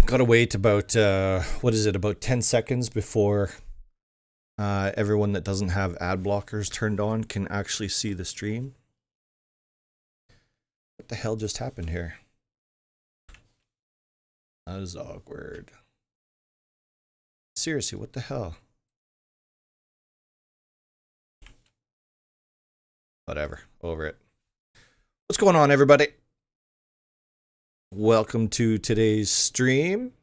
Gotta wait about, what is it, about 10 seconds before everyone that doesn't have ad blockers turned on can actually see the stream. What the hell just happened here? That is awkward. Seriously, what the hell? Whatever, over it. What's going on, everybody? Welcome to today's stream.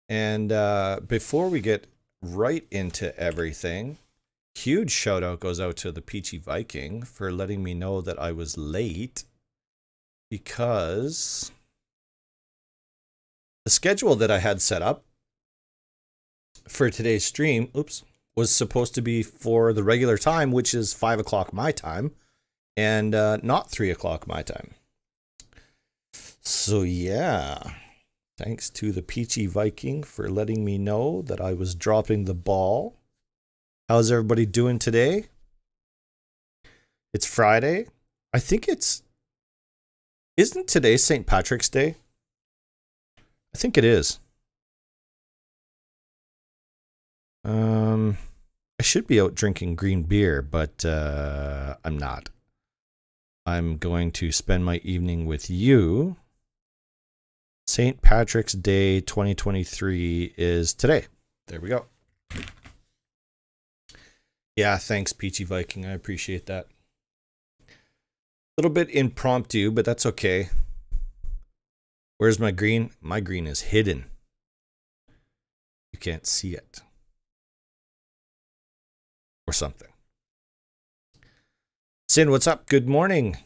And before we get right into everything, huge shout out goes out to the Peachy Viking for letting me know that I was late, because the schedule that I had set up for today's stream, was supposed to be for the regular time, which is 5 o'clock my time, and not 3 o'clock my time. So yeah, thanks to the Peachy Viking for letting me know that I was dropping the ball. How's everybody doing today? It's Friday. I think isn't today St. Patrick's Day? I think it is. I should be out drinking green beer, but I'm not. I'm going to spend my evening with you. St. Patrick's Day 2023 is today. There we go. Yeah, thanks, Peachy Viking. I appreciate that. A little bit impromptu, but that's okay. Where's my green? My green is hidden. You can't see it. Or something. Sin, what's up? Good morning.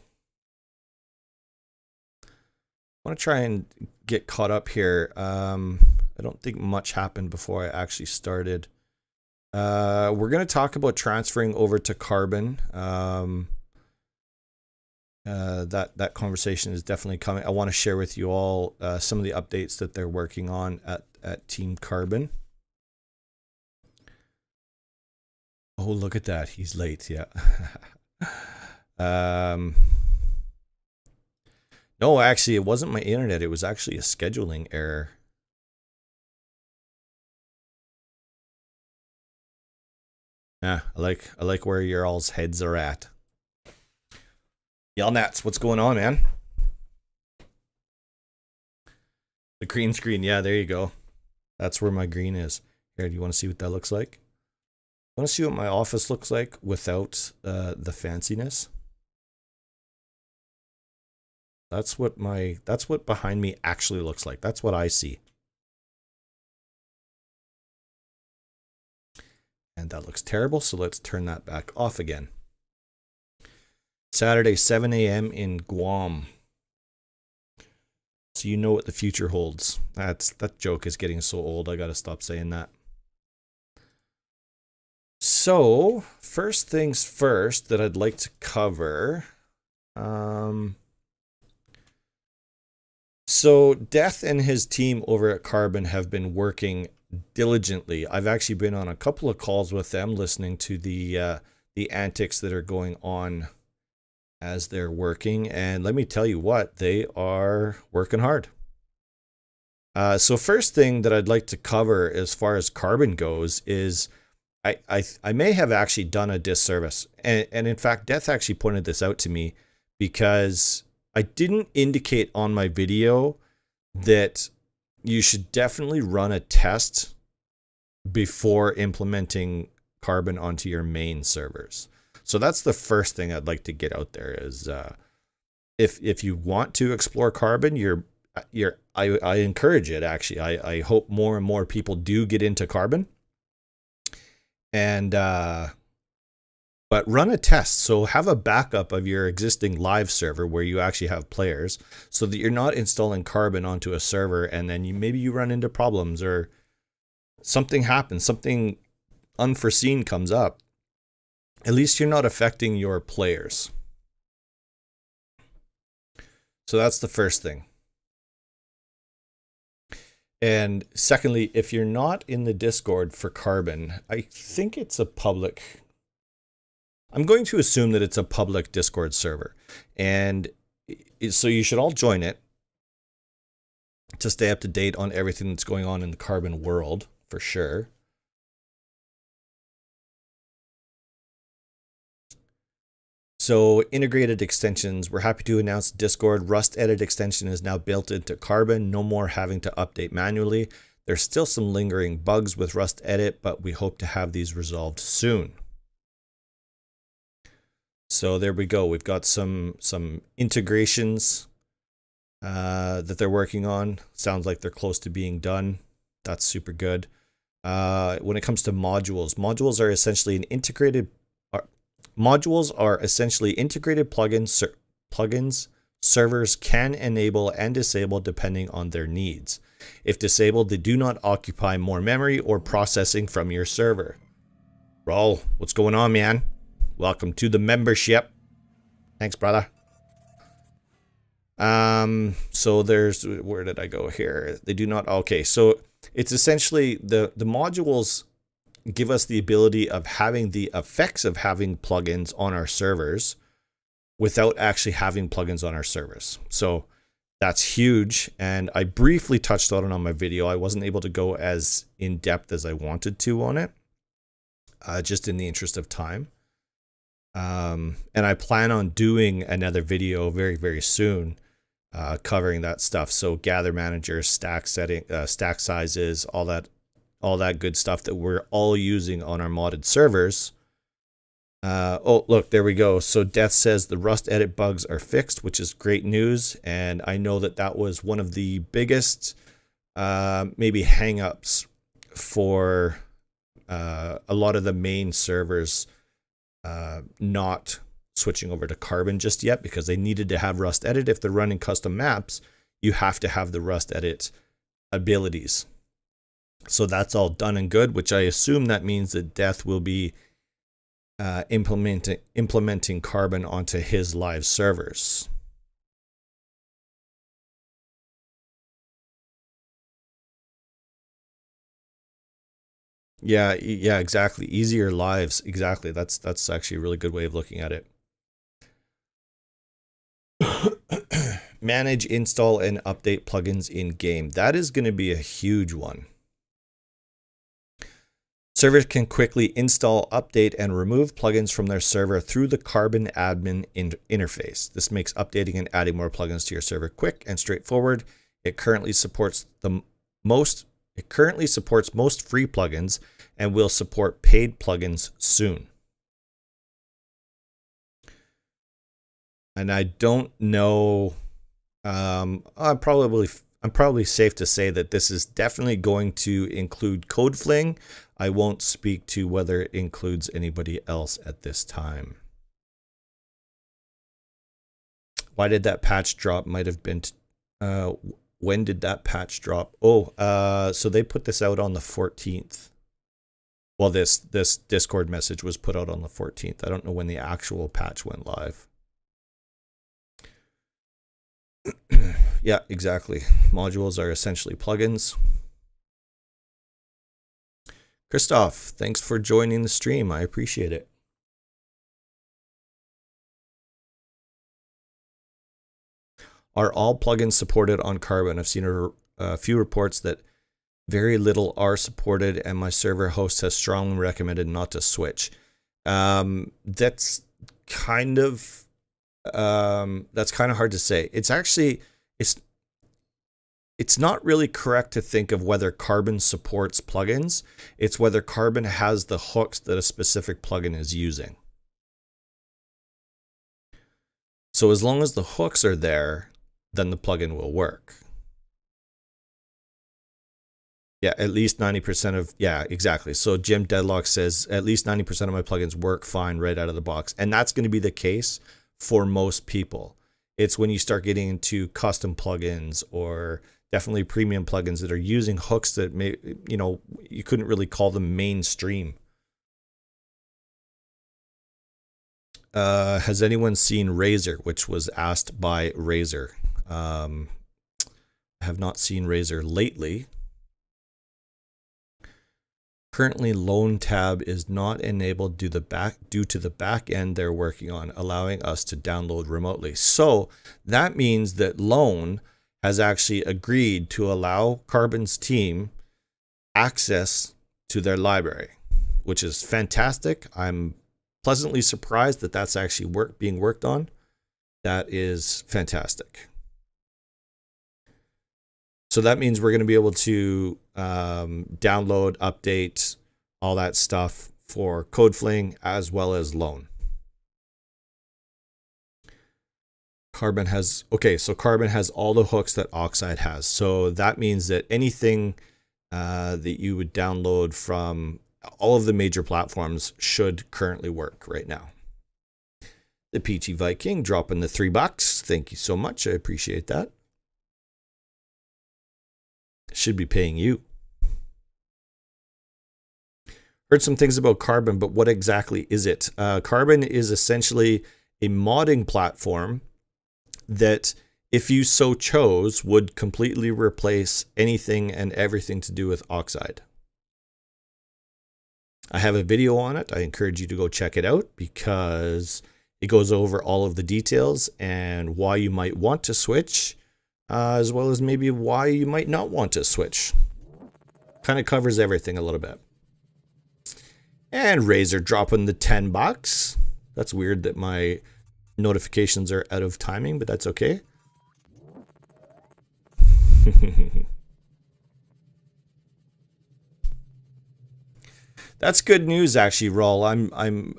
I want to try and get caught up here. I don't think much happened before I actually started. We're going to talk about transferring over to Carbon. That conversation is definitely coming. I want to share with you all some of the updates that they're working on at Team Carbon. Oh, look at that. He's late. Yeah. No, actually, it wasn't my internet. It was actually a scheduling error. Yeah, I like where your all's heads are at. Y'all Nats, what's going on, man? The green screen. Yeah, there you go. That's where my green is. Here, do you want to see what that looks like? I want to see what my office looks like without the fanciness. That's what behind me actually looks like. That's what I see. And that looks terrible, so let's turn that back off again. Saturday, 7 a.m. in Guam. So you know what the future holds. That joke is getting so old, I gotta stop saying that. So, first things first that I'd like to cover. So Death and his team over at Carbon have been working diligently. I've actually been on a couple of calls with them, listening to the antics that are going on as they're working. And let me tell you what, they are working hard. So first thing that I'd like to cover as far as Carbon goes is I may have actually done a disservice. And in fact, Death actually pointed this out to me, because I didn't indicate on my video that you should definitely run a test before implementing Carbon onto your main servers. So that's the first thing I'd like to get out there is if you want to explore Carbon, I encourage it, actually. I hope more and more people do get into Carbon. And but run a test. So have a backup of your existing live server where you actually have players, so that you're not installing Carbon onto a server and then maybe you run into problems or something happens, something unforeseen comes up. At least you're not affecting your players. So that's the first thing. And secondly, if you're not in the Discord for Carbon, I think it's a public... I'm going to assume that it's a public Discord server. And so you should all join it. to stay up to date on everything that's going on in the Carbon world, for sure. So integrated extensions, we're happy to announce Discord Rust Edit extension is now built into Carbon. No more having to update manually. There's still some lingering bugs with Rust Edit, but we hope to have these resolved soon. So there we go. We've got some integrations that they're working on. Sounds like they're close to being done. That's super good. When it comes to modules, modules are essentially integrated plugins servers can enable and disable depending on their needs. If disabled, they do not occupy more memory or processing from your server. Roll, what's going on, man? Welcome to the membership. Thanks, brother. So there's, where did I go here? They do not, okay, so it's essentially the modules give us the ability of having the effects of having plugins on our servers without actually having plugins on our servers. So that's huge. And I briefly touched on it on my video. I wasn't able to go as in depth as I wanted to on it, just in the interest of time. And I plan on doing another video very, very soon, covering that stuff. So gather managers, stack setting, stack sizes, all that good stuff that we're all using on our modded servers. Oh, look, there we go. So Death says the Rust Edit bugs are fixed, which is great news. And I know that that was one of the biggest, maybe hang-ups for a lot of the main servers not switching over to Carbon just yet, because they needed to have Rust Edit. If they're running custom maps, you have to have the Rust Edit abilities. So that's all done and good, which I assume that means that Death will be implementing Carbon onto his live servers. Yeah, exactly. Easier lives. Exactly. That's actually a really good way of looking at it. Manage, install, and update plugins in game. That is going to be a huge one. Servers can quickly install, update, and remove plugins from their server through the Carbon admin interface. This makes updating and adding more plugins to your server quick and straightforward. It currently supports most free plugins and will support paid plugins soon. And I don't know, I'm probably safe to say that this is definitely going to include CodeFling. I won't speak to whether it includes anybody else at this time. Why did that patch drop? Might have been, when did that patch drop? Oh, so they put this out on the 14th. Well, this Discord message was put out on the 14th. I don't know when the actual patch went live. Yeah, exactly. Modules are essentially plugins. Christoph, thanks for joining the stream. I appreciate it. Are all plugins supported on Carbon? I've seen a few reports that very little are supported, and my server host has strongly recommended not to switch. That's kind of hard to say. It's actually it's not really correct to think of whether Carbon supports plugins. It's whether Carbon has the hooks that a specific plugin is using. So as long as the hooks are there, then the plugin will work. Yeah, at least 90% of, yeah, exactly. So Jim Deadlock says at least 90% of my plugins work fine right out of the box. And that's going to be the case for most people. It's when you start getting into custom plugins or definitely premium plugins that are using hooks that may, you know, you couldn't really call them mainstream. Has anyone seen Razer, which was asked by Razer? I have not seen Razer lately. Currently, Loan tab is not enabled due to the back end they're working on, allowing us to download remotely. So that means that Loan has actually agreed to allow Carbon's team access to their library, which is fantastic. I'm pleasantly surprised that that's actually being worked on. That is fantastic. So that means we're going to be able to download, update, all that stuff for CodeFling as well as Loan. Carbon has, okay, so Carbon has all the hooks that Oxide has. So that means that anything that you would download from all of the major platforms should currently work right now. The Peachy Viking dropping the $3. Thank you so much. I appreciate that. Should be paying you. Heard some things about Carbon, but what exactly is it? Carbon is essentially a modding platform that, if you so chose, would completely replace anything and everything to do with Oxide. I have a video on it. I encourage you to go check it out because it goes over all of the details and why you might want to switch, as well as maybe why you might not want to switch. Kind of covers everything a little bit. And Razer dropping the $10. That's weird that my notifications are out of timing, but that's okay. That's good news, actually, Raul.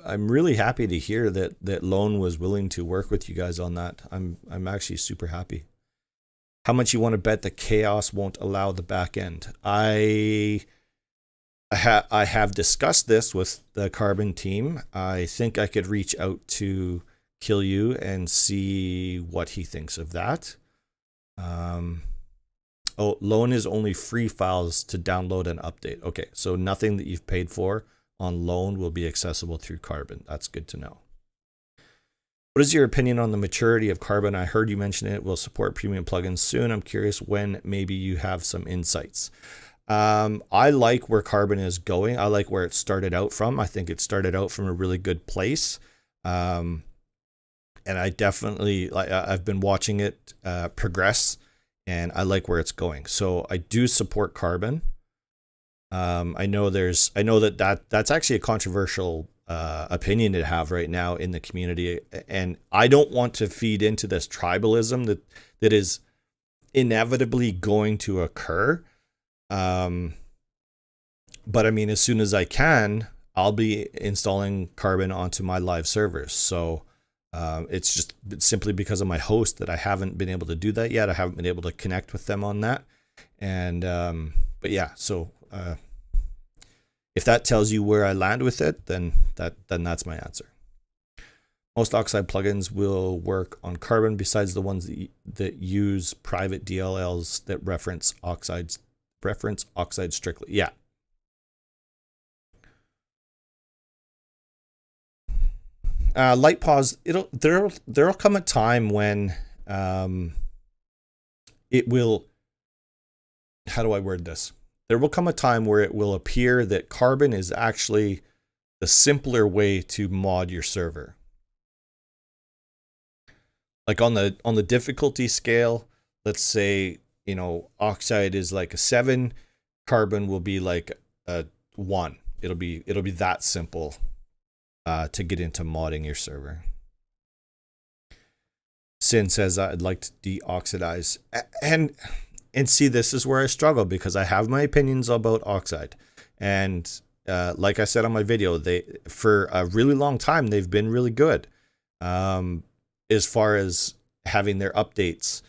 I'm really happy to hear that Lone was willing to work with you guys on that. I'm actually super happy. How much you want to bet that Chaos won't allow the back end? I have discussed this with the Carbon team. I think I could reach out to Kill You and see what he thinks of that. Oh, Loan is only free files to download and update. Okay, so nothing that you've paid for on Loan will be accessible through Carbon. That's good to know. What is your opinion on the maturity of Carbon? I heard you mention it will support premium plugins soon. I'm curious when maybe you have some insights. I like where Carbon is going. I like where it started out from. I think it started out from a really good place. And I definitely, I've been watching it progress, and I like where it's going. So I do support Carbon. I know that's actually a controversial opinion to have right now in the community, and I don't want to feed into this tribalism that is inevitably going to occur. But I mean, as soon as I can, I'll be installing Carbon onto my live servers. So it's just simply because of my host that I haven't been able to do that yet. I haven't been able to connect with them on that. And but yeah, so if that tells you where I land with it, then that's my answer. Most Oxide plugins will work on Carbon besides the ones that use private DLLs that reference Oxide strictly. Yeah. Light pause. There'll come a time when it will. How do I word this? There will come a time where it will appear that Carbon is actually the simpler way to mod your server. Like on the difficulty scale, let's say, you know, Oxide is like a 7, Carbon will be like a 1. It'll be that simple to get into modding your server. Sin says I'd like to deoxidize, and see, this is where I struggle because I have my opinions about Oxide, and like I said on my video, for a really long time they've been really good as far as having their updates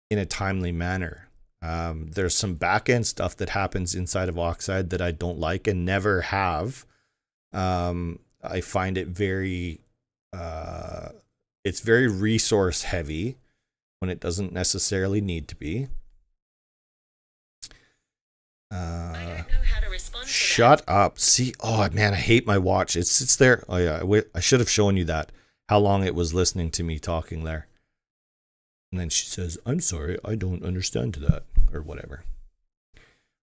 in a timely manner. There's some back-end stuff that happens inside of Oxide that I don't like and never have. I find it very it's very resource heavy when it doesn't necessarily need to be. I don't know how to respond to shut that. Up. See, oh man, I hate my watch. It sits there. Oh yeah, I should have shown you that, how long it was listening to me talking there. And then she says, I'm sorry, I don't understand that, or whatever.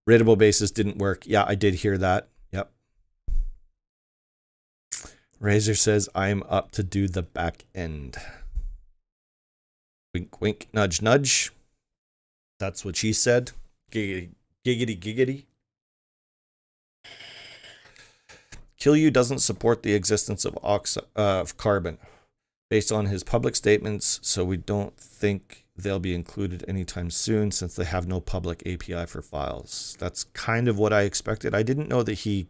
Rateable basis didn't work. Yeah, I did hear that. Yep. Razer says, I'm up to do the back end. Wink, wink, nudge, nudge. That's what she said. Giggity, giggity, giggity. QLU doesn't support the existence of carbon based on his public statements, so we don't think they'll be included anytime soon since they have no public API for files. That's kind of what I expected. I didn't know that he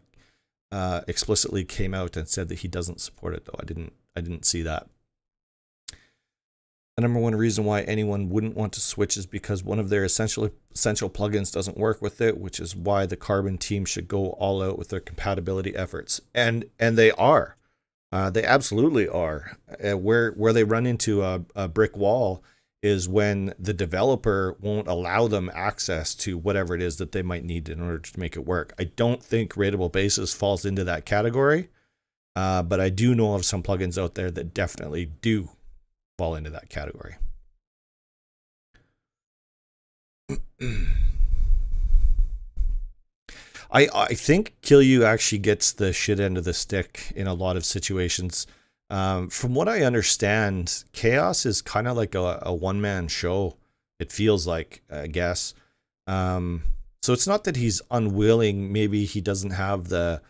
explicitly came out and said that he doesn't support it, though. I didn't see that. The number one reason why anyone wouldn't want to switch is because one of their essential plugins doesn't work with it, which is why the Carbon team should go all out with their compatibility efforts. And they are. They absolutely are. Where they run into a brick wall is when the developer won't allow them access to whatever it is that they might need in order to make it work. I don't think Rateable Basis falls into that category, but I do know of some plugins out there that definitely do fall into that category. I think QLU actually gets the shit end of the stick in a lot of situations. From what I understand, Chaos is kind of like a one-man show. It feels like, I guess. So it's not that he's unwilling. Maybe he doesn't have the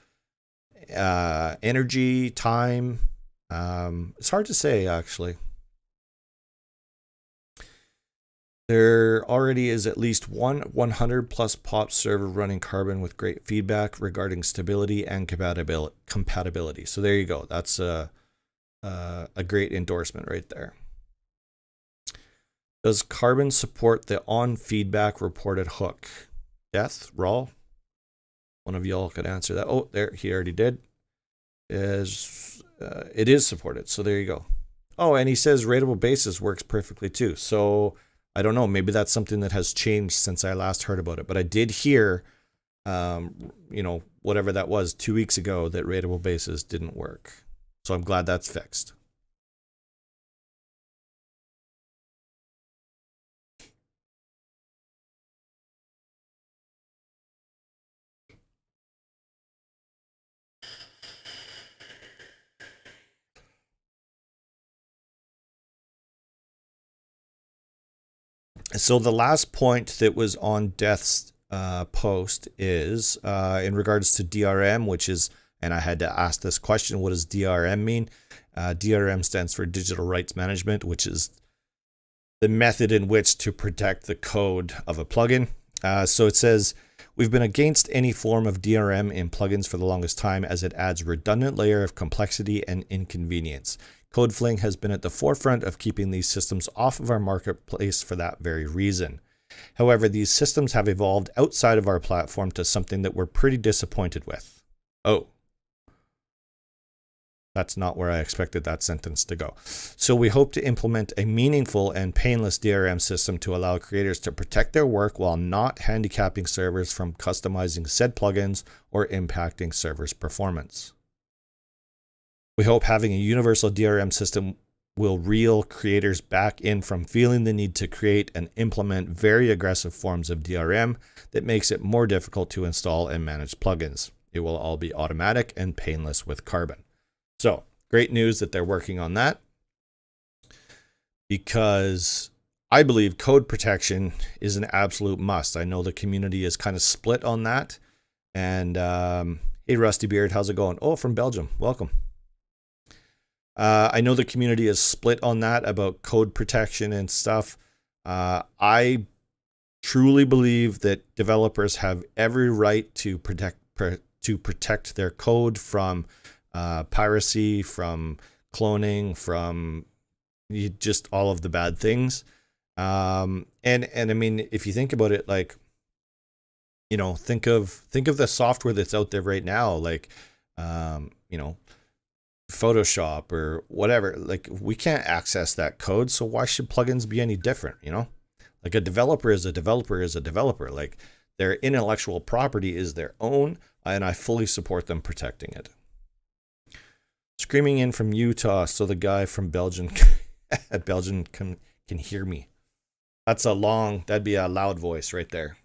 energy, time. It's hard to say, actually. There already is at least one 100 plus pop server running Carbon with great feedback regarding stability and compatibility. So there you go. That's a great endorsement right there. Does Carbon support the on feedback reported hook? Death, Raw? One of y'all could answer that. Oh, there, he already did. It is supported. So there you go. Oh, and he says Rateable Basis works perfectly too. So I don't know. Maybe that's something that has changed since I last heard about it. But I did hear, whatever that was 2 weeks ago, that Rateable Basis didn't work. So I'm glad that's fixed. So the last point that was on Death's post is in regards to DRM, which is, and I had to ask this question, what does DRM mean? DRM stands for Digital Rights Management, which is the method in which to protect the code of a plugin. So it says, we've been against any form of DRM in plugins for the longest time as it adds a redundant layer of complexity and inconvenience. CodeFling has been at the forefront of keeping these systems off of our marketplace for that very reason. However, these systems have evolved outside of our platform to something that we're pretty disappointed with. Oh. That's not where I expected that sentence to go. So we hope to implement a meaningful and painless DRM system to allow creators to protect their work while not handicapping servers from customizing said plugins or impacting servers' performance. We hope having a universal DRM system will reel creators back in from feeling the need to create and implement very aggressive forms of DRM that makes it more difficult to install and manage plugins. It will all be automatic and painless with Carbon. So, great news that they're working on that, because I believe code protection is an absolute must. I know the community is kind of split on that. And hey, Rusty Beard, how's it going? Oh, from Belgium. Welcome. I know the community is split on that about code protection and stuff. I truly believe that developers have every right to protect their code from piracy, from cloning, from just all of the bad things. And I mean, if you think about it, like, think of the software that's out there right now, like, Photoshop or whatever. Like, we can't access that code, so why should plugins be any different? Like, a developer is a developer is a developer. Like, their intellectual property is their own, and I fully support them protecting it. Screaming in from Utah so the guy from Belgium can hear me. That'd be a loud voice right there.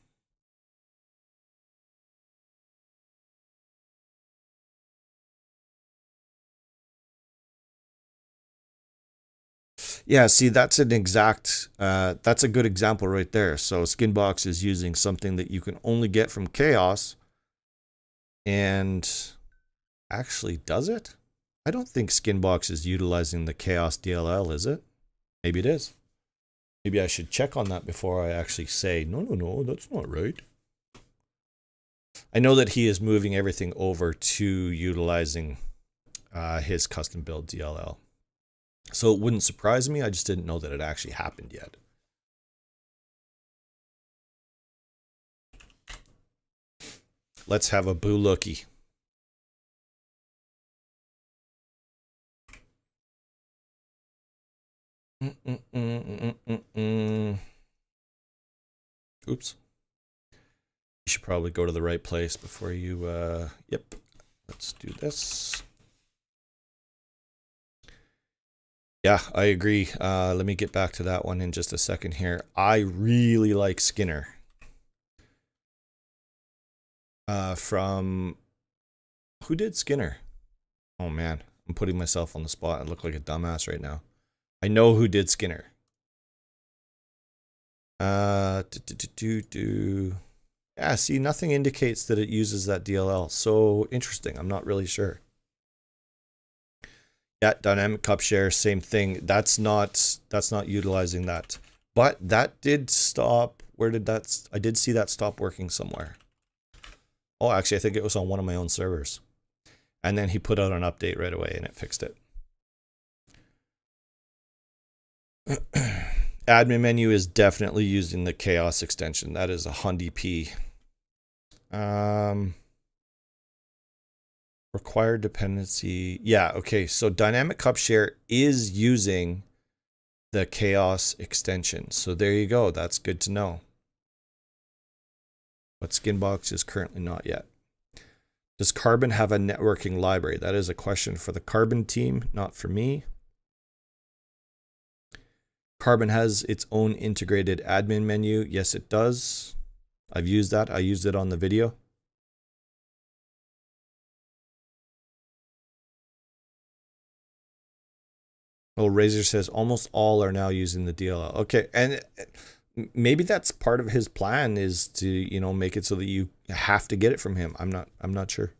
Yeah, see, that's an exact, that's a good example right there. So Skinbox is using something that you can only get from Chaos, and actually does it? I don't think Skinbox is utilizing the Chaos DLL, is it? Maybe it is. Maybe I should check on that before I actually say, no, that's not right. I know that he is moving everything over to utilizing his custom build DLL. So it wouldn't surprise me. I just didn't know that it actually happened yet. Let's have a boo looky. Oops. You should probably go to the right place before you, yep. Let's do this. Yeah, I agree. Let me get back to that one in just a second here. I really like Skinner. From, who did Skinner? Oh man, I'm putting myself on the spot. I look like a dumbass right now. I know who did Skinner. Yeah, see, nothing indicates that it uses that DLL. So interesting. I'm not really sure. Yeah, dynamic cup share, same thing. That's not utilizing that. But that did stop. Where did that? I did see that stop working somewhere. Oh, actually, I think it was on one of my own servers. And then he put out an update right away and it fixed it. Admin menu is definitely using the Chaos extension. That is a Hyundai P. Required dependency. Yeah, okay. So dynamic cup share is using the Chaos extension. So there you go. That's good to know. But Skinbox is currently not yet. Does Carbon have a networking library? That is a question for the Carbon team, not for me. Carbon has its own integrated admin menu. Yes, it does. I've used that. I used it on the video. Oh, Razor says almost all are now using the DLL. Okay, and maybe that's part of his plan is to, you know, make it so that you have to get it from him. I'm not sure.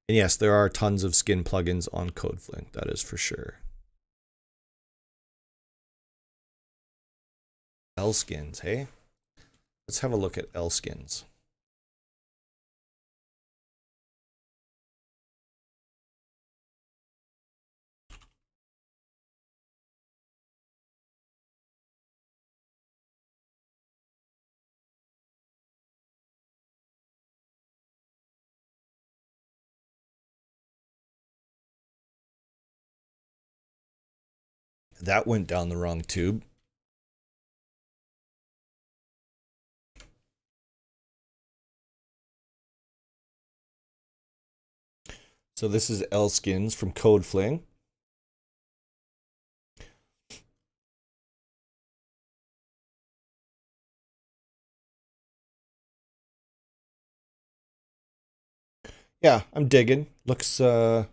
And yes, there are tons of skin plugins on CodeFlink. That is for sure. L skins, hey? Let's have a look at L skins. That went down the wrong tube. So this is L skins from CodeFlink. Yeah, I'm digging. Looks good.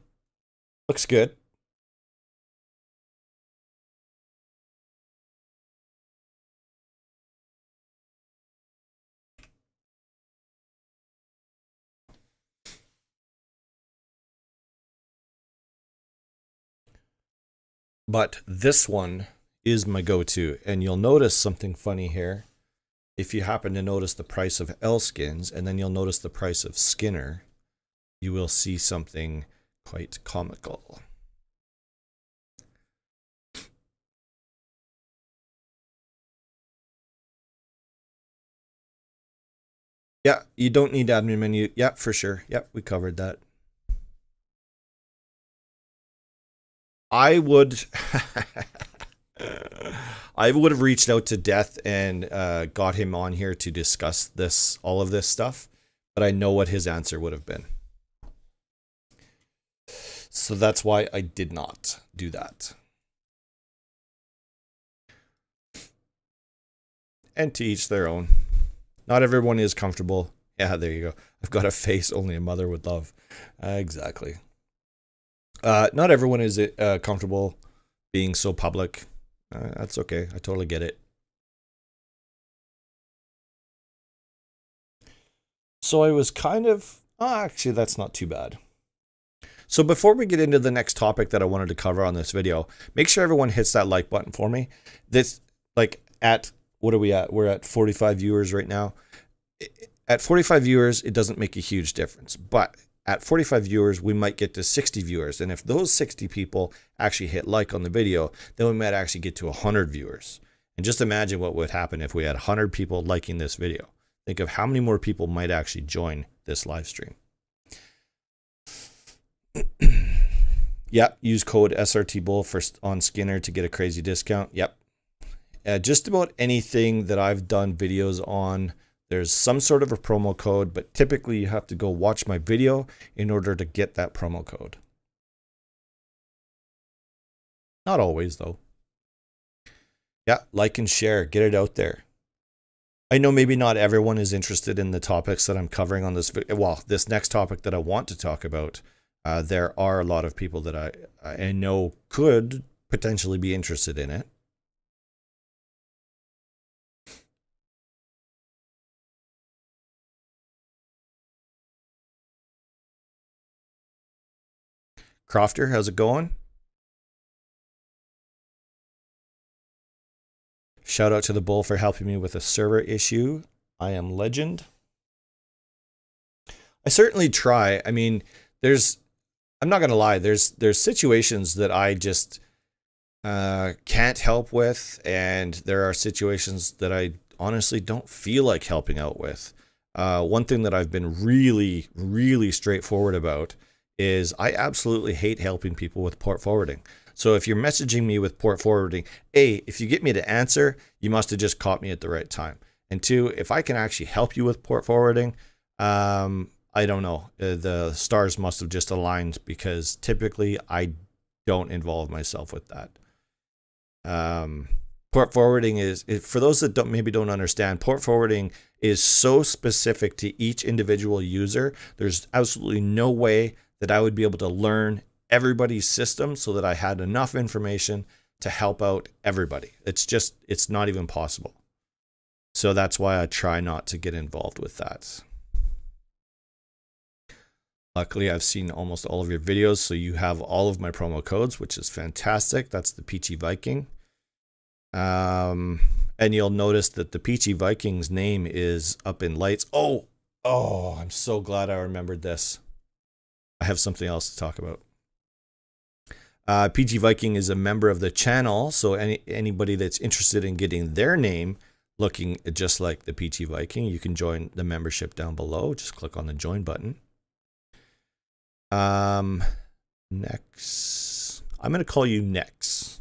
But this one is my go-to, and you'll notice something funny here. If you happen to notice the price of L skins, and then you'll notice the price of Skinner, you will see something quite comical. Yeah, you don't need admin menu. Yeah, for sure. Yeah, we covered that. I would I would have reached out to Death and got him on here to discuss all of this stuff, but I know what his answer would have been. So that's why I did not do that. And to each their own. Not everyone is comfortable. Yeah, there you go. I've got a face only a mother would love. Exactly. Not everyone is comfortable being so public. That's okay. I totally get it. So I was kind of, actually, that's not too bad. So before we get into the next topic that I wanted to cover on this video, make sure everyone hits that like button for me. This, like, at, what are we at? We're at 45 viewers right now. At 45 viewers, it doesn't make a huge difference. But at 45 viewers, we might get to 60 viewers. And if those 60 people actually hit like on the video, then we might actually get to 100 viewers. And just imagine what would happen if we had 100 people liking this video. Think of how many more people might actually join this live stream. Yep, use code srtbull on Skinner to get a crazy discount. Yep. Just about anything that I've done videos on, there's some sort of a promo code, but typically you have to go watch my video in order to get that promo code. Not always, though. Yeah, like and share, get it out there. I know maybe not everyone is interested in the topics that I'm covering on this video. Well, this next topic that I want to talk about, there are a lot of people that I know could potentially be interested in it. Crofter, how's it going? Shout out to the Bull for helping me with a server issue. I am legend. I certainly try. I mean, I'm not going to lie, there's situations that I just can't help with, and there are situations that I honestly don't feel like helping out with. One thing that I've been really, really straightforward about is I absolutely hate helping people with port forwarding. So if you're messaging me with port forwarding, A, if you get me to answer, you must have just caught me at the right time. And two, if I can actually help you with port forwarding, I don't know. The stars must have just aligned, because typically I don't involve myself with that. Port forwarding is, for those that maybe don't understand, port forwarding is so specific to each individual user. There's absolutely no way that I would be able to learn everybody's system so that I had enough information to help out everybody. It's not even possible. So that's why I try not to get involved with that. Luckily, I've seen almost all of your videos, so you have all of my promo codes, which is fantastic. That's the Peachy Viking. And you'll notice that the Peachy Viking's name is up in lights. Oh, I'm so glad I remembered this. I have something else to talk about. PG Viking is a member of the channel, so anybody that's interested in getting their name looking just like the PG Viking, you can join the membership down below. Just click on the join button. Next, I'm going to call you Nex,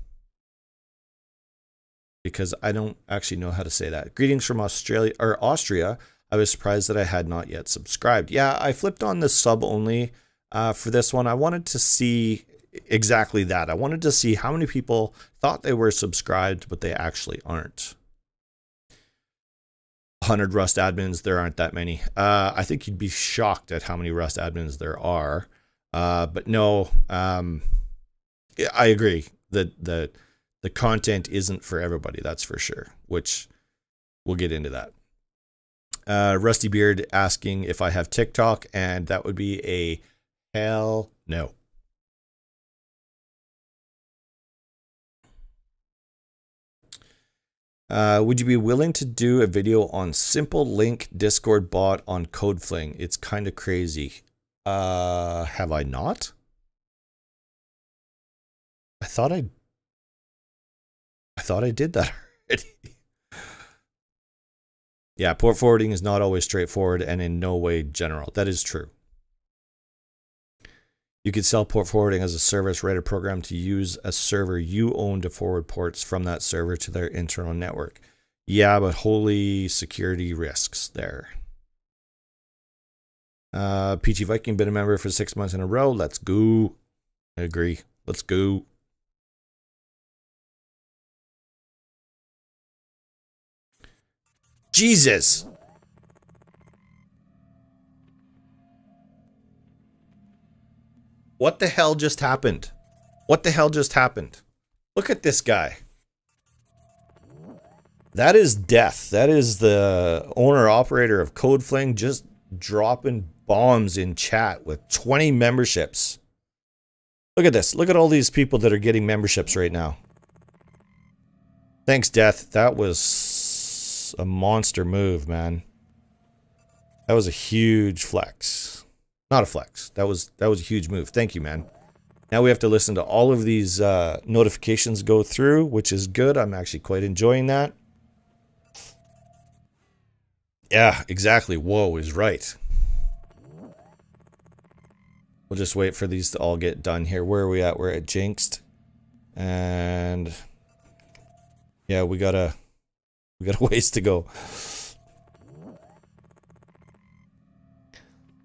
because I don't actually know how to say that. Greetings from Australia or Austria. I was surprised that I had not yet subscribed. Yeah, I flipped on the sub only for this one. I wanted to see exactly that. I wanted to see how many people thought they were subscribed, but they actually aren't. 100 Rust admins, there aren't that many. I think you'd be shocked at how many Rust admins there are. But no, I agree that the content isn't for everybody, that's for sure, which we'll get into that. Rusty Beard asking if I have TikTok, and that would be a hell no. Would you be willing to do a video on simple link Discord bot on CodeFling? It's kind of crazy. Have I not? I thought I did that already. Yeah, port forwarding is not always straightforward and in no way general. That is true. You could sell port forwarding as a service, write a program to use a server you own to forward ports from that server to their internal network. Yeah, but holy security risks there. PG Viking been a member for 6 months in a row. Let's go. I agree. Let's go. Jesus. What the hell just happened? What the hell just happened? Look at this guy. That is death. That is the owner-operator of CodeFling just dropping bombs in chat with 20 memberships. Look at this. Look at all these people that are getting memberships right now. Thanks, Death. That was a monster move, man. That was a huge flex. Not a flex. That was a huge move. Thank you, man. Now we have to listen to all of these notifications go through, which is good. I'm actually quite enjoying that. Yeah, exactly. Whoa is right. We'll just wait for these to all get done here. Where are we at? We're at Jinxed. And yeah, we got a ways to go.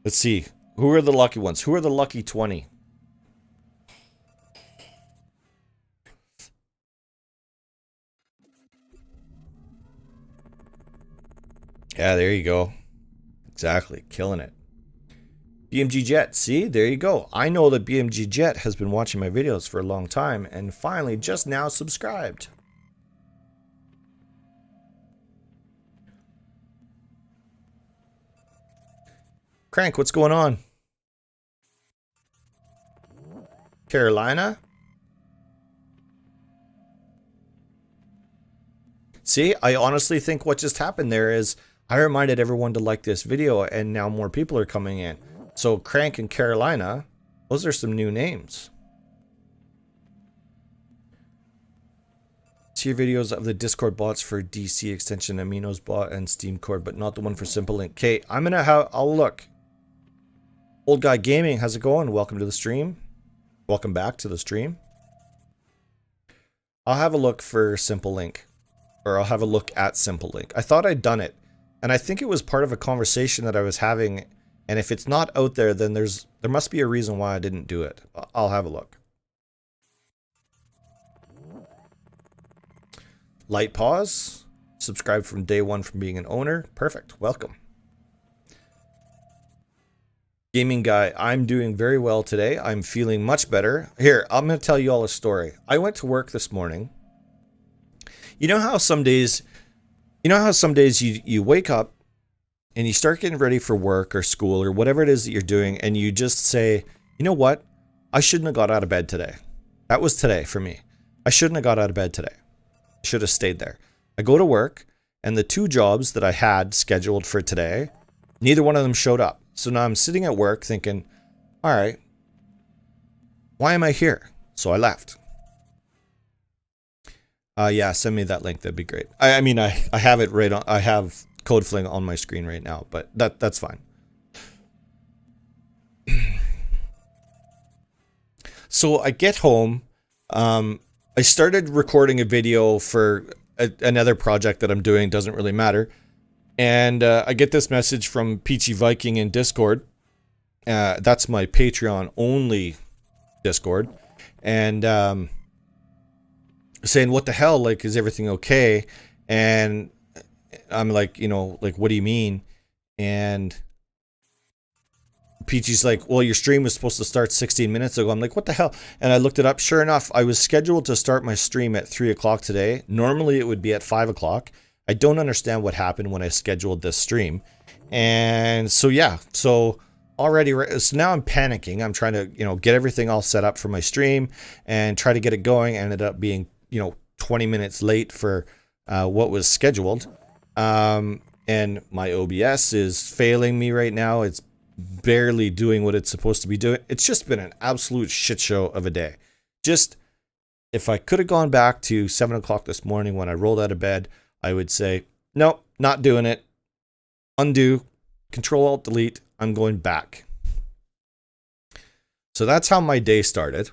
Let's see. Who are the lucky ones? Who are the lucky 20? Yeah, there you go. Exactly. Killing it. BMG Jet. See? There you go. I know that BMG Jet has been watching my videos for a long time and finally just now subscribed. Crank, what's going on? Carolina? See, I honestly think what just happened there is I reminded everyone to like this video and now more people are coming in. So Crank and Carolina, those are some new names. See your videos of the Discord bots for DC extension, Amino's bot, and Steam Cord, but not the one for Simple Link. Okay, I'll look. Old Guy Gaming, how's it going? Welcome to the stream. Welcome back to the stream. I'll have a look for Simple Link. Or I'll have a look at Simple Link. I thought I'd done it. And I think it was part of a conversation that I was having. And if it's not out there, then there must be a reason why I didn't do it. I'll have a look. Light pause. Subscribe from day one from being an owner. Perfect. Welcome. Gaming Guy, I'm doing very well today. I'm feeling much better. Here, I'm going to tell you all a story. I went to work this morning. You know how some days you wake up and you start getting ready for work or school or whatever it is that you're doing and you just say, you know what? I shouldn't have got out of bed today. That was today for me. I shouldn't have got out of bed today. I should have stayed there. I go to work and the 2 jobs that I had scheduled for today, neither one of them showed up. So now I'm sitting at work thinking, all right, why am I here? So I left. Yeah, send me that link. That'd be great. I mean, I have it right on. I have CodeFling on my screen right now, but that's fine. So I get home. I started recording a video for another project that I'm doing. Doesn't really matter. And I get this message from Peachy Viking in Discord. That's my Patreon only Discord. And saying, what the hell, like, is everything okay? And I'm like, you know, like, what do you mean? And Peachy's like, well, your stream was supposed to start 16 minutes ago. I'm like, what the hell? And I looked it up. Sure enough, I was scheduled to start my stream at 3 o'clock today. Normally it would be at 5 o'clock. I don't understand what happened when I scheduled this stream. And so, yeah, so already, so now I'm panicking. I'm trying to, you know, get everything all set up for my stream and try to get it going. Ended up being, you know, 20 minutes late for what was scheduled. And my OBS is failing me right now. It's barely doing what it's supposed to be doing. It's just been an absolute shit show of a day. Just, if I could have gone back to 7 o'clock this morning when I rolled out of bed, I would say, nope, not doing it. Undo, Control-Alt-Delete, I'm going back. So that's how my day started.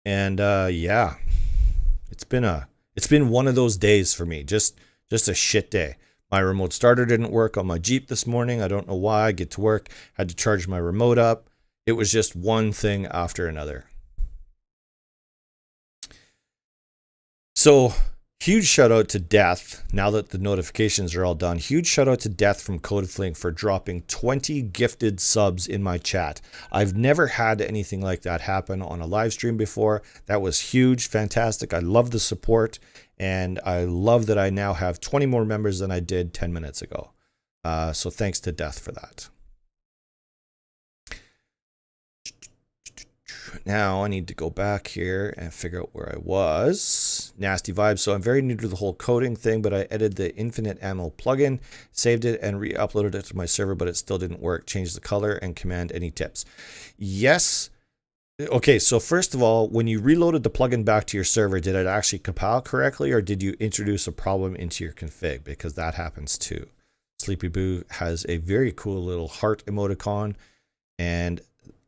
And yeah, it's been one of those days for me. Just a shit day. My remote starter didn't work on my Jeep this morning. I don't know why. I get to work, had to charge my remote up. It was just one thing after another. So Huge shout out to Death. Now that the notifications are all done, huge shout out to Death from CodeFlink for dropping 20 gifted subs in my chat. I've never had anything like that happen on a live stream before. That was huge, fantastic. I love the support, and I love that I now have 20 more members than I did 10 minutes ago. So thanks to Death for that. Now I need to go back here and figure out where I was. Nasty vibes. So I'm very new to the whole coding thing, but I edited the Infinite Ammo plugin, saved it, and re-uploaded it to my server, but it still didn't work. Changed the color and command. Any tips? Yes. Okay, so first of all, when you reloaded the plugin back to your server, did it actually compile correctly, or did you introduce a problem into your config? Because that happens too. Sleepy Boo has a very cool little heart emoticon, and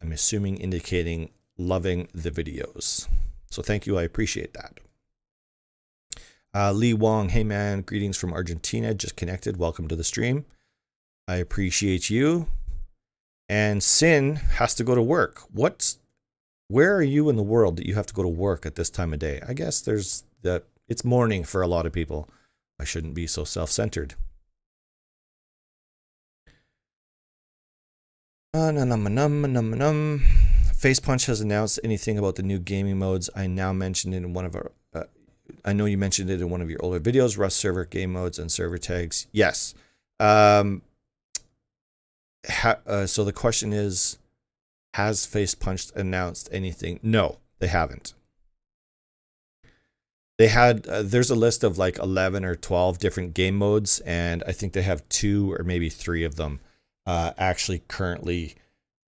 I'm assuming indicating loving the videos. So thank you. I appreciate that. Lee Wong, hey man, greetings from Argentina. Just connected. Welcome to the stream. I appreciate you. And Sin has to go to work. Where are you in the world that you have to go to work at this time of day? I guess it's morning for a lot of people. I shouldn't be so self-centered. Facepunch has announced anything about the new gaming modes. I now mentioned it in one of our. I know you mentioned it in one of your older videos. Rust server game modes and server tags. Yes. So the question is, has Facepunch announced anything? No, they haven't. They had. There's a list of like 11 or 12 different game modes, and I think they have 2 or maybe 3 of them actually currently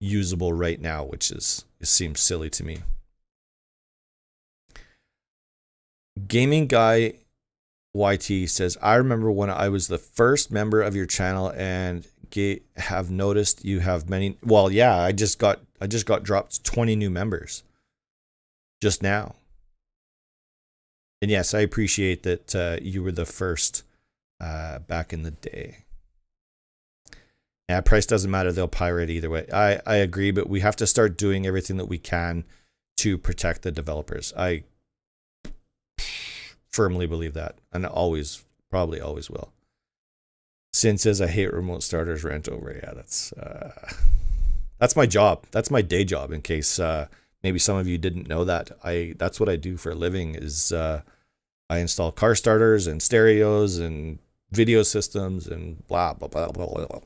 usable right now, which it seems silly to me. Gaming Guy YT says, I remember when I was the first member of your channel and have noticed you have many. Well, yeah, I just got dropped 20 new members just now. And yes, I appreciate that you were the first back in the day. Yeah, price doesn't matter. They'll pirate either way. I agree, but we have to start doing everything that we can to protect the developers. I firmly believe that, and probably always will. Sin says, I hate remote starters rant over. Yeah, that's my job. That's my day job, in case maybe some of you didn't know that. That's what I do for a living, is I install car starters and stereos and video systems and blah, blah, blah, blah, blah.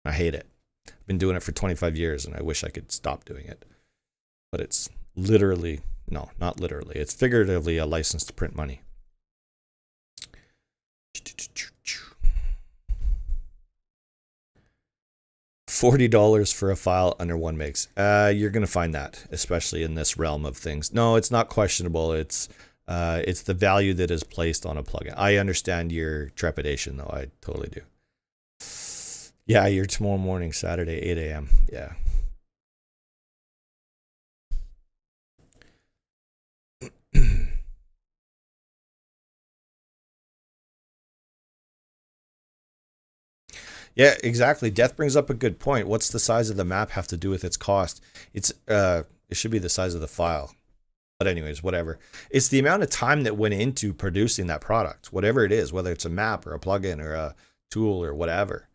I hate it. I've been doing it for 25 years, and I wish I could stop doing it. But it's literally, no, not literally. It's figuratively a license to print money. $40 for a file under 1 megs. You're going to find that, especially in this realm of things. No, it's not questionable. It's the value that is placed on a plugin. I understand your trepidation, though. I totally do. Yeah, you're tomorrow morning, Saturday, 8 a.m. Yeah. Yeah, exactly. Death brings up a good point. What's the size of the map have to do with its cost? It should be the size of the file. But anyways, whatever. It's the amount of time that went into producing that product, whatever it is, whether it's a map or a plugin or a tool or whatever.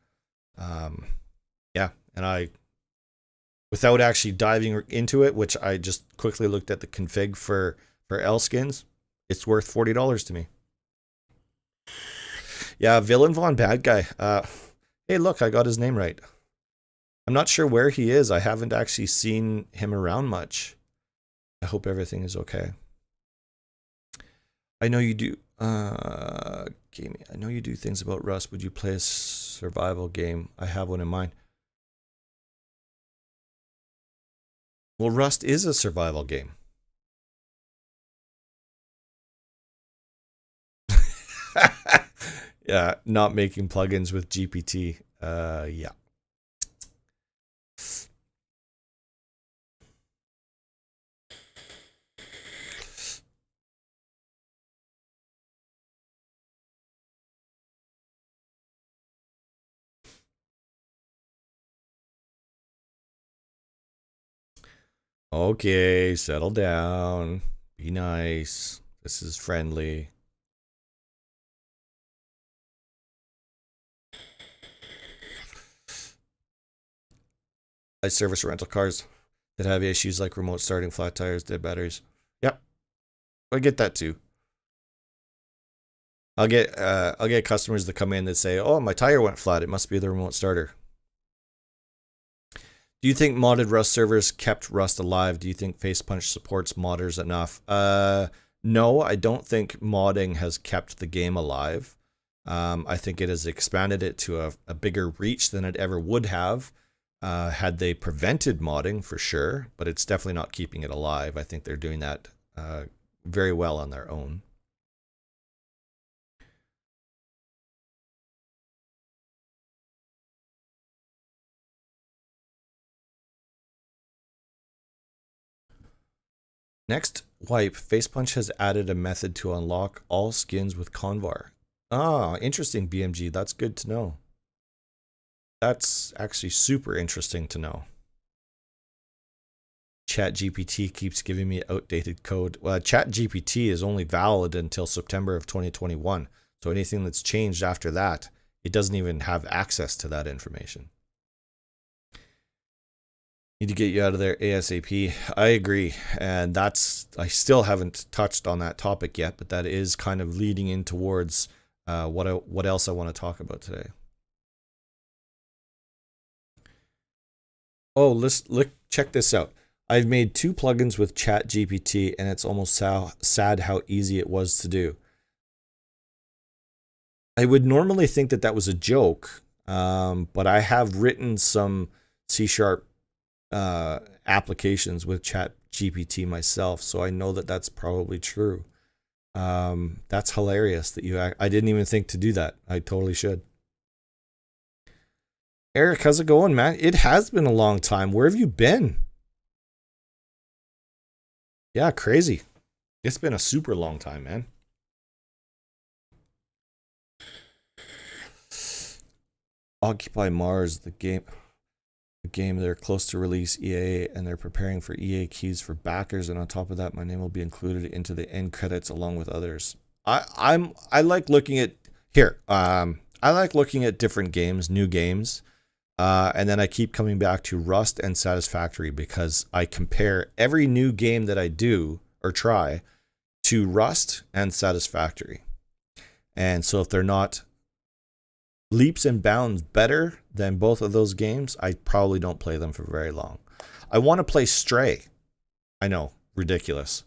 Yeah, and without actually diving into it, which I just quickly looked at the config for L skins, it's worth $40 to me. Yeah, Villain Von Bad Guy. Hey, look, I got his name right. I'm not sure where he is. I haven't actually seen him around much. I hope everything is okay. I know you do. Gaming. I know you do things about Rust. Would you play a survival game? I have one in mind. Well, Rust is a survival game. Yeah, not making plugins with GPT. Yeah. Okay, settle down. Be nice. This is friendly. I service rental cars that have issues like remote starting, flat tires, dead batteries. Yep, I get that too. I'll get customers that come in that say, "Oh, my tire went flat. It must be the remote starter." Do you think modded Rust servers kept Rust alive? Do you think Facepunch supports modders enough? No, I don't think modding has kept the game alive. I think it has expanded it to a bigger reach than it ever would have had they prevented modding, for sure, but it's definitely not keeping it alive. I think they're doing that very well on their own. Next wipe, Facepunch has added a method to unlock all skins with Convar. Ah, interesting, BMG. That's good to know. That's actually super interesting to know. ChatGPT keeps giving me outdated code. Well, ChatGPT is only valid until September of 2021. So anything that's changed after that, it doesn't even have access to that information. Need to get you out of there ASAP. I agree. And I still haven't touched on that topic yet, but that is kind of leading in towards what else I want to talk about today. Oh, check this out. I've made 2 plugins with ChatGPT, and it's almost sad how easy it was to do. I would normally think that that was a joke, but I have written some C# applications with ChatGPT myself, so I know that that's probably true. That's hilarious that I didn't even think to do that. I totally should. Eric, how's it going, man? It has been a long time. Where have you been? Yeah, crazy. It's been a super long time, man. Occupy Mars, the game they're close to release EA, and they're preparing for EA keys for backers, and on top of that, my name will be included into the end credits along with others. I like looking at I like looking at different games, new games. And then I keep coming back to Rust and Satisfactory because I compare every new game that I do or try to Rust and Satisfactory. And so if they're not leaps and bounds better than both of those games, I probably don't play them for very long. I want to play Stray. I know, ridiculous.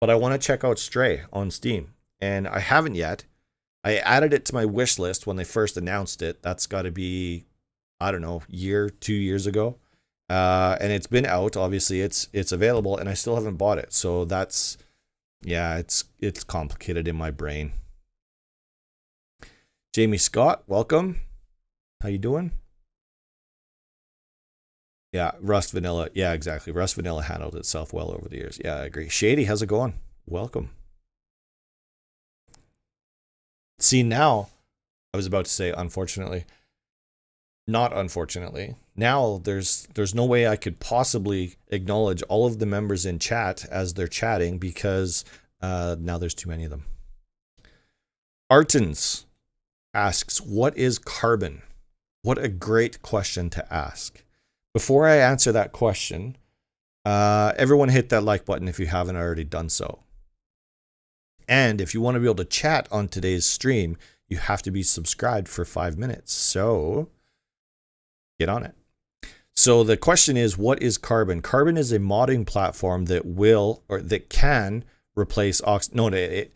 But I want to check out Stray on Steam. And I haven't yet. I added it to my wish list when they first announced it. That's got to be, I don't know, 2 years ago. And it's been out. Obviously, it's available, and I still haven't bought it. So that's, yeah, it's complicated in my brain. Jamie Scott, welcome. How you doing? Yeah, Rust Vanilla. Yeah, exactly. Rust Vanilla handled itself well over the years. Yeah, I agree. Shady, how's it going? Welcome. See, now, I was about to say, unfortunately, not unfortunately, now there's no way I could possibly acknowledge all of the members in chat as they're chatting because now there's too many of them. Artens asks, what is carbon? What a great question to ask. Before I answer that question, everyone hit that like button if you haven't already done so. And if you want to be able to chat on today's stream, you have to be subscribed for 5 minutes. So get on it. So the question is, what is Carbon? Carbon is a modding platform that can replace Oxide.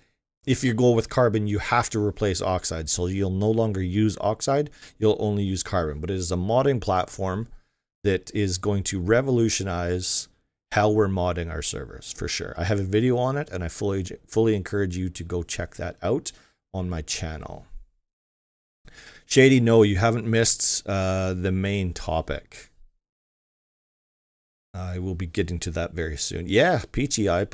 If you go with Carbon, you have to replace Oxide. So you'll no longer use Oxide. You'll only use Carbon. But it is a modding platform that is going to revolutionize how we're modding our servers, for sure. I have a video on it, and I fully encourage you to go check that out on my channel. Shady, no, you haven't missed the main topic. I will be getting to that very soon. Yeah, Peachy, I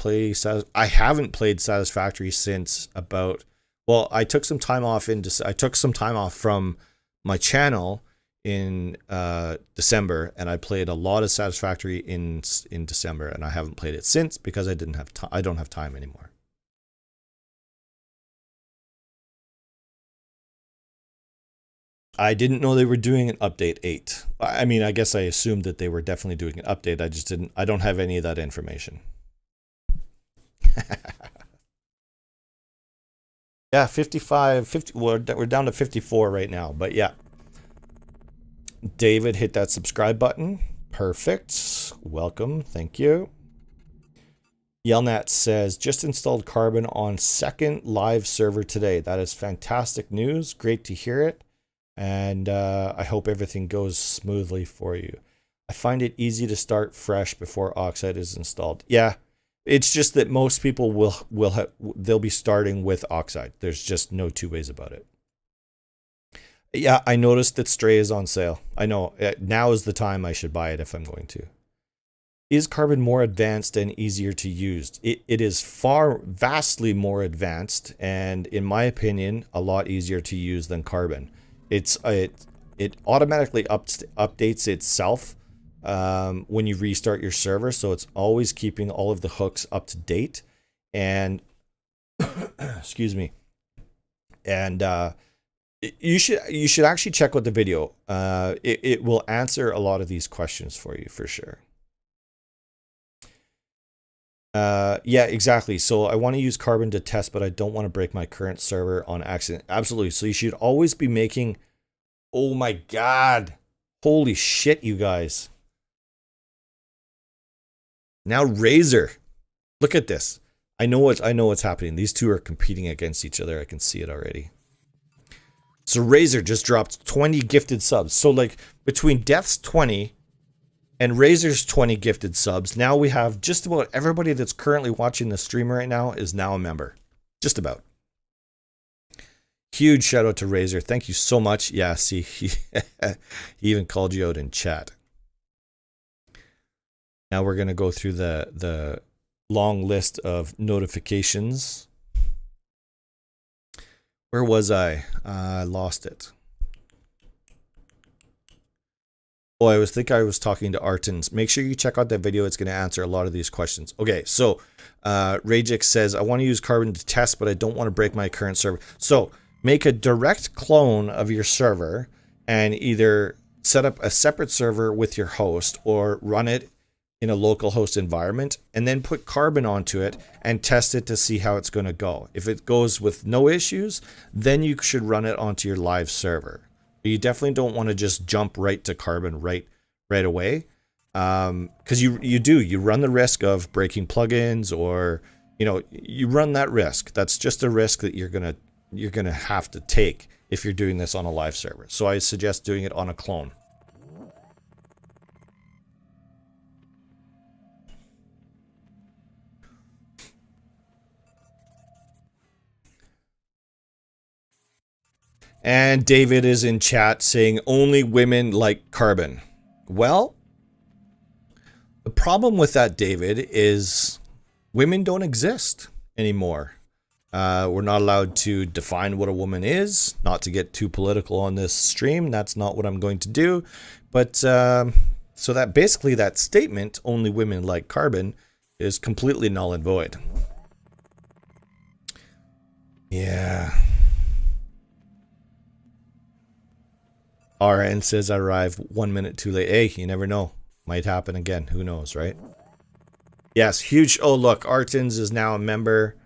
haven't played Satisfactory since about, well, I took some time off from my channel in December, and I played a lot of Satisfactory in December, and I haven't played it since because I don't have time anymore. I didn't know they were doing an update 8. I mean, I guess I assumed that they were definitely doing an update. I don't have any of that information. Yeah, 55, 50, we're down to 54 right now, but yeah. David, hit that subscribe button. Perfect. Welcome. Thank you. Yelnat says, just installed Carbon on second live server today. That is fantastic news. Great to hear it. And I hope everything goes smoothly for you. I find it easy to start fresh before Oxide is installed. Yeah, it's just that most people they'll be starting with Oxide. There's just no two ways about it. Yeah, I noticed that Stray is on sale. I know. Now is the time I should buy it if I'm going to. Is Carbon more advanced and easier to use? It is vastly more advanced, and in my opinion, a lot easier to use than Carbon. It automatically updates itself when you restart your server, so it's always keeping all of the hooks up to date. And excuse me. And you should actually check out the video. It will answer a lot of these questions for you for sure. Yeah, exactly. So I want to use Carbon to test, but I don't want to break my current server on accident. Absolutely. So you should always be making, oh my God, holy shit, you guys. Now Razer, look at this. I know what's happening. These two are competing against each other. I can see it already. So Razer just dropped 20 gifted subs. So like between Death's 20 and Razer's 20 gifted subs, now we have just about everybody that's currently watching the stream right now is now a member. Just about. Huge shout out to Razer. Thank you so much. Yeah, see, he even called you out in chat. Now we're going to go through the long list of notifications. Where was I? I lost it. Oh, I was talking to Artens. Make sure you check out that video. It's going to answer a lot of these questions. Okay, so Rajix says, I want to use Carbon to test, but I don't want to break my current server. So make a direct clone of your server and either set up a separate server with your host or run it in a local host environment and then put Carbon onto it and test it to see how it's going to go. If it goes with no issues, then you should run it onto your live server. You definitely don't want to just jump right to Carbon right away, because you run the risk of breaking plugins, or you run that risk. That's just a risk that you're gonna have to take if you're doing this on a live server. So I suggest doing it on a clone. And David is in chat saying only women like Carbon. Well, the problem with that, David, is women don't exist anymore. We're not allowed to define what a woman is. Not to get too political on this stream. That's not what I'm going to do. But so that basically that statement, only women like Carbon, is completely null and void. Yeah. RN says I arrived 1 minute too late. Hey, you never know. Might happen again. Who knows, right? Yes, huge. Oh, look. Artens is now a member.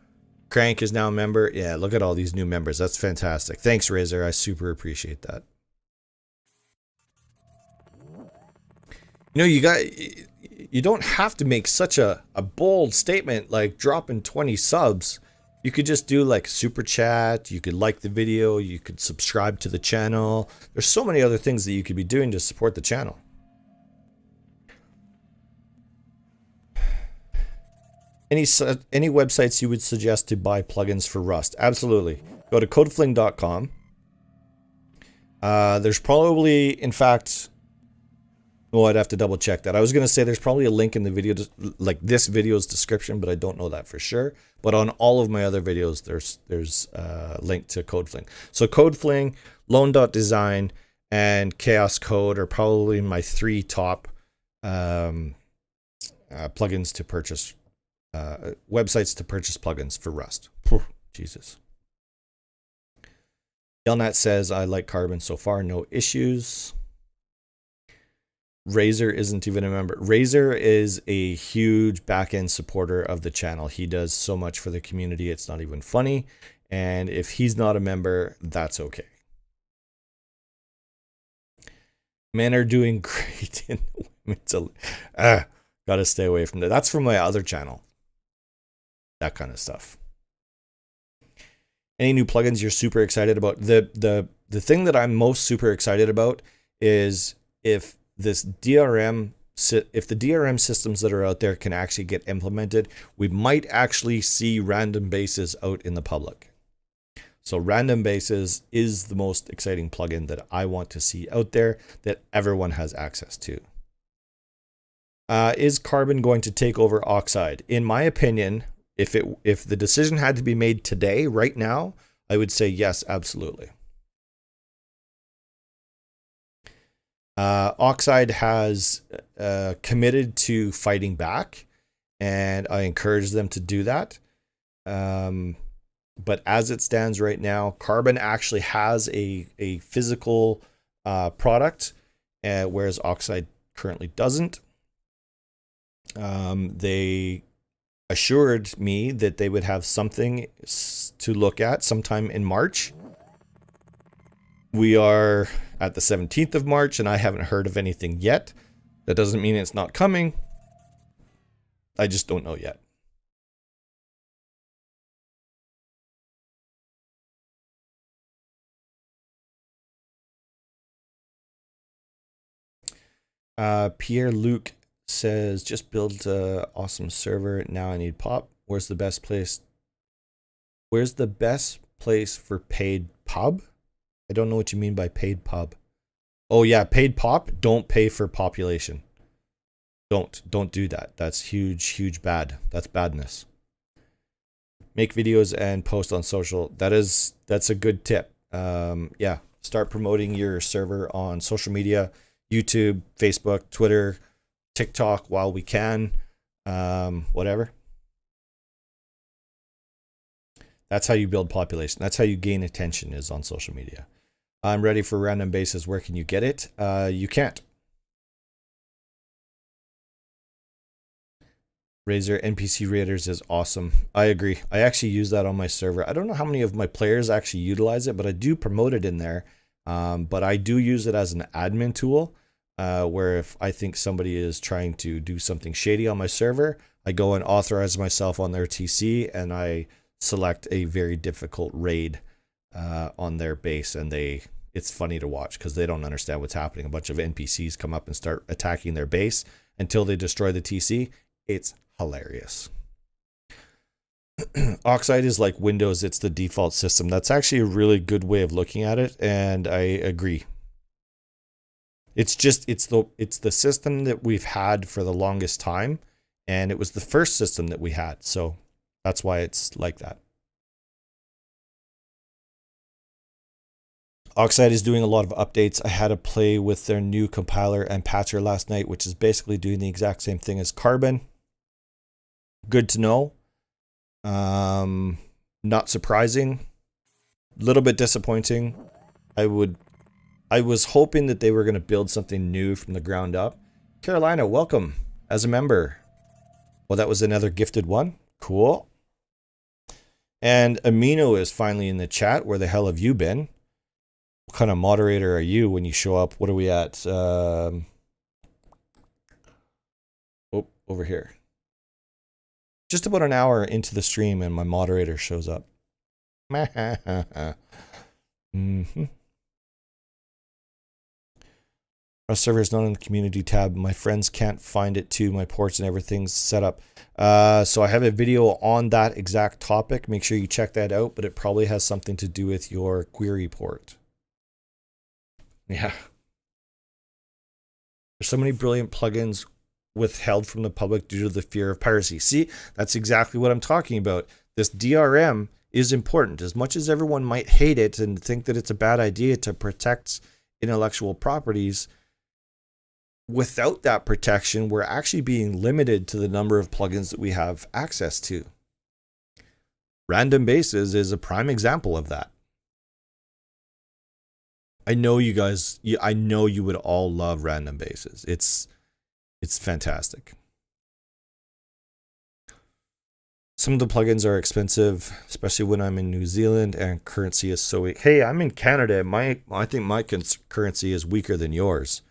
Crank is now a member. Yeah, look at all these new members. That's fantastic. Thanks, Razer. I super appreciate that. You don't have to make such a bold statement like dropping 20 subs. You could just do like super chat, you could like the video, you could subscribe to the channel. There's so many other things that you could be doing to support the channel. Any websites you would suggest to buy plugins for Rust? Absolutely. Go to codefling.com. There's probably, in fact, oh, I'd have to double check that. I was going to say there's probably a link in the video, like this video's description, but I don't know that for sure. But on all of my other videos, there's a link to CodeFling. So CodeFling, Lone.design, and Chaos Code are probably my 3 top plugins to purchase, websites to purchase plugins for Rust. Whew, Jesus. Yelnat says, I like Carbon so far, no issues. Razor isn't even a member. Razor is a huge back-end supporter of the channel. He does so much for the community, it's not even funny. And if he's not a member, that's okay. Men are doing great in gotta stay away from that. That's from my other channel. That kind of stuff. Any new plugins you're super excited about? The thing that I'm most super excited about is if the DRM systems that are out there can actually get implemented, we might actually see random bases out in the public. So random bases is the most exciting plugin that I want to see out there that everyone has access to. Is Carbon going to take over Oxide? In my opinion, if the decision had to be made today, right now, I would say yes, absolutely. Oxide has committed to fighting back, and I encourage them to do that. But as it stands right now, Carbon actually has a physical product, whereas Oxide currently doesn't. They assured me that they would have something to look at sometime in March. We are at the 17th of March, and I haven't heard of anything yet. That doesn't mean it's not coming. I just don't know yet. Pierre-Luc says, just built an awesome server. Now I need pop. Where's the best place? Where's the best place for paid pub? I don't know what you mean by paid pub. Oh yeah, paid pop. Don't pay for population. Don't do that. That's huge bad. That's badness. Make videos and post on social. That's a good tip. Yeah, start promoting your server on social media, YouTube, Facebook, Twitter, TikTok while we can. Whatever. That's how you build population. That's how you gain attention, is on social media. I'm ready for random bases. Where can you get it? You can't. Razer NPC Raiders is awesome. I agree. I actually use that on my server. I don't know how many of my players actually utilize it, but I do promote it in there. But I do use it as an admin tool, where if I think somebody is trying to do something shady on my server, I go and authorize myself on their TC, and I select a very difficult raid on their base, and it's funny to watch because they don't understand what's happening. A bunch of NPCs come up and start attacking their base until they destroy the TC. It's hilarious. Oxide is like Windows. It's the default system. That's actually a really good way of looking at it, and I agree. It's the system that we've had for the longest time, and it was the first system that we had, so that's why it's like that. Oxide is doing a lot of updates. I had to play with their new compiler and patcher last night, which is basically doing the exact same thing as Carbon. Good to know. Not surprising. A little bit disappointing. I was hoping that they were going to build something new from the ground up. Carolina, welcome as a member. Well, that was another gifted one. Cool. And Amino is finally in the chat. Where the hell have you been? What kind of moderator are you when you show up? What are we at? Oh, over here. Just about an hour into the stream and my moderator shows up. Mm-hmm. Our server is not in the community tab. My friends can't find it too. My ports and everything's set up. So I have a video on that exact topic. Make sure you check that out, but it probably has something to do with your query port. Yeah. There's so many brilliant plugins withheld from the public due to the fear of piracy. See, that's exactly what I'm talking about. This DRM is important. As much as everyone might hate it and think that it's a bad idea to protect intellectual properties, without that protection, we're actually being limited to the number of plugins that we have access to. Random bases is a prime example of that. I know you guys, I know you would all love random bases. It's fantastic. Some of the plugins are expensive, especially when I'm in New Zealand and currency is so weak. Hey, I'm in Canada. I think my currency is weaker than yours.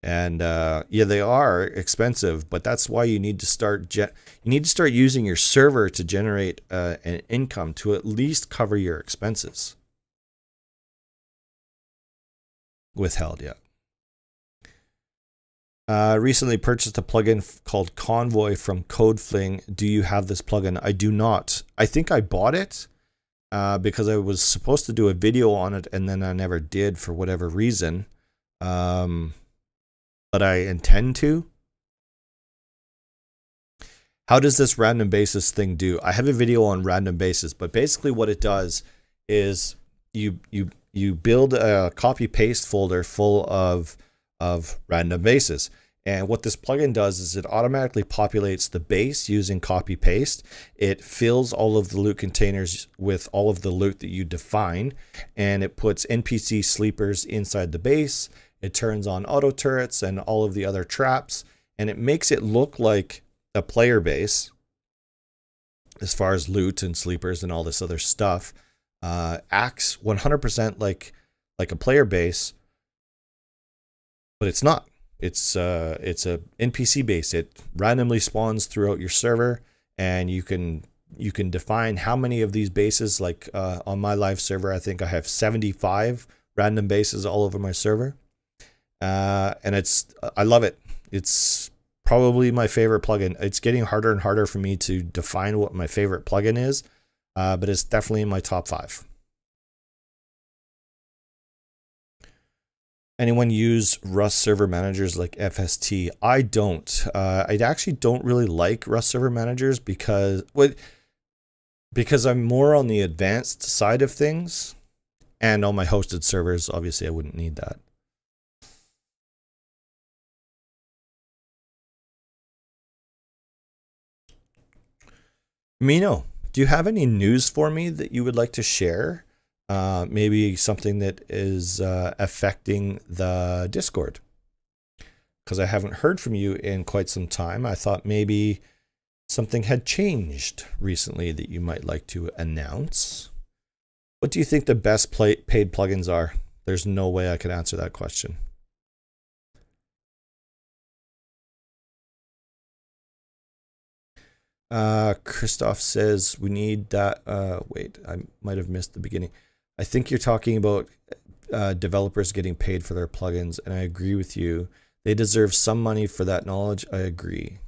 And yeah, they are expensive, but that's why you need to start using your server to generate an income to at least cover your expenses. Withheld, yeah. Recently purchased a plugin called Convoy from CodeFling. Do you have this plugin? I do not. I think I bought it because I was supposed to do a video on it and then I never did for whatever reason. But I intend to. How does this random basis thing do? I have a video on random basis, but basically what it does is you build a copy paste folder full of random bases. And what this plugin does is it automatically populates the base using copy paste. It fills all of the loot containers with all of the loot that you define, and it puts NPC sleepers inside the base. It turns on auto turrets and all of the other traps, and it makes it look like a player base as far as loot and sleepers and all this other stuff. Acts 100% like a player base, but it's not. It's a NPC base. It randomly spawns throughout your server, and you can define how many of these bases. Like on my live server, I think I have 75 random bases all over my server. And I love it. It's probably my favorite plugin. It's getting harder and harder for me to define what my favorite plugin is, but it's definitely in my top 5. Anyone use Rust server managers like FST? I don't. I actually don't really like Rust server managers because I'm more on the advanced side of things, and on my hosted servers, obviously I wouldn't need that. Mino, do you have any news for me that you would like to share? Maybe something that is affecting the Discord, because I haven't heard from you in quite some time. I thought maybe something had changed recently that you might like to announce. What do you think the best paid plugins are? There's no way I could answer that question. Christoph says we need that. Wait, I might have missed the beginning. I think you're talking about developers getting paid for their plugins, and I agree with you. They deserve some money for that knowledge. I agree.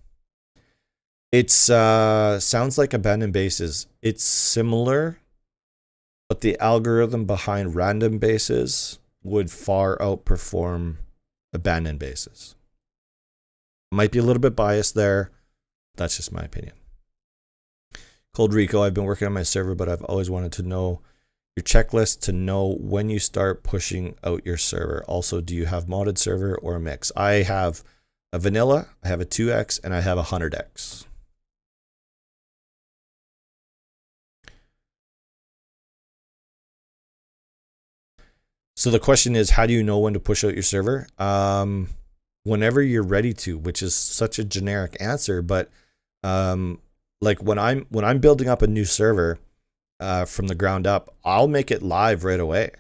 It's sounds like abandoned bases. It's similar, but the algorithm behind random bases would far outperform abandoned bases. Might be a little bit biased there. That's just my opinion. Cold Rico, I've been working on my server, but I've always wanted to know your checklist to know when you start pushing out your server. Also, do you have modded server or a mix? I have a vanilla, I have a 2x, and I have a 100x. So the question is, how do you know when to push out your server? Whenever you're ready to, which is such a generic answer, but like when I'm building up a new server from the ground up, I'll make it live right away.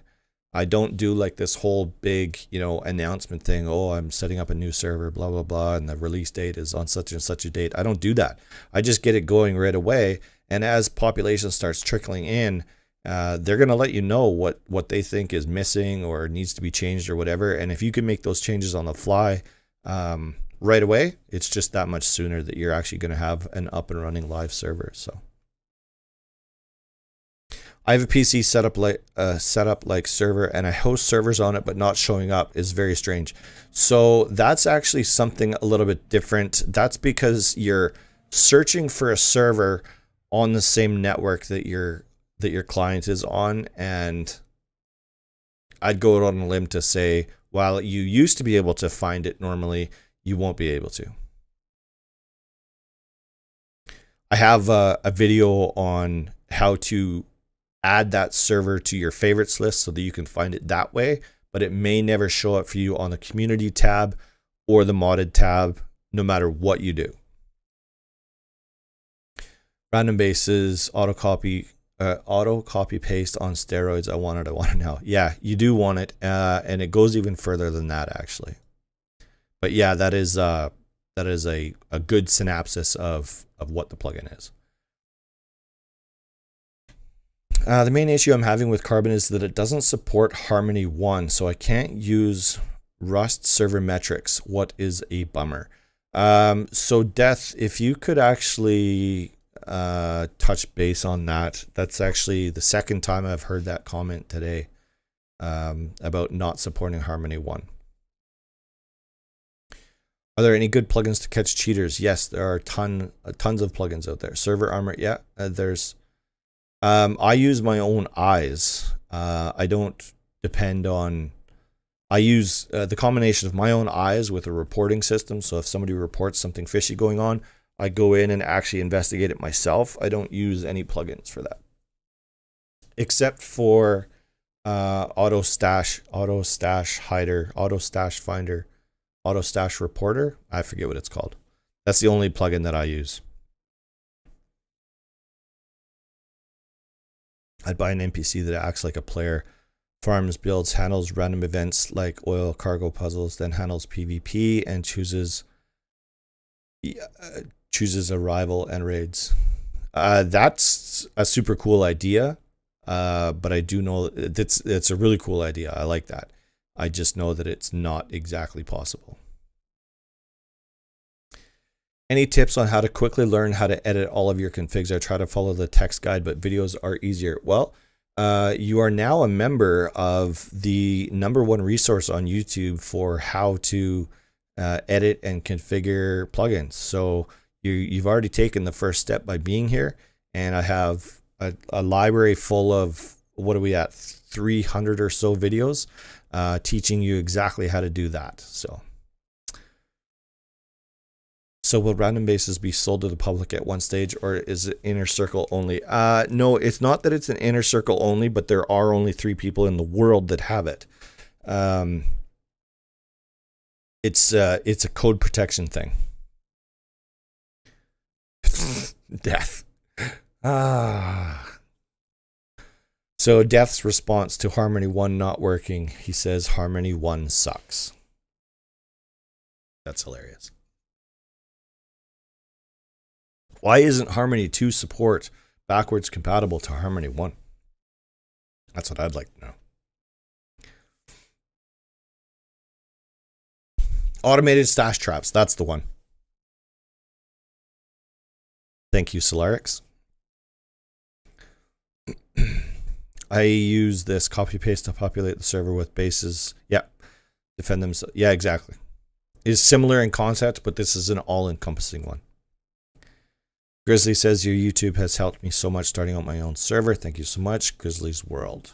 I don't do like this whole big, announcement thing. Oh, I'm setting up a new server, blah, blah, blah. And the release date is on such and such a date. I don't do that. I just get it going right away. And as population starts trickling in, they're going to let you know what they think is missing or needs to be changed or whatever. And if you can make those changes on the fly right away, it's just that much sooner that you're actually going to have an up and running live server. So I have a PC set up like server, and I host servers on it, but not showing up is very strange. So that's actually something a little bit different. That's because you're searching for a server on the same network that your client is on, and I'd go out on a limb to say, while you used to be able to find it normally, you won't be able to. I have a video on how to add that server to your favorites list so that you can find it that way, but it may never show up for you on the community tab or the modded tab, no matter what you do. Random bases, auto copy paste on steroids. I want it now. Yeah, you do want it, and it goes even further than that, actually. But yeah, that is a good synopsis of what the plugin is. The main issue I'm having with Carbon is that it doesn't support Harmony 1, so I can't use Rust server metrics. What is a bummer. So Death, if you could actually touch base on that. That's actually the second time I've heard that comment today about not supporting Harmony 1. Are there any good plugins to catch cheaters? Yes, there are tons of plugins out there. Server Armor, yeah, there's. I use my own eyes. I don't depend on. I use the combination of my own eyes with a reporting system. So if somebody reports something fishy going on, I go in and actually investigate it myself. I don't use any plugins for that, except for Auto Stash Hider, Auto Stash Finder, Auto Stash Reporter. I forget what it's called. That's the only plugin that I use. I'd buy an NPC that acts like a player, farms, builds, handles random events like oil, cargo, puzzles, then handles PvP and chooses a rival and raids. That's a super cool idea, but I do know it's a really cool idea. I like that. I just know that it's not exactly possible. Any tips on how to quickly learn how to edit all of your configs? I try to follow the text guide, but videos are easier. Well, you are now a member of the #1 resource on YouTube for how to edit and configure plugins. So you've already taken the first step by being here, and I have a library full of, what are we at, 300 or so videos teaching you exactly how to do that. So will random bases be sold to the public at one stage, or is it inner circle only? No, it's not that it's an inner circle only, but there are only 3 people in the world that have it. It's a code protection thing. Death. So Death's response to Harmony 1 not working, he says Harmony 1 sucks. That's hilarious. Why isn't Harmony 2 support backwards compatible to Harmony 1? That's what I'd like to know. Automated stash traps, that's the one. Thank you, Solarix. I use this copy paste to populate the server with bases. Yeah, defend them. Yeah, exactly. It's similar in concept, but this is an all-encompassing one. Grizzly says, your YouTube has helped me so much starting out my own server. Thank you so much, Grizzly's World.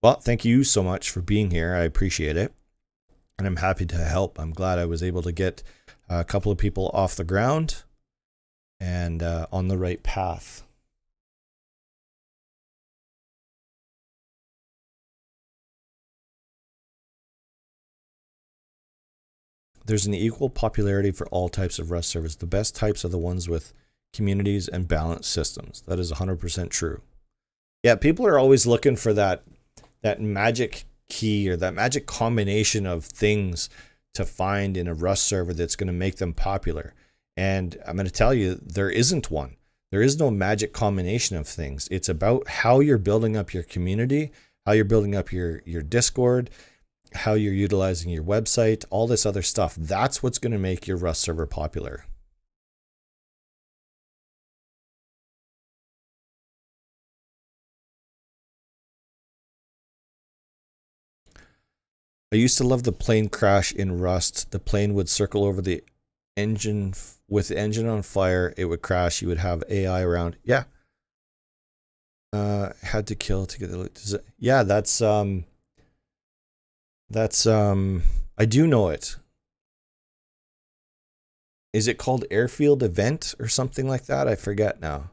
Well, thank you so much for being here. I appreciate it. And I'm happy to help. I'm glad I was able to get a couple of people off the ground and on the right path. There's an equal popularity for all types of Rust servers. The best types are the ones with communities and balanced systems. That is 100% true. Yeah, people are always looking for that magic key or that magic combination of things to find in a Rust server that's going to make them popular. And I'm going to tell you, there isn't one. There is no magic combination of things. It's about how you're building up your community, how you're building up your Discord, how you're utilizing your website, all this other stuff. That's what's going to make your Rust server popular. I used to love the plane crash in Rust. The plane would circle over the engine with the engine on fire. It would crash. You would have AI around. Yeah. Had to kill to get the loot. Yeah, that's I do know it. Is it called Airfield Event or something like that? I forget now.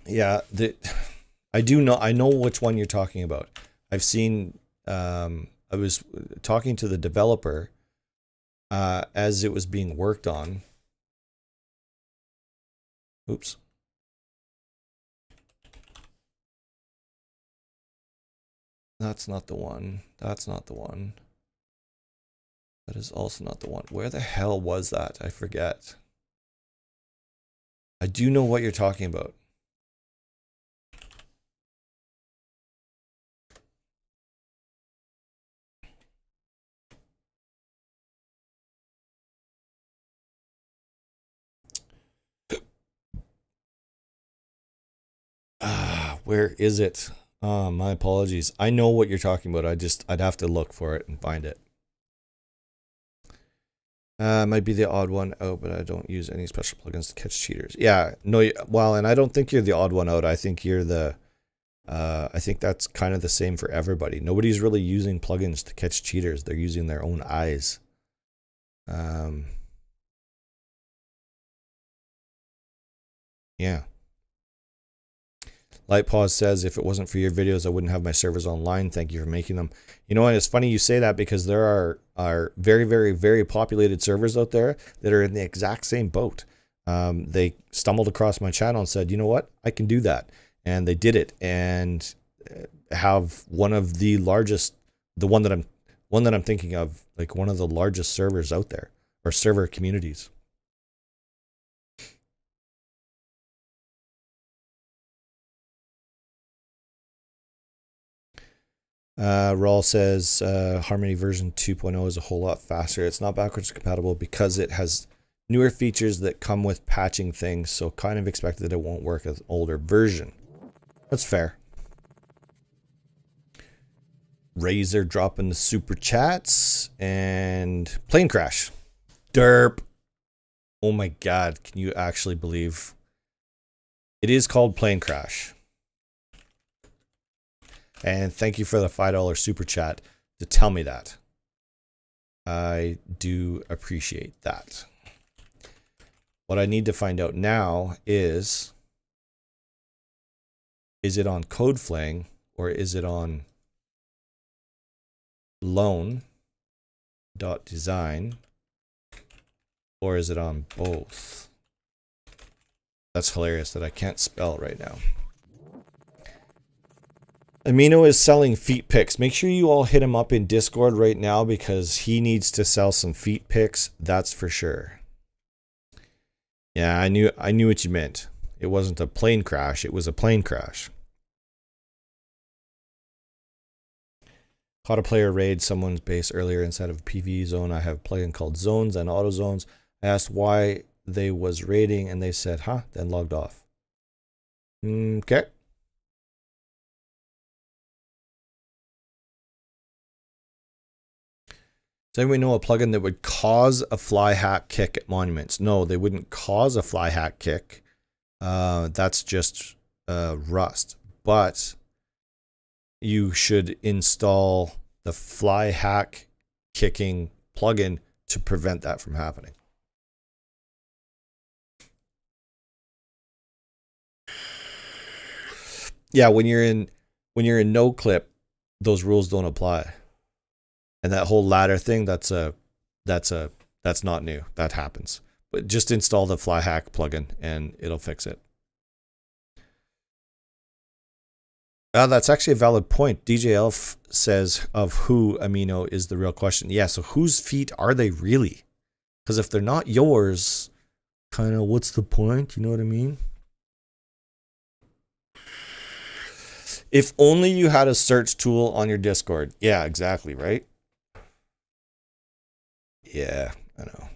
Yeah, I do know. I know which one you're talking about. I've seen. I was talking to the developer as it was being worked on. Oops. That's not the one. That's not the one. That is also not the one. Where the hell was that? I forget. I do know what you're talking about. Where is it? My apologies. I know what you're talking about. I'd have to look for it and find it. Might be the odd one out, but I don't use any special plugins to catch cheaters. Yeah, no, well, and I don't think you're the odd one out. I think you're the, I think that's kind of the same for everybody. Nobody's really using plugins to catch cheaters. They're using their own eyes. Yeah. Lightpause says, if it wasn't for your videos, I wouldn't have my servers online. Thank you for making them. You know, and it's funny you say that because there are very, very, very populated servers out there that are in the exact same boat. They stumbled across my channel and said, you know what, I can do that. And they did it and have one of the largest, the one that I'm thinking of, like one of the largest servers out there, or server communities. Rawl says Harmony version 2.0 is a whole lot faster. It's not backwards compatible because it has newer features that come with patching things, so kind of expected that it won't work with an older version. That's fair. Razor dropping the super chats and plane crash. Derp. Oh my god, can you actually believe it is called plane crash? And thank you for the $5 super chat to tell me that. I do appreciate that. What I need to find out now is it on CodeFlang or is it on loan.design or is it on both? That's hilarious that I can't spell right now. Amino is selling feet pics. Make sure you all hit him up in Discord right now because he needs to sell some feet pics. That's for sure. Yeah, I knew what you meant. It wasn't a plane crash. It was a plane crash. Caught a player raid someone's base earlier inside of a PvE zone. I have a plugin called Zones and Auto Zones. I asked why they was raiding and they said, huh, then logged off. Okay. Does anyone know a plugin that would cause a fly hack kick at monuments? No, they wouldn't cause a fly hack kick. That's just Rust. But you should install the fly hack kicking plugin to prevent that from happening. Yeah, when you're in no clip, those rules don't apply. And that whole ladder thing, that's not new. That happens. But just install the fly hack plugin and it'll fix it. That's actually a valid point. DJ Elf says of who Amino is the real question. Yeah, so whose feet are they really? Because if they're not yours, kind of what's the point? You know what I mean? If only you had a search tool on your Discord. Yeah, exactly, right? Yeah, I know.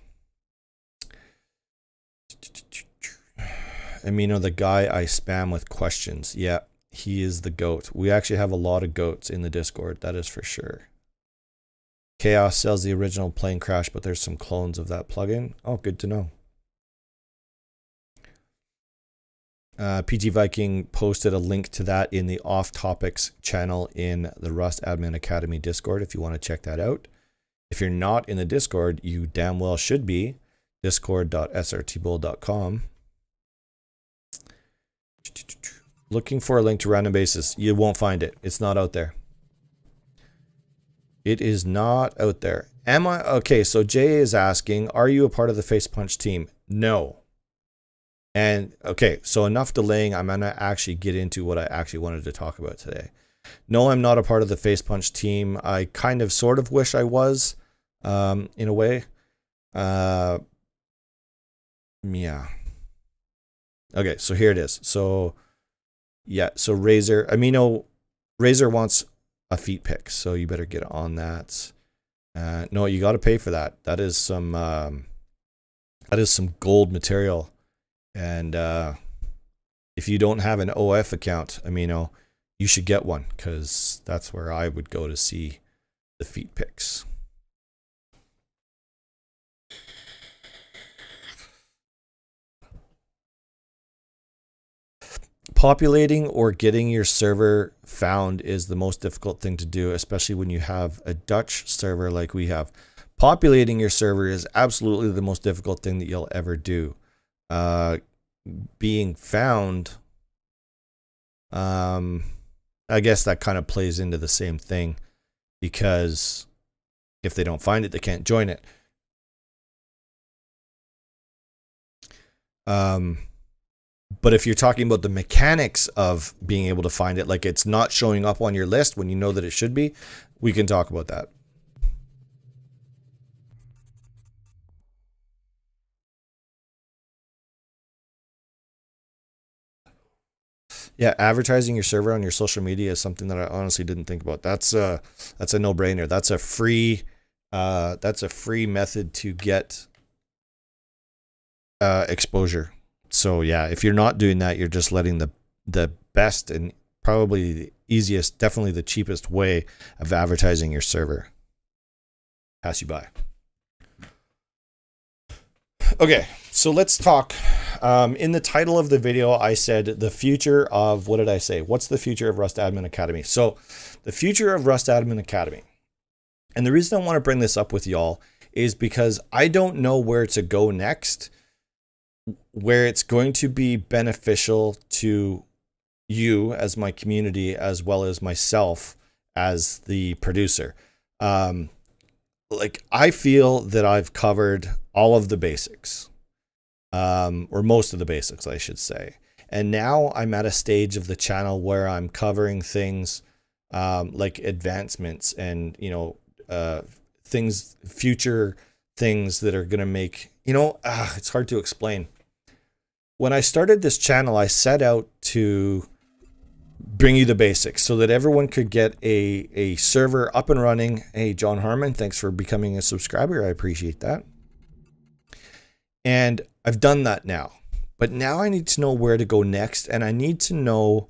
Amino, the guy I spam with questions. Yeah, he is the GOAT. We actually have a lot of GOATs in the Discord, that is for sure. Chaos sells the original plane crash, but there's some clones of that plugin. Oh, good to know. PG Viking posted a link to that in the Off Topics channel in the Rust Admin Academy Discord if you want to check that out. If you're not in the Discord, you damn well should be. Discord.srtbull.com. Looking for a link to random basis. You won't find it. It's not out there. It is not out there. Am I? Okay, so Jay is asking, are you a part of the Facepunch team? No. And okay, so enough delaying. I'm going to actually get into what I actually wanted to talk about today. No, I'm not a part of the Facepunch team. I kind of sort of wish I was, in a way. Yeah. Okay, so here it is. So yeah, so Razer, Amino, Razer wants a feet pick, so you better get on that. No, you got to pay for that. That is some gold material. And if you don't have an OF account, Amino, you should get one, because that's where I would go to see the feet picks. Populating or getting your server found is the most difficult thing to do, especially when you have a Dutch server like we have. Populating your server is absolutely the most difficult thing that you'll ever do. Being found, I guess that kind of plays into the same thing, because if they don't find it, they can't join it. But if you're talking about the mechanics of being able to find it, like it's not showing up on your list when you know that it should be, we can talk about that. Yeah, advertising your server on your social media is something that I honestly didn't think about. That's a no-brainer. That's a free method to get exposure. So yeah, if you're not doing that, you're just letting the best and probably the easiest, definitely the cheapest way of advertising your server pass you by. Okay, so let's talk. In the title of the video, I said the future of, what did I say? What's the future of Rust Admin Academy? So the future of Rust Admin Academy. And the reason I want to bring this up with y'all is because I don't know where to go next, where it's going to be beneficial to you as my community, as well as myself as the producer. Like, I feel that I've covered all of the basics, or most of the basics, I should say. And now I'm at a stage of the channel where I'm covering things like advancements and, things, future things that are going to make, it's hard to explain. When I started this channel, I set out to bring you the basics so that everyone could get a server up and running. Hey, John Harmon, thanks for becoming a subscriber. I appreciate that. And I've done that now. But now I need to know where to go next, and I need to know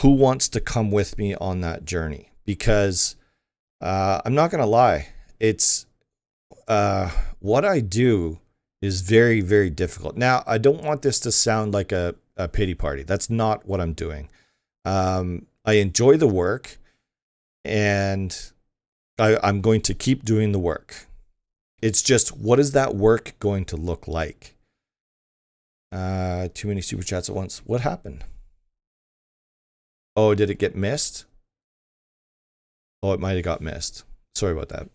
who wants to come with me on that journey. Because I'm not going to lie, it's what I do is very, very difficult. Now, I don't want this to sound like a pity party. That's not what I'm doing. I enjoy the work, and I'm going to keep doing the work. It's just, what is that work going to look like? Too many super chats at once. What happened? Oh, did it get missed? Oh, it might have got missed. Sorry about that.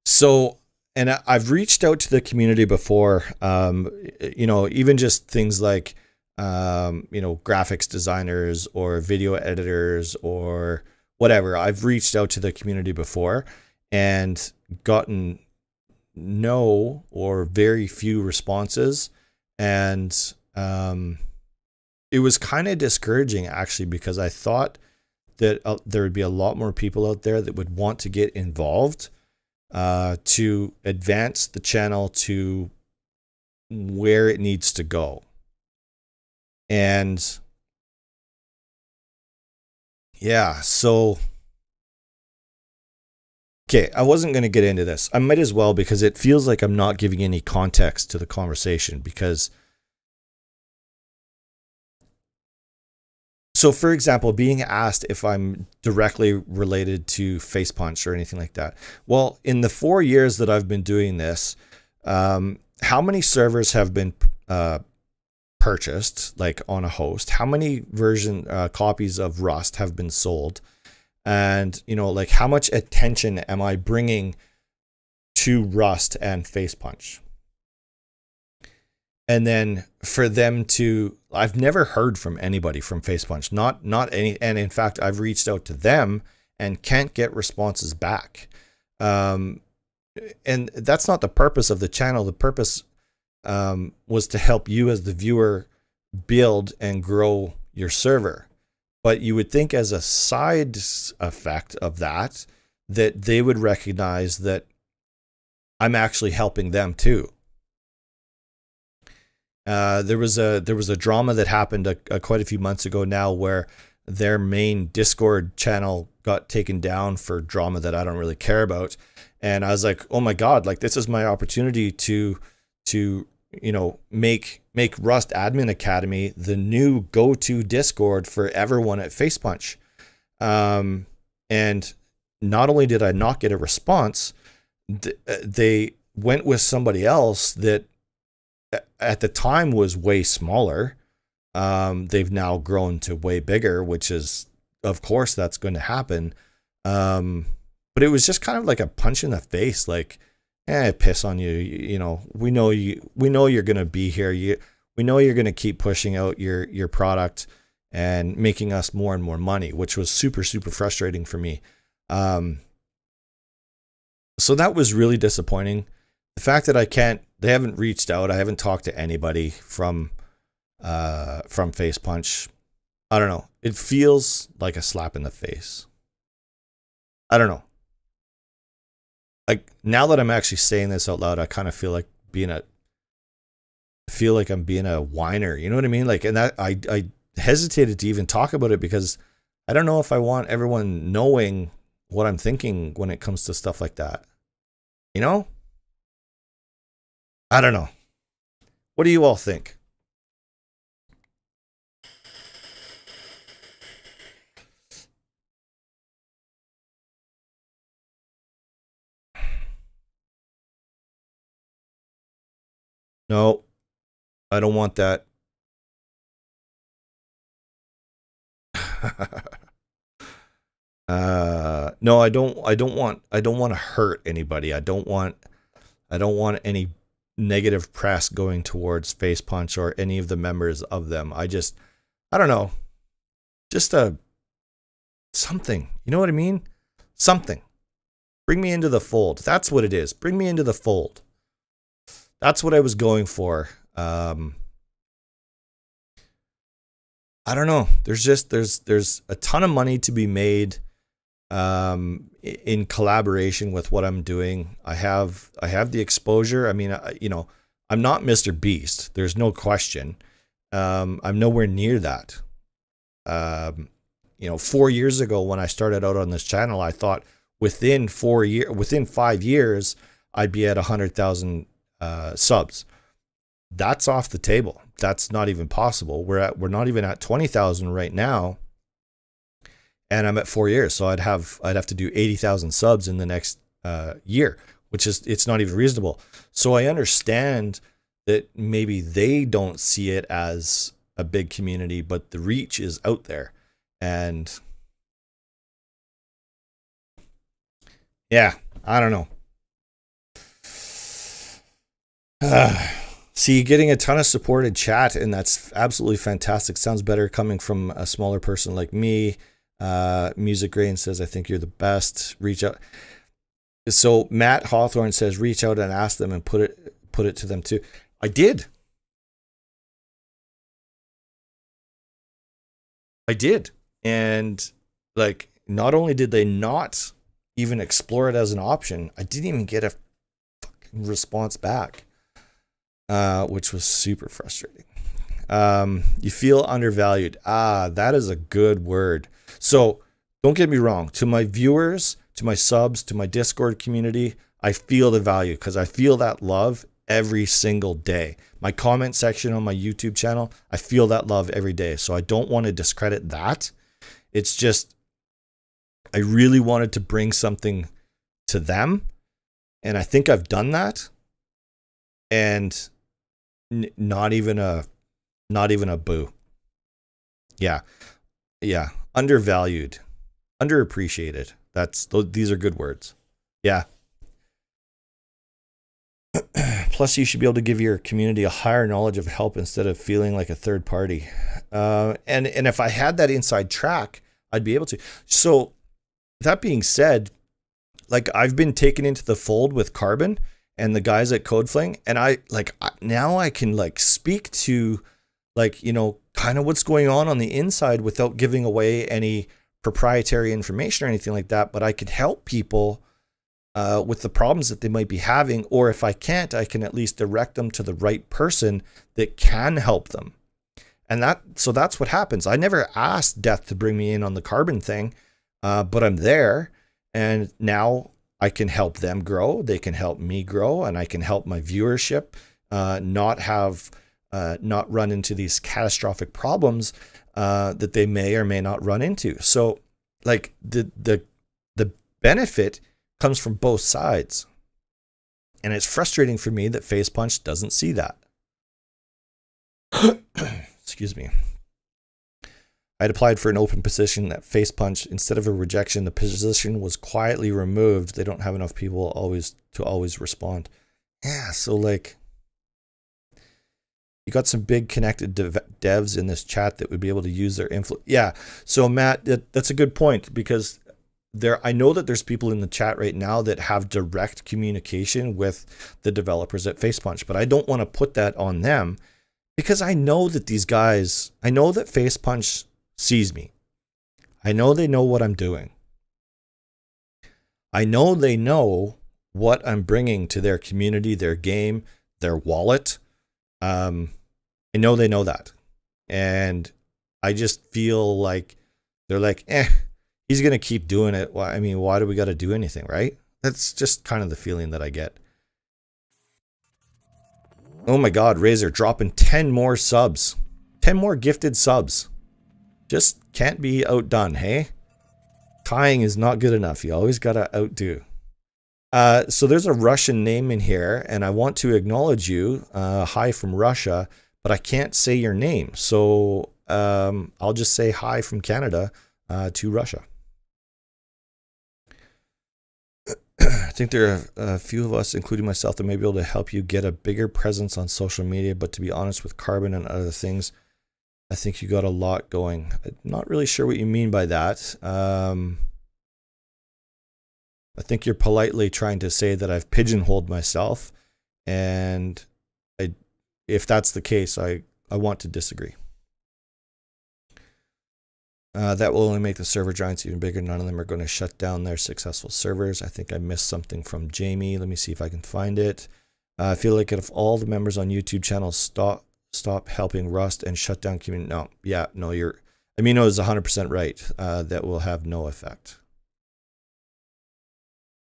So, and I've reached out to the community before, even just things like, graphics designers or video editors or whatever. I've reached out to the community before and gotten no or very few responses. And it was kind of discouraging, actually, because I thought that there would be a lot more people out there that would want to get involved to advance the channel to where it needs to go. And yeah, so okay, I wasn't going to get into this. I might as well, because it feels like I'm not giving any context to the conversation. Because so, for example, being asked if I'm directly related to Facepunch or anything like that. Well, in the 4 years that I've been doing this, how many servers have been purchased, like on a host? How many copies of Rust have been sold? And, you know, like how much attention am I bringing to Rust and Facepunch? And then for them to, I've never heard from anybody from Facepunch, not any, and in fact, I've reached out to them and can't get responses back. And that's not the purpose of the channel. The purpose was to help you as the viewer build and grow your server. But you would think as a side effect of that, that they would recognize that I'm actually helping them too. There was a drama that happened quite a few months ago now where their main Discord channel got taken down for drama that I don't really care about. And I was like, oh my God, like this is my opportunity to you know, make Rust Admin Academy the new go-to Discord for everyone at Facepunch. And not only did I not get a response, they went with somebody else that at the time was way smaller. They've now grown to way bigger, which is, of course, that's going to happen. But it was just kind of like a punch in the face, like, piss on you. You know, we know you're going to be here. We know you're going to keep pushing out your product and making us more and more money, which was super, super frustrating for me. So that was really disappointing. The fact that they haven't reached out. I haven't talked to anybody from Facepunch. I don't know. It feels like a slap in the face. I don't know. Like now that I'm actually saying this out loud, I kind of feel like I'm being a whiner. You know what I mean? Like, and that I hesitated to even talk about it because I don't know if I want everyone knowing what I'm thinking when it comes to stuff like that. You know? I don't know. What do you all think? No, I don't want that. No, I don't want to hurt anybody. I don't want any negative press going towards Facepunch or any of the members of them. I don't know. Just something. You know what I mean? Something. Bring me into the fold. That's what it is. Bring me into the fold. That's what I was going for. I don't know. There's a ton of money to be made in collaboration with what I'm doing. I have the exposure. I mean, you know, I'm not Mr. Beast. There's no question. I'm nowhere near that. You know, 4 years ago when I started out on this channel, I thought within 5 years, I'd be at 100,000 subs. That's off the table. That's not even possible. We're not even at 20,000 right now, and I'm at 4 years. So I'd have to do 80,000 subs in the next year, which is, it's not even reasonable. So I understand that maybe they don't see it as a big community, but the reach is out there. And yeah, I don't know. See, getting a ton of support in chat, and that's absolutely fantastic. Sounds better coming from a smaller person like me. Music Grain says, I think you're the best. Reach out. So Matt Hawthorne says, reach out and ask them and put it to them too. I did. And like, not only did they not even explore it as an option, I didn't even get a fucking response back. Which was super frustrating. You feel undervalued. That is a good word. So don't get me wrong. To my viewers, to my subs, to my Discord community, I feel the value because I feel that love every single day. My comment section on my YouTube channel, I feel that love every day. So I don't want to discredit that. It's just, I really wanted to bring something to them. And I think I've done that. And not even a Not even a boo. Yeah. Yeah. Undervalued. Underappreciated. These are good words. Yeah. Plus, you should be able to give your community a higher knowledge of help instead of feeling like a third party. And if I had that inside track, I'd be able to. So that being said, like I've been taken into the fold with Carbon and the guys at CodeFling, and now I can like speak to like, you know, kind of what's going on the inside without giving away any proprietary information or anything like that. But I could help people with the problems that they might be having, or if I can't, I can at least direct them to the right person that can help them. And so that's what happens. I never asked Death to bring me in on the Carbon thing, but I'm there, and now I can help them grow. They can help me grow, and I can help my viewership not run into these catastrophic problems that they may or may not run into. So, like the benefit comes from both sides, and it's frustrating for me that Facepunch doesn't see that. Excuse me. I had applied for an open position at Facepunch. Instead of a rejection, the position was quietly removed. They don't have enough people to always respond. Yeah, so like, you got some big connected devs in this chat that would be able to use their influence. Yeah, so Matt, that's a good point, because I know that there's people in the chat right now that have direct communication with the developers at Facepunch, but I don't want to put that on them, because I know that Facepunch sees me. I know they know what I'm doing. I know they know what I'm bringing to their community, their game, their wallet. I know they know that. And I just feel like they're like, he's going to keep doing it. Why do we got to do anything, right? That's just kind of the feeling that I get. Oh my God, Razor dropping 10 more subs. 10 more gifted subs. Just can't be outdone, hey? Tying is not good enough. You always got to outdo. So there's a Russian name in here, and I want to acknowledge you. Hi from Russia, but I can't say your name. So I'll just say hi from Canada to Russia. I think there are a few of us, including myself, that may be able to help you get a bigger presence on social media. But to be honest, with Carbon and other things, I think you got a lot going. I'm not really sure what you mean by that. I think you're politely trying to say that I've pigeonholed myself. And if that's the case, I want to disagree. That will only make the server giants even bigger. None of them are going to shut down their successful servers. I think I missed something from Jamie. Let me see if I can find it. I feel like if all the members on YouTube channels stop helping Rust and shut down community. Amino is 100% right. That will have no effect.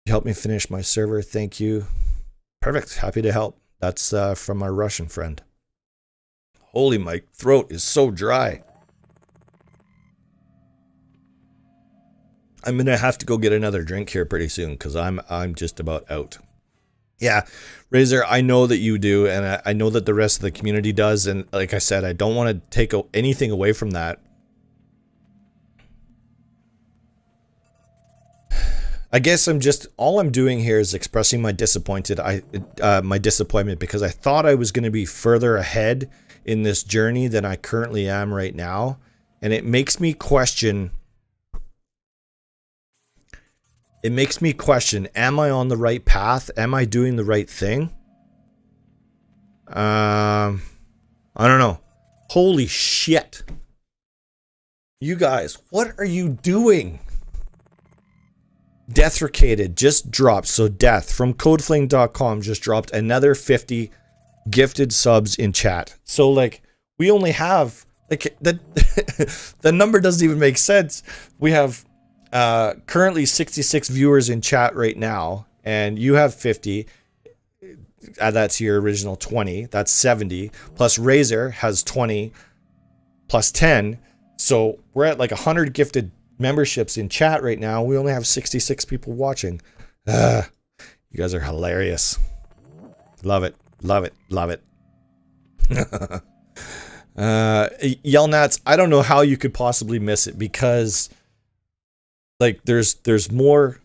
You helped me finish my server. Thank you. Perfect. Happy to help. That's from our Russian friend. Holy, my throat is so dry. I'm gonna have to go get another drink here pretty soon, because I'm just about out. Yeah, Razor, I know that you do, and I know that the rest of the community does, and like I said, I don't want to take anything away from that. I guess all I'm doing here is expressing my disappointment, because I thought I was going to be further ahead in this journey than I currently am right now, and it makes me question. Am I on the right path? Am I doing the right thing? I don't know. Holy shit. You guys, what are you doing? Deathricated just dropped. So Death from codeflame.com just dropped another 50 gifted subs in chat. So like, we only have like the number doesn't even make sense. We have currently 66 viewers in chat right now, and you have 50. Add that to your original 20. That's 70. Plus Razor has 20 plus 10. So we're at like 100 gifted memberships in chat right now. We only have 66 people watching. You guys are hilarious. Love it. Love it. Love it. Yelnats, I don't know how you could possibly miss it, because like there's more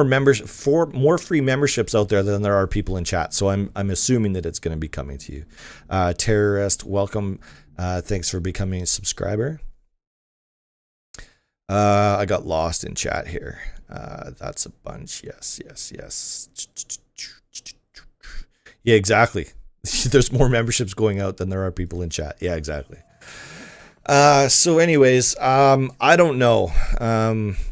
members, more free memberships out there than there are people in chat. So I'm assuming that it's going to be coming to you. Terrorist, welcome. Thanks for becoming a subscriber. I got lost in chat here. That's a bunch. Yes. Yeah, exactly. There's more memberships going out than there are people in chat. Yeah, exactly. So anyways, I don't know.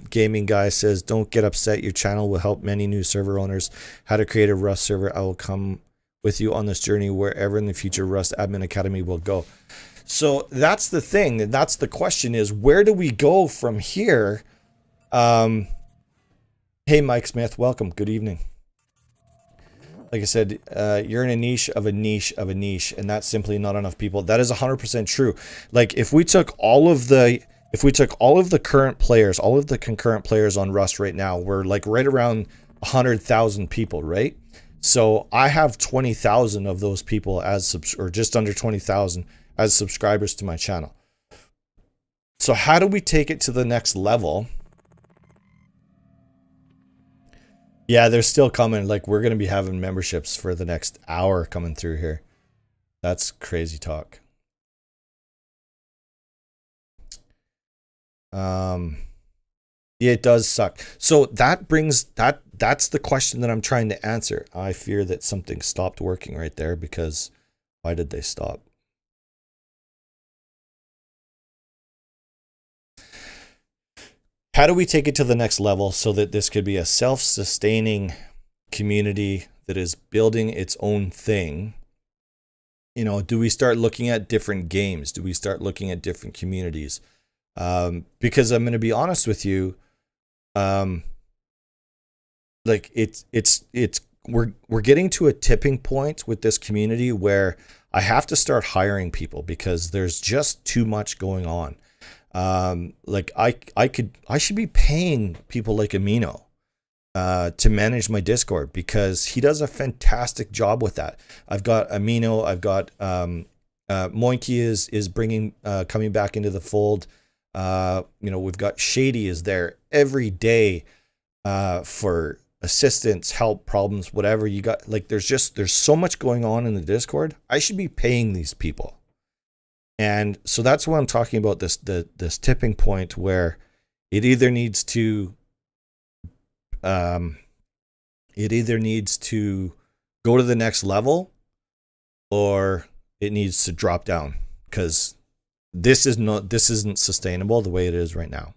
Gaming guy says, don't get upset. Your channel will help many new server owners how to create a Rust server. I will come with you on this journey wherever in the future Rust Admin Academy will go. So that's the thing. That's the question, is where do we go from here? Hey, Mike Smith, welcome. Good evening. Like I said, you're in a niche of a niche of a niche, and that's simply not enough people. That is 100% true. Like if we took all of the current players, all of the concurrent players on Rust right now, we're like right around 100,000 people, right? So I have 20,000 of those people as or just under 20,000 as subscribers to my channel. So how do we take it to the next level? Yeah, they're still coming. Like, we're going to be having memberships for the next hour coming through here. That's crazy talk. Yeah, it does suck. So that brings that's the question that I'm trying to answer. I fear that something stopped working right there, because why did they stop? How do we take it to the next level so that this could be a self-sustaining community that is building its own thing? You know, do we start looking at different games? Do we start looking at different communities? Because I'm going to be honest with you, like we're getting to a tipping point with this community where I have to start hiring people, because there's just too much going on. Like I should be paying people like Amino to manage my Discord, because he does a fantastic job with that. I've got Amino, I've got Moinky is bringing coming back into the fold. You know, we've got Shady is there every day for assistance, help, problems, whatever you got. Like there's so much going on in the Discord. I should be paying these people. And so that's what I'm talking about, this tipping point where it either needs to go to the next level, or it needs to drop down, because this isn't sustainable the way it is right now.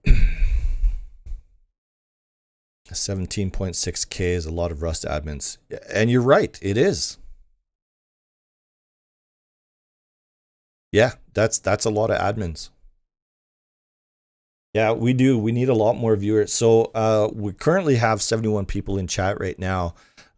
A 17.6K is a lot of Rust admins, and you're right, it is. Yeah, that's a lot of admins. Yeah, we do. We need a lot more viewers. So we currently have 71 people in chat right now.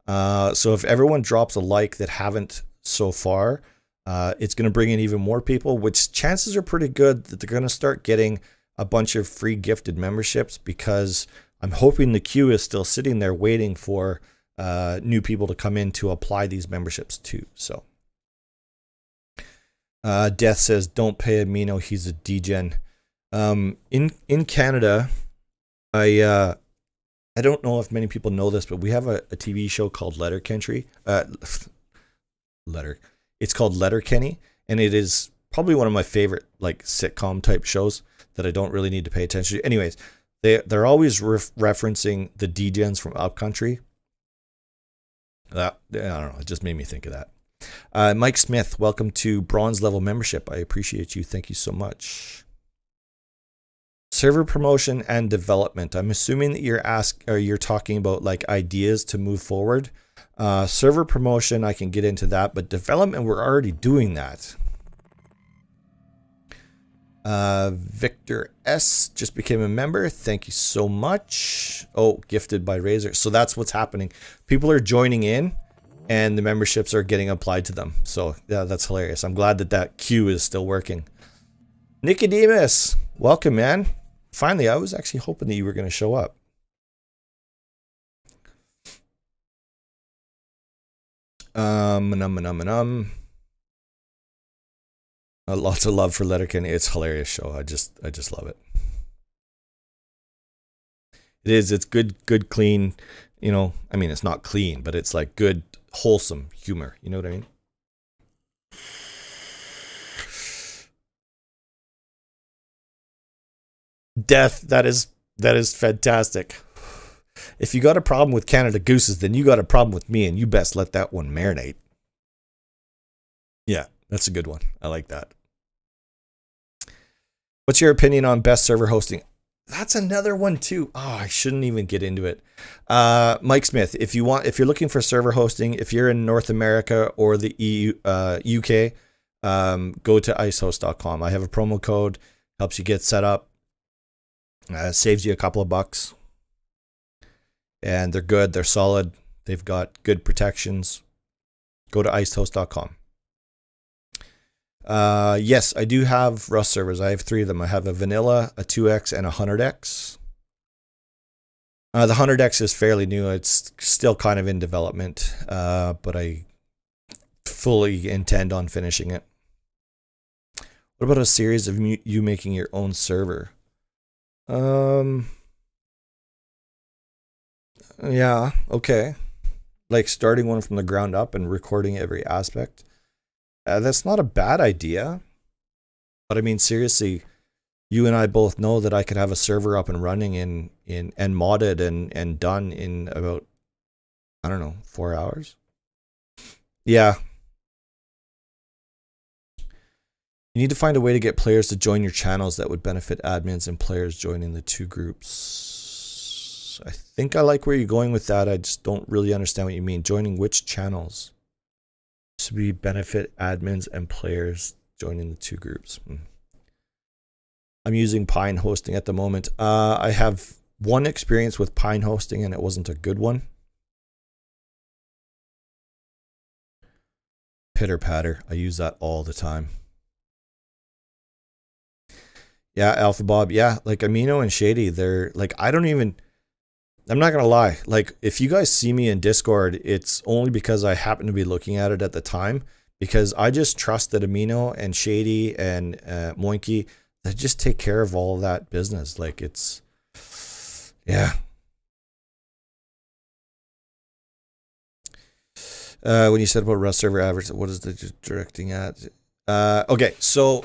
So if everyone drops a like that haven't so far, it's going to bring in even more people, which chances are pretty good that they're going to start getting a bunch of free gifted memberships, because I'm hoping the queue is still sitting there waiting for new people to come in to apply these memberships too. So. Death says, don't pay Amino, he's a degen. In Canada, I don't know if many people know this, but we have a TV show called Letterkenny. It's called Letterkenny, and it is probably one of my favorite like sitcom type shows that I don't really need to pay attention to. Anyways, they're always referencing the degens from Upcountry. I don't know, it just made me think of that. Mike Smith, welcome to bronze level membership. I appreciate you. Thank you so much. Server promotion and development. I'm assuming that you're talking about like ideas to move forward. Server promotion, I can get into that, but development, we're already doing that. Victor S just became a member. Thank you so much. Oh, gifted by Razor. So that's what's happening. People are joining in, and the memberships are getting applied to them. So yeah, that's hilarious. I'm glad that queue is still working. Nicodemus, welcome, man. Finally, I was actually hoping that you were going to show up. Lots of love for Letterkenny. It's a hilarious show. I just love it. It is. It's good, clean. You know, I mean, it's not clean, but it's like good, wholesome humor. You know what I mean? Death. That is fantastic. If you got a problem with Canada Gooses, then you got a problem with me, and you best let that one marinate. Yeah, that's a good one. I like that. What's your opinion on best server hosting? That's another one too. Oh, I shouldn't even get into it. Mike Smith, if you're looking for server hosting, if you're in North America or the EU, UK, go to icehost.com. I have a promo code, helps you get set up, saves you a couple of bucks. And they're good, they're solid, they've got good protections. Go to icehost.com. Yes, I do have Rust servers. I have 3 of them. I have a vanilla, a 2X, and a 100X. The 100X is fairly new. It's still kind of in development, but I fully intend on finishing it. What about a series of you making your own server? Yeah, okay. Like starting one from the ground up and recording every aspect. That's not a bad idea. But I mean, seriously, you and I both know that I could have a server up and running and modded and done in about, I don't know, 4 hours. Yeah. You need to find a way to get players to join your channels that would benefit admins and players joining the 2 groups. I think I like where you're going with that. I just don't really understand what you mean. Joining which channels? To be benefit admins and players joining the 2 groups. I'm using Pine hosting at the moment. I have one experience with Pine hosting and it wasn't a good one. Pitter patter. I use that all the time. Yeah, Alpha Bob. Yeah, like Amino and Shady, they're like, I'm not going to lie. Like, if you guys see me in Discord, it's only because I happen to be looking at it at the time, because I just trust that Amino and Shady and Moinky, they just take care of all of that business. Like, it's, yeah. When you said about Rust server average, what is the directing at? Okay, so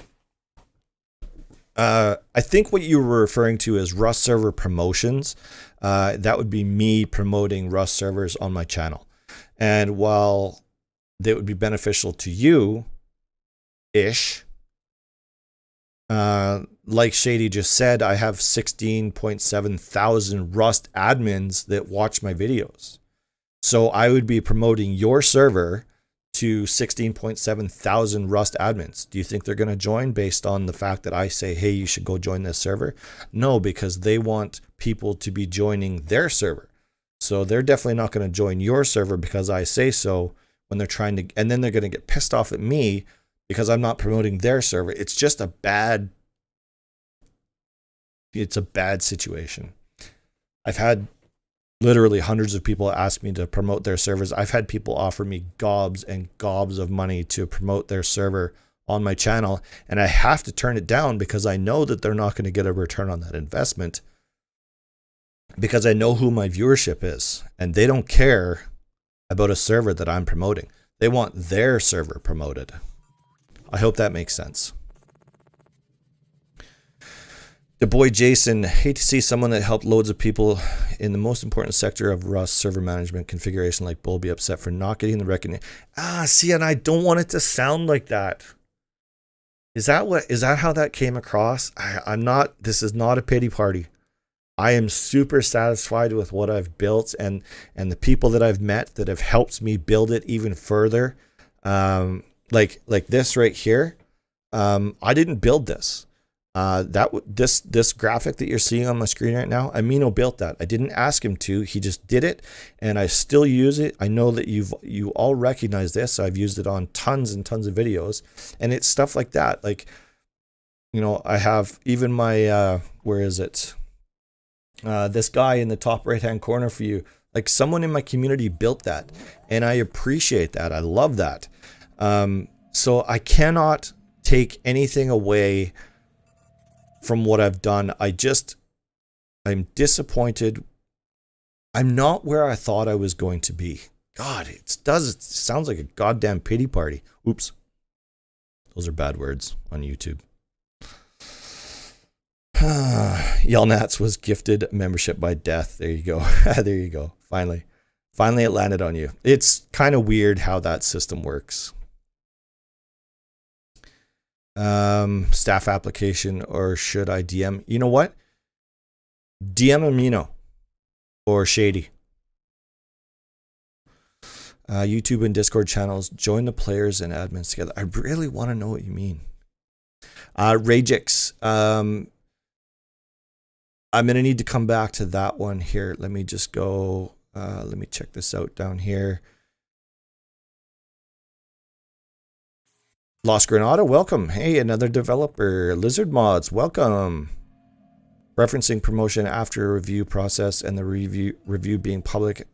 I think what you were referring to is Rust server promotions. That would be me promoting Rust servers on my channel. And while they would be beneficial to you-ish, like Shady just said, I have 16.7 thousand Rust admins that watch my videos. So I would be promoting your server to 16.7 thousand Rust admins. Do you think they're going to join based on the fact that I say, hey, you should go join this server? No, because they want people to be joining their server. So they're definitely not going to join your server because I say so when they're trying to, and then they're going to get pissed off at me because I'm not promoting their server. It's just a bad situation. I've had literally hundreds of people ask me to promote their servers. I've had people offer me gobs and gobs of money to promote their server on my channel, and I have to turn it down because I know that they're not going to get a return on that investment, because I know who my viewership is, and they don't care about a server that I'm promoting. They want their server promoted. I hope that makes sense. The boy Jason, hate to see someone that helped loads of people in the most important sector of Rust server management configuration like Bull be upset for not getting the recognition. See, and I don't want it to sound like that. Is that how that came across? This is not a pity party. I am super satisfied with what I've built and the people that I've met that have helped me build it even further. Like this right here. I didn't build this. This graphic that you're seeing on my screen right now, Amino built that. I didn't ask him to. He just did it, and I still use it. I know that you all recognize this. I've used it on tons and tons of videos, and it's stuff like that. Like, you know, I have even my where is it? This guy in the top right hand corner for you. Like someone in my community built that, and I appreciate that. I love that. So I cannot take anything away from what I've done. I'm disappointed. I'm not where I thought I was going to be. God, it sounds like a goddamn pity party. Oops. Those are bad words on YouTube. Yelnats was gifted membership by death. There you go. There you go. Finally it landed on you. It's kind of weird how that system works. Staff application, or should I DM? You know what? DM Amino or Shady. YouTube and Discord channels. Join the players and admins together. I really want to know what you mean. Ragix. I'm going to need to come back to that one here. Let me just go. Let me check this out down here. Lost Granada, welcome. Hey, another developer. Lizard Mods, welcome. Referencing promotion after a review process and the review being public.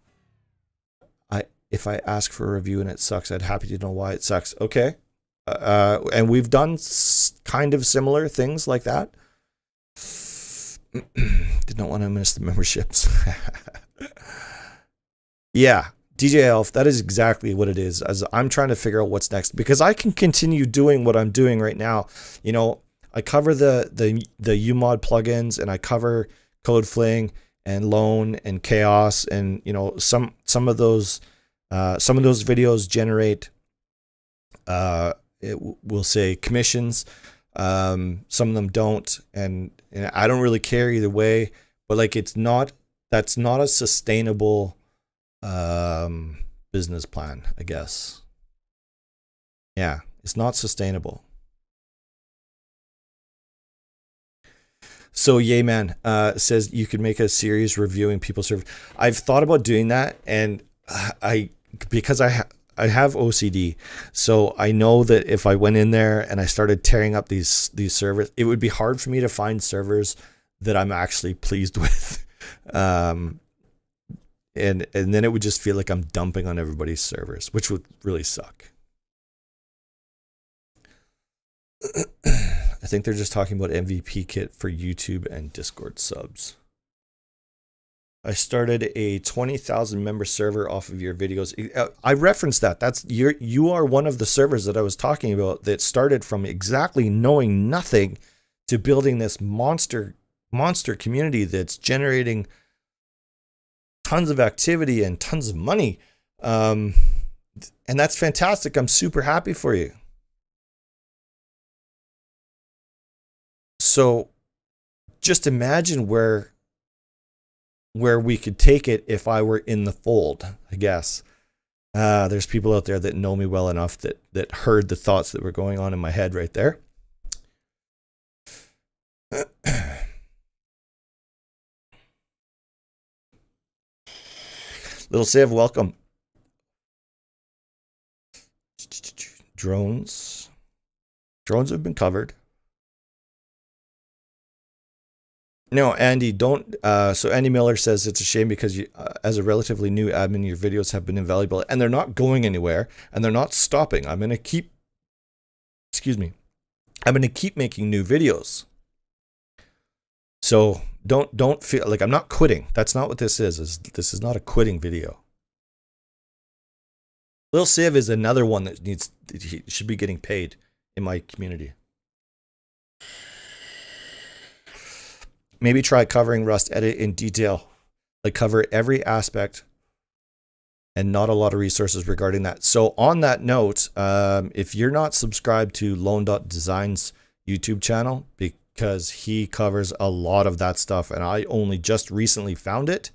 If I ask for a review and it sucks, I'd happy to know why it sucks. Okay. And we've done kind of similar things like that. Did not want to miss the memberships. Yeah, DJ Elf, that is exactly what it is. As I'm trying to figure out what's next, because I can continue doing what I'm doing right now. You know, I cover the UMod plugins, and I cover Code Fling and Loan and Chaos, and you know some of those videos generate we'll say commissions. Some of them don't, and I don't really care either way. But like, that's not a sustainable business plan, I guess. Yeah, it's not sustainable. So Yayman says you could make a series reviewing people's service. I've thought about doing that, and because I have OCD, so I know that if I went in there and I started tearing up these servers, it would be hard for me to find servers that I'm actually pleased with. And then it would just feel like I'm dumping on everybody's servers, which would really suck. I think they're just talking about MVP kit for YouTube and Discord subs. I started a 20,000 member server off of your videos. I referenced that. You are one of the servers that I was talking about that started from exactly knowing nothing to building this monster community that's generating tons of activity and tons of money. And that's fantastic. I'm super happy for you. So just imagine where we could take it if I were in the fold, I guess. There's people out there that know me well enough that heard the thoughts that were going on in my head right there. Little Civ, welcome. Drones have been covered. No, Andy, don't. So Andy Miller says it's a shame because you, as a relatively new admin, your videos have been invaluable, and they're not going anywhere, and they're not stopping. I'm gonna keep. Excuse me. I'm gonna keep making new videos. So don't feel like I'm not quitting. That's not what this is. This is not a quitting video. Lil Civ is another one that he should be getting paid in my community. Maybe try covering Rust Edit in detail. Like cover every aspect and not a lot of resources regarding that. So on that note, if you're not subscribed to Lone.Design's YouTube channel, because he covers a lot of that stuff, and I only just recently found it.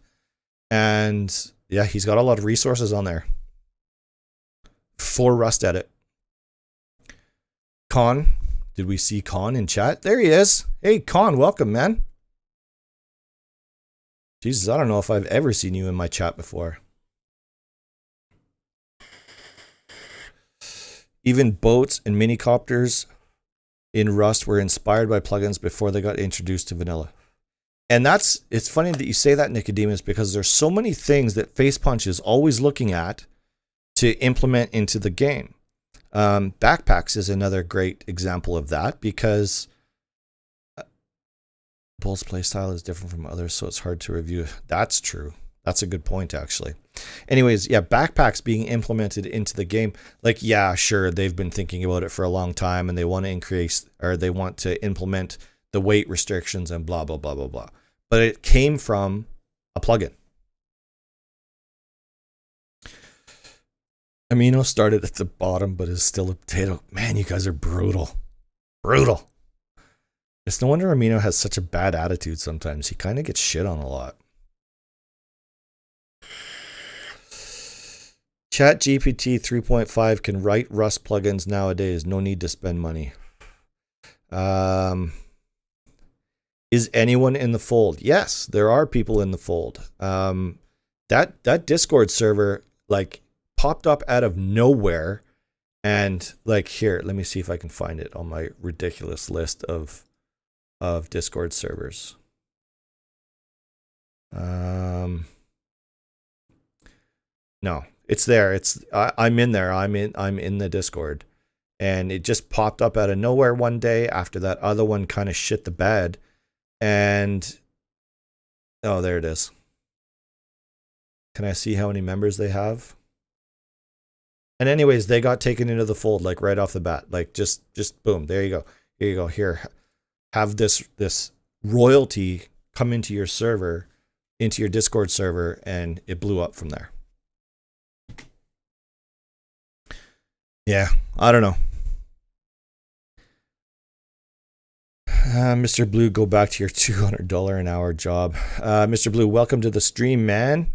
And yeah, he's got a lot of resources on there for Rust Edit. Con, did we see Con in chat? There he is. Hey, Con, welcome, man. Jesus, I don't know if I've ever seen you in my chat before. Even boats and minicopters in Rust were inspired by plugins before they got introduced to vanilla. And it's funny that you say that, Nicodemus, because there's so many things that Facepunch is always looking at to implement into the game. Backpacks is another great example of that, because Bull's playstyle is different from others, so it's hard to review. That's true. That's a good point, actually. Anyways, yeah, backpacks being implemented into the game, like, yeah, sure, they've been thinking about it for a long time, and they want to increase, or they want to implement the weight restrictions and blah, blah, blah, blah, blah. But it came from a plugin. Amino started at the bottom, but is still a potato. Man, you guys are brutal. Brutal. It's no wonder Amino has such a bad attitude sometimes. He kind of gets shit on a lot. ChatGPT 3.5 can write Rust plugins nowadays. No need to spend money. Is anyone in the fold? Yes, there are people in the fold. That Discord server, like, popped up out of nowhere, and, like, here, let me see if I can find it on my ridiculous list of Discord servers. No, it's there. I'm in there. I'm in the Discord, and it just popped up out of nowhere one day after that other one kind of shit the bed, and oh, there it is. Can I see how many members they have? And anyways, they got taken into the fold, like, right off the bat. Like, just boom, there you go. Here you go. Here, have this royalty come into your server, into your Discord server, and it blew up from there. Yeah, I don't know. Mr. Blue, go back to your $200 an hour job. Mr. Blue, welcome to the stream, man.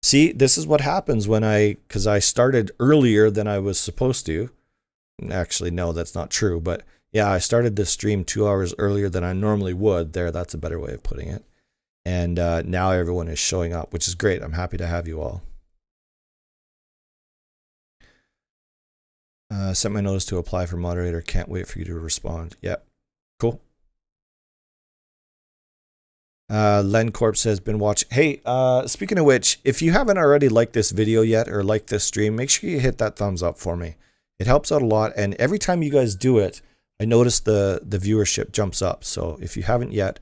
See, this is what happens when because I started earlier than I was supposed to. Actually, no, that's not true. But yeah, I started this stream 2 hours earlier than I normally would. That's a better way of putting it. And now everyone is showing up, which is great. I'm happy to have you all. Sent my notice to apply for moderator. Can't wait for you to respond. Yep. Cool. Len Corp says, been watching. Hey, speaking of which, if you haven't already liked this video yet or liked this stream, make sure you hit that thumbs up for me. It helps out a lot. And every time you guys do it, I notice the viewership jumps up. So if you haven't yet,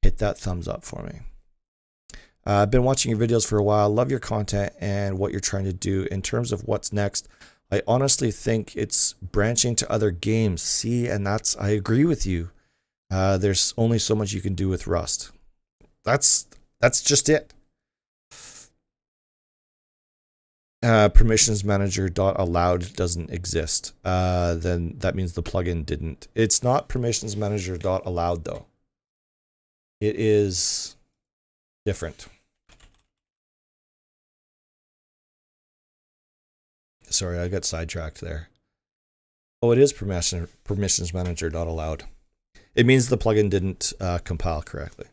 hit that thumbs up for me. I've been watching your videos for a while. Love your content and what you're trying to do. In terms of what's next, I honestly think it's branching to other games. See, and I agree with you. There's only so much you can do with Rust. That's just it. Permissions manager .allowed doesn't exist. Then that means the plugin didn't. It's not permissions manager .allowed though. It is different. Sorry, I got sidetracked there. Oh, it is permissions manager .allowed. It means the plugin didn't compile correctly.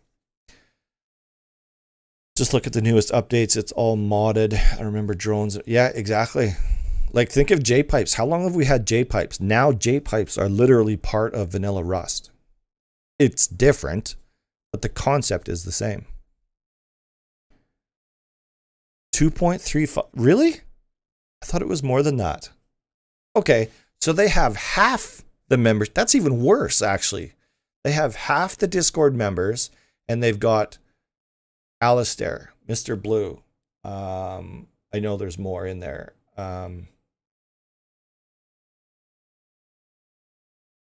Just look at the newest updates. It's all modded. I remember drones. Yeah, exactly. Like, think of J-pipes. How long have we had J-pipes? Now J-pipes are literally part of vanilla Rust. It's different, but the concept is the same. 2.35. Really? I thought it was more than that. Okay, so they have half the members. That's even worse, actually. They have half the Discord members, and they've got Alistair, Mr. Blue. I know there's more in there. Oh,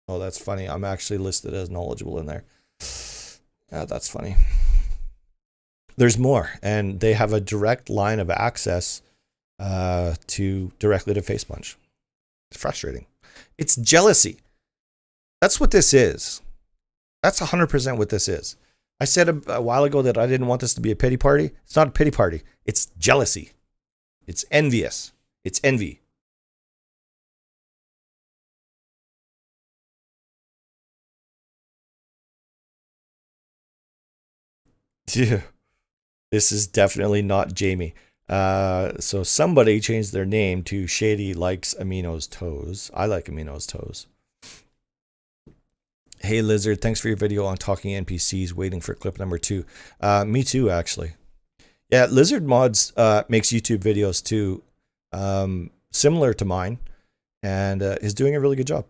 that's funny. I'm actually listed as knowledgeable in there. That's funny. There's more, and they have a direct line of access directly to Facepunch. It's frustrating. It's jealousy. That's what this is. That's 100% what this is. I said a while ago that I didn't want this to be a pity party. It's not a pity party. It's jealousy. It's envious. It's envy. Yeah. This is definitely not Jamie. So somebody changed their name to Shady Likes Amino's Toes. I like Amino's Toes. Hey Lizard, thanks for your video on talking NPCs. Waiting for clip number 2. Me too, actually. Yeah, Lizard Mods makes YouTube videos too, similar to mine, and is doing a really good job.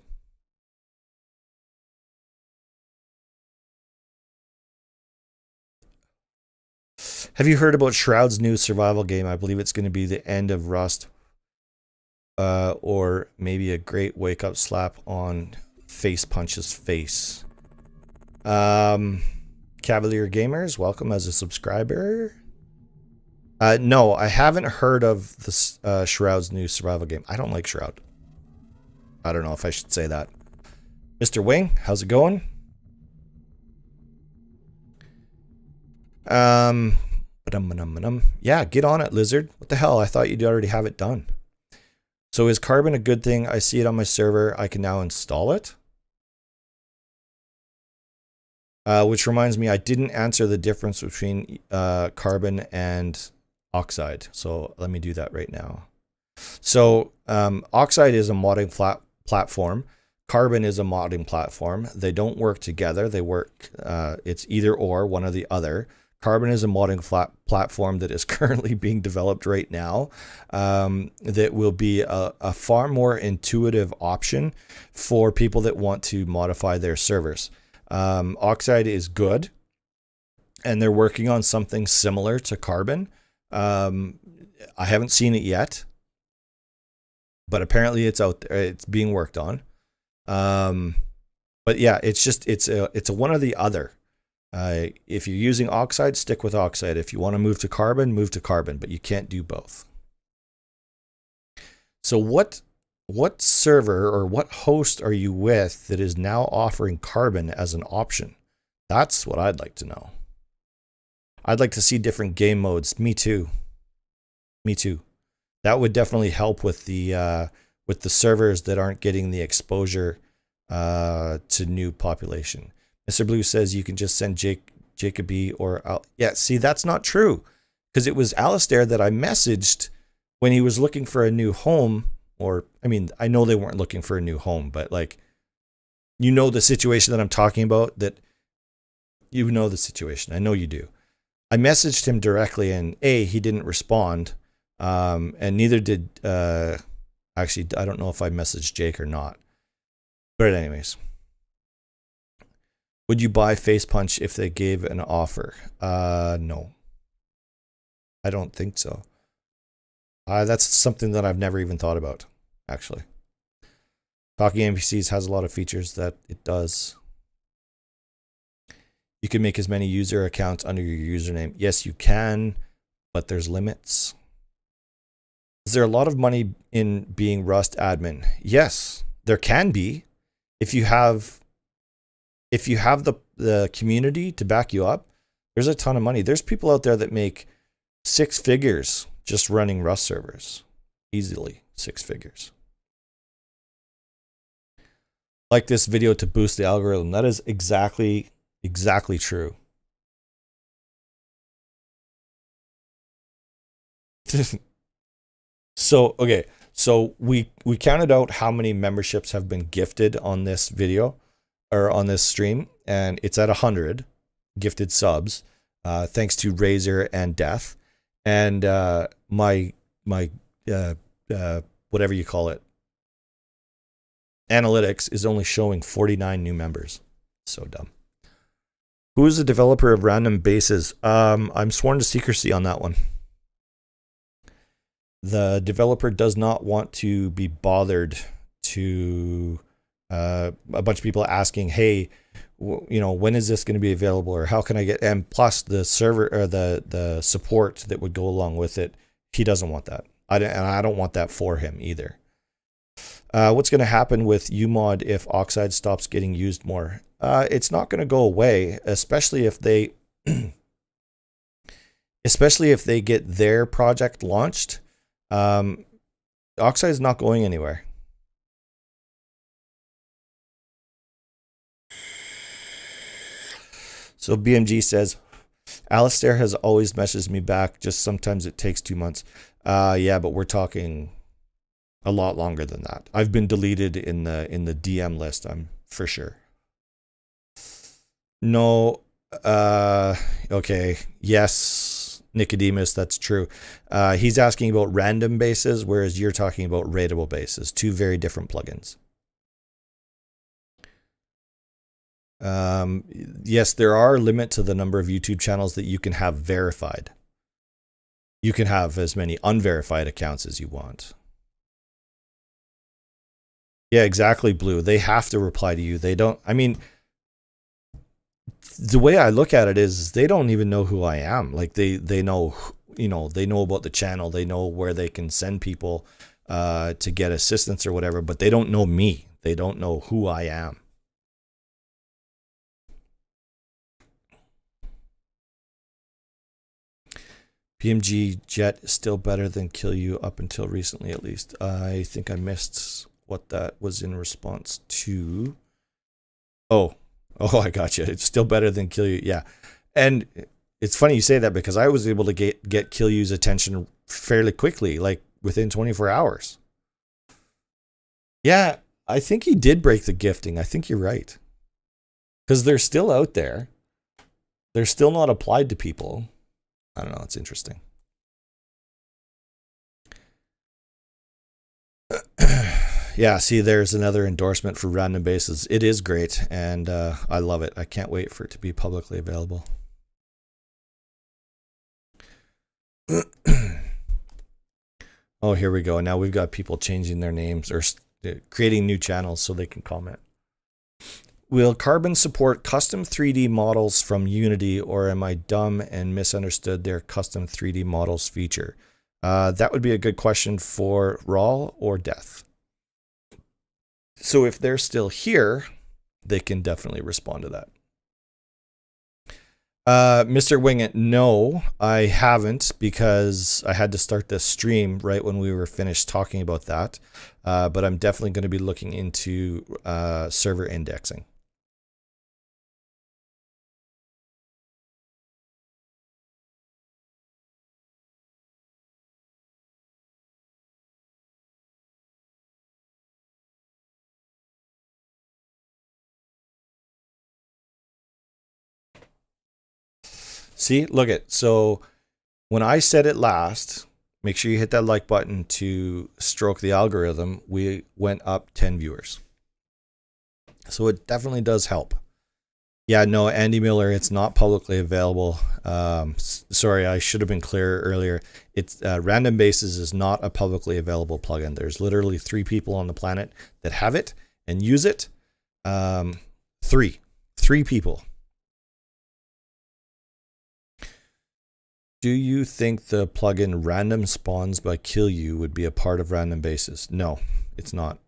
Have you heard about Shroud's new survival game? I believe it's going to be the end of Rust, or maybe a great wake-up slap on Facepunch's face. Cavalier Gamers, welcome as a subscriber. No, I haven't heard of this Shroud's new survival game. I don't like Shroud. I don't know if I should say that. Mr. Wing, how's it going? Yeah, get on it, Lizard. What the hell? I thought you'd already have it done. So is Carbon a good thing? I see it on my server. I can now install it. Which reminds me, I didn't answer the difference between Carbon and Oxide. So let me do that right now. So Oxide is a modding platform. Carbon is a modding platform. They don't work together. They work, it's either or, one or the other. Carbon is a modding platform that is currently being developed right now, that will be a far more intuitive option for people that want to modify their servers. Oxide is good, and they're working on something similar to Carbon. I haven't seen it yet, but apparently it's out there. It's being worked on. But yeah, it's a one or the other. If you're using Oxide, stick with Oxide. If you want to move to Carbon, but you can't do both. So what server or what host are you with that is now offering Carbon as an option? That's what I'd like to know. I'd like to see different game modes. Me too. Me too. That would definitely help with the servers that aren't getting the exposure to new population. Mr. Blue says you can just send Jacoby or yeah. See, that's not true, because it was Alistair that I messaged when he was looking for a new home. Or I mean, I know they weren't looking for a new home, but like, you know the situation that I'm talking about. That you know the situation. I know you do. I messaged him directly, and he didn't respond, and neither did actually. I don't know if I messaged Jake or not. But anyways. Would you buy Facepunch if they gave an offer? No. I don't think so. That's something that I've never even thought about, actually. Talking NPCs has a lot of features that it does. You can make as many user accounts under your username. Yes, you can, but there's limits. Is there a lot of money in being Rust admin? Yes, there can be. If you have the community to back you up, there's a ton of money. There's people out there that make 6 figures just running Rust servers. Easily 6 figures. Like this video to boost the algorithm. That is exactly true. So, okay. So we counted out how many memberships have been gifted on this video, or on this stream, and it's at 100 gifted subs, thanks to Razor and Death, and my whatever you call it, analytics is only showing 49 new members. So dumb. Who is the developer of Random Bases? I'm sworn to secrecy on that one. The developer does not want to be bothered to. A bunch of people asking, hey, when is this going to be available, or how can I get, and plus the server or the support that would go along with it. He doesn't want that. And I don't want that for him either. What's going to happen with UMod if Oxide stops getting used more? It's not going to go away, especially if they get their project launched. Oxide is not going anywhere. So BMG says, Alistair has always messaged me back, just sometimes it takes 2 months. Yeah, but we're talking a lot longer than that. I've been deleted in the DM list, I'm for sure. No. Okay. Yes, Nicodemus, that's true. He's asking about random bases, whereas you're talking about rateable bases. Two very different plugins. Yes, there are a limit to the number of YouTube channels that you can have verified. You can have as many unverified accounts as you want. Yeah, exactly, Blue. They have to reply to you. They don't, I mean, the way I look at it is they don't even know who I am. Like they know, you know, they know about the channel. They know where they can send people to get assistance or whatever, but they don't know me. They don't know who I am. PMG Jet is still better than Kill You up until recently, at least. I think I missed what that was in response to. Oh, I got you. It's still better than Kill You. Yeah. And it's funny you say that because I was able to get Kill You's attention fairly quickly, like within 24 hours. Yeah, I think he did break the gifting. I think you're right. Because they're still out there. They're still not applied to people. I don't know. It's interesting. Yeah, see, there's another endorsement for random bases. It is great, and I love it. I can't wait for it to be publicly available. Oh, here we go. Now we've got people changing their names or creating new channels so they can comment. Will Carbon support custom 3D models from Unity, or am I dumb and misunderstood their custom 3D models feature? That would be a good question for Raw or Death. So if they're still here, they can definitely respond to that. Mr. Wingit, no, I haven't, because I had to start this stream right when we were finished talking about that. But I'm definitely going to be looking into server indexing. See, look at, so when I said it last, make sure you hit that like button to stroke the algorithm. We went up 10 viewers. So it definitely does help. Yeah, no, Andy Miller, it's not publicly available. Sorry, I should have been clearer earlier. It's Random Bases is not a publicly available plugin. There's literally 3 people on the planet that have it and use it. 3 people. Do you think the plugin Random Spawns by Kill You would be a part of Random Bases? No, it's not.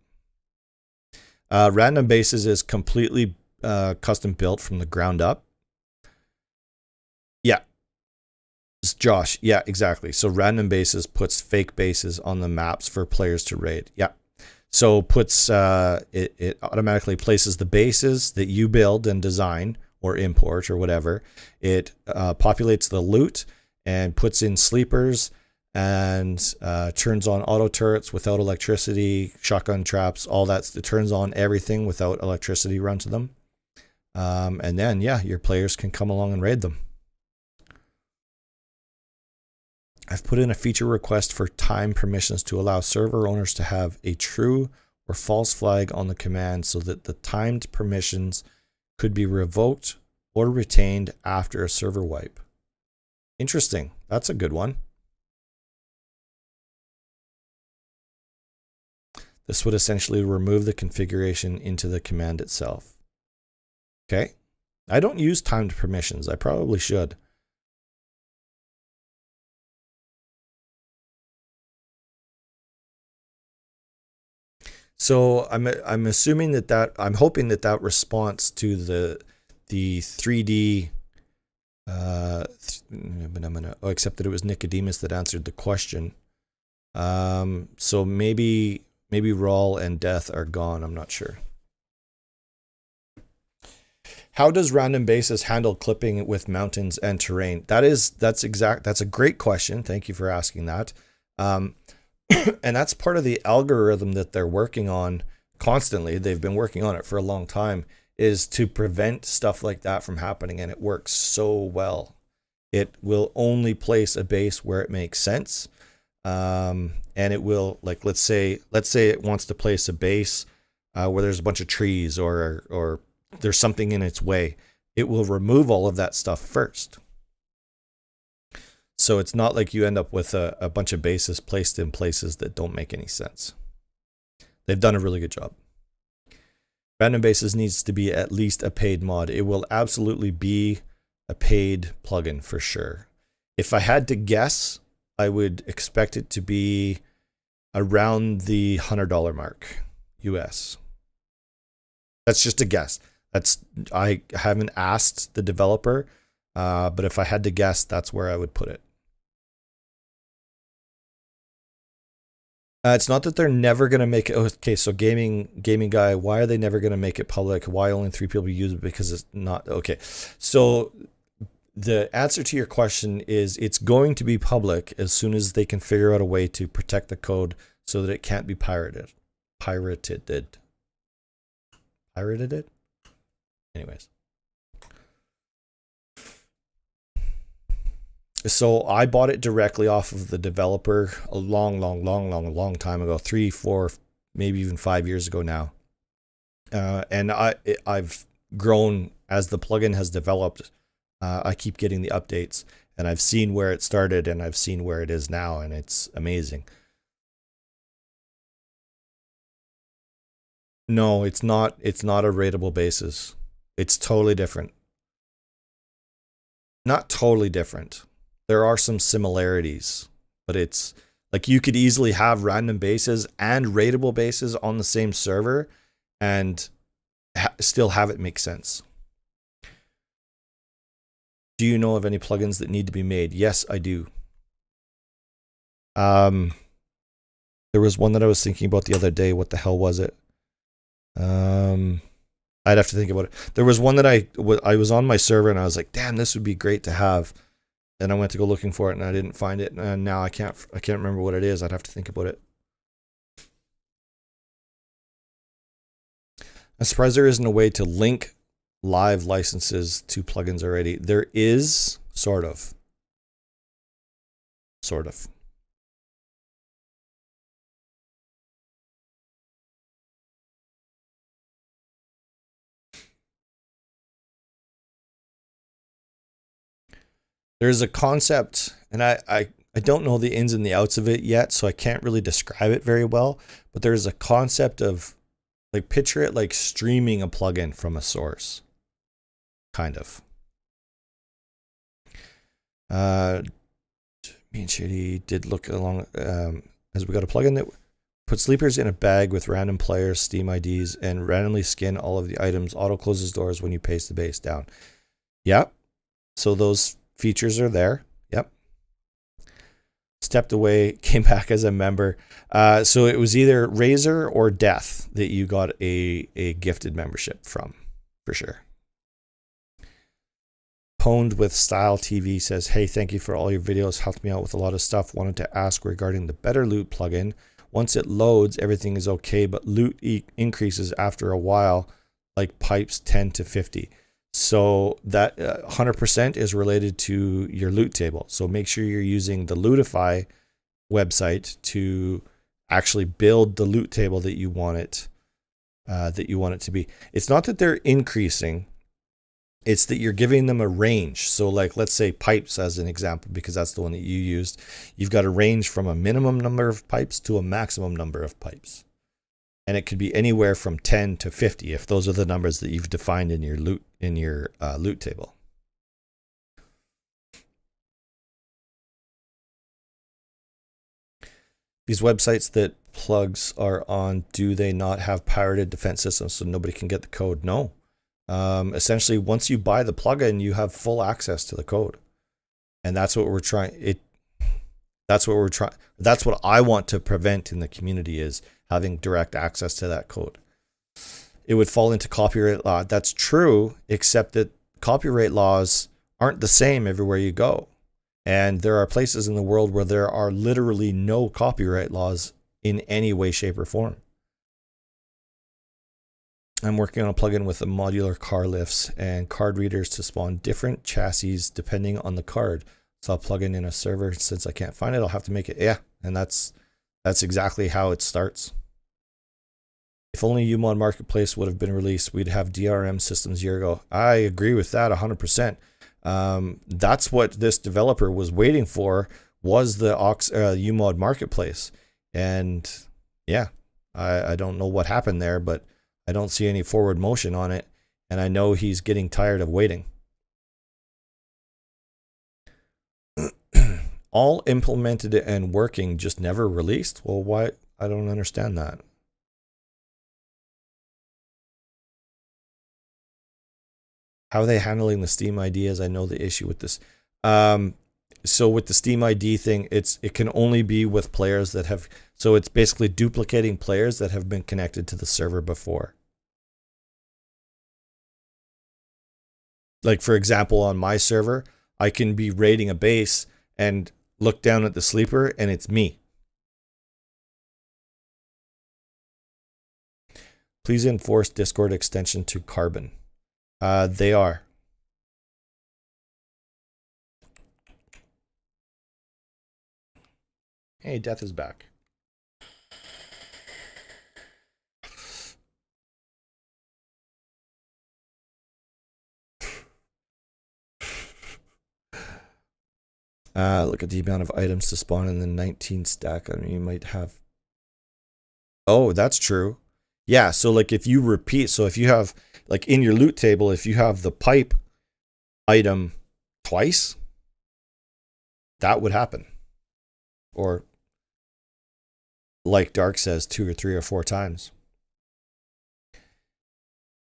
Random Bases is completely custom built from the ground up. Yeah. It's Josh. Yeah, exactly. So Random Bases puts fake bases on the maps for players to raid. Yeah. So puts it automatically places the bases that you build and design or import or whatever. It populates the loot and puts in sleepers and turns on auto turrets without electricity, shotgun traps, all that. It turns on everything without electricity run to them. And then, yeah, your players can come along and raid them. I've put in a feature request for time permissions to allow server owners to have a true or false flag on the command so that the timed permissions could be revoked or retained after a server wipe. Interesting. That's a good one. This would essentially remove the configuration into the command itself. Okay. I don't use timed permissions. I probably should. So I'm assuming that I'm hoping that response to the 3D except that it was Nicodemus that answered the question. So maybe Rawl and Death are gone. I'm not sure. How does Random Bases handle clipping with mountains and terrain? That's a great question. Thank you for asking that. And that's part of the algorithm that they're working on constantly. They've been working on it for a long time. is to prevent stuff like that from happening, and it works so well. It will only place a base where it makes sense, and it will, like, let's say it wants to place a base where there's a bunch of trees or there's something in its way. It will remove all of that stuff first. So it's not like you end up with a bunch of bases placed in places that don't make any sense. They've done a really good job. Random bases needs to be at least a paid mod. It will absolutely be a paid plugin for sure. If I had to guess, I would expect it to be around the $100 mark US. That's just a guess. I haven't asked the developer, but if I had to guess, that's where I would put it. It's not that they're never going to make it. Okay, so gaming guy, why are they never going to make it public? Why only 3 people use it? Because it's not. Okay, so the answer to your question is it's going to be public as soon as they can figure out a way to protect the code so that it can't be pirated. Anyways. So I bought it directly off of the developer a long time ago, 3, 4, maybe even 5 years ago now. And I've grown as the plugin has developed. I keep getting the updates, and I've seen where it started and I've seen where it is now, and it's amazing. No, it's not a rateable basis. It's totally different. Not totally different. There are some similarities, but it's like you could easily have random bases and rateable bases on the same server and still have it make sense. Do you know of any plugins that need to be made? Yes, I do. There was one that I was thinking about the other day. What the hell was it? I'd have to think about it. There was one that I was on my server and I was like, damn, this would be great to have. And I went to go looking for it and I didn't find it. And now I can't remember what it is. I'd have to think about it. I'm surprised there isn't a way to link live licenses to plugins already. There is, sort of. There's a concept, and I don't know the ins and the outs of it yet, so I can't really describe it very well, but there's a concept of, like, picture it like streaming a plugin from a source. Kind of. Me and Shady did look along as we got a plugin that put sleepers in a bag with random players, Steam IDs, and randomly skin all of the items, auto closes doors when you paste the base down. Yep. So those features are there. Yep. Stepped away, came back as a member. So it was either Razor or Death that you got a gifted membership from, for sure. Pwned with Style TV says, hey, thank you for all your videos. Helped me out with a lot of stuff. Wanted to ask regarding the Better Loot plugin. Once it loads, everything is okay, but loot increases after a while, like pipes 10 to 50. So that 100% is related to your loot table. So make sure you're using the Lootify website to actually build the loot table that you want it to be. It's not that they're increasing. It's that you're giving them a range. So like, let's say pipes as an example, because that's the one that you used. You've got a range from a minimum number of pipes to a maximum number of pipes. And it could be anywhere from 10 to 50 if those are the numbers that you've defined in your loot table. These websites that plugs are on, do they not have pirated defense systems so nobody can get the code? No. Essentially, once you buy the plugin, you have full access to the code, and that's what we're trying. That's what I want to prevent in the community, is having direct access to that code. It would fall into copyright law. That's true, except that copyright laws aren't the same everywhere you go. And there are places in the world where there are literally no copyright laws in any way, shape, or form. I'm working on a plugin with the modular car lifts and card readers to spawn different chassis depending on the card. So I'll plug in a server. Since I can't find it, I'll have to make it. Yeah, and that's exactly how it starts. If only UMod Marketplace would have been released, we'd have DRM systems a year ago. I agree with that 100%. That's what this developer was waiting for, was the UMod Marketplace. And yeah, I don't know what happened there, but I don't see any forward motion on it. And I know he's getting tired of waiting. All implemented and working, just never released? Well, why? I don't understand that. How are they handling the Steam ideas? I know the issue with this. So with the Steam ID thing, it can only be with players that have, so it's basically duplicating players that have been connected to the server before. Like for example, on my server, I can be raiding a base and look down at the sleeper and it's me. Please enforce Discord extension to Carbon. They are. Hey, Death is back. Look at the amount of items to spawn in the 19 stack. I mean, you might have. Oh, that's true. Yeah, so like if you repeat, so if you have, like in your loot table, if you have the pipe item twice, that would happen. Or like Dark says, 2 or 3 or 4 times.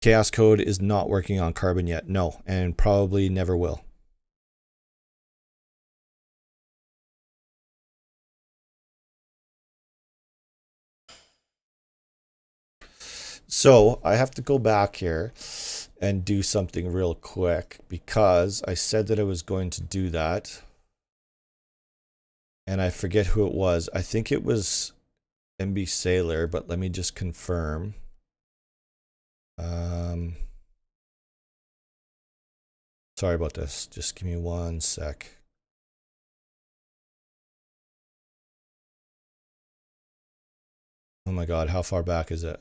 Chaos Code is not working on Carbon yet. No, and probably never will. So I have to go back here and do something real quick because I said that I was going to do that. And I forget who it was. I think it was MB Sailor, but let me just confirm. Sorry about this. Just give me 1 sec. Oh my God, how far back is it?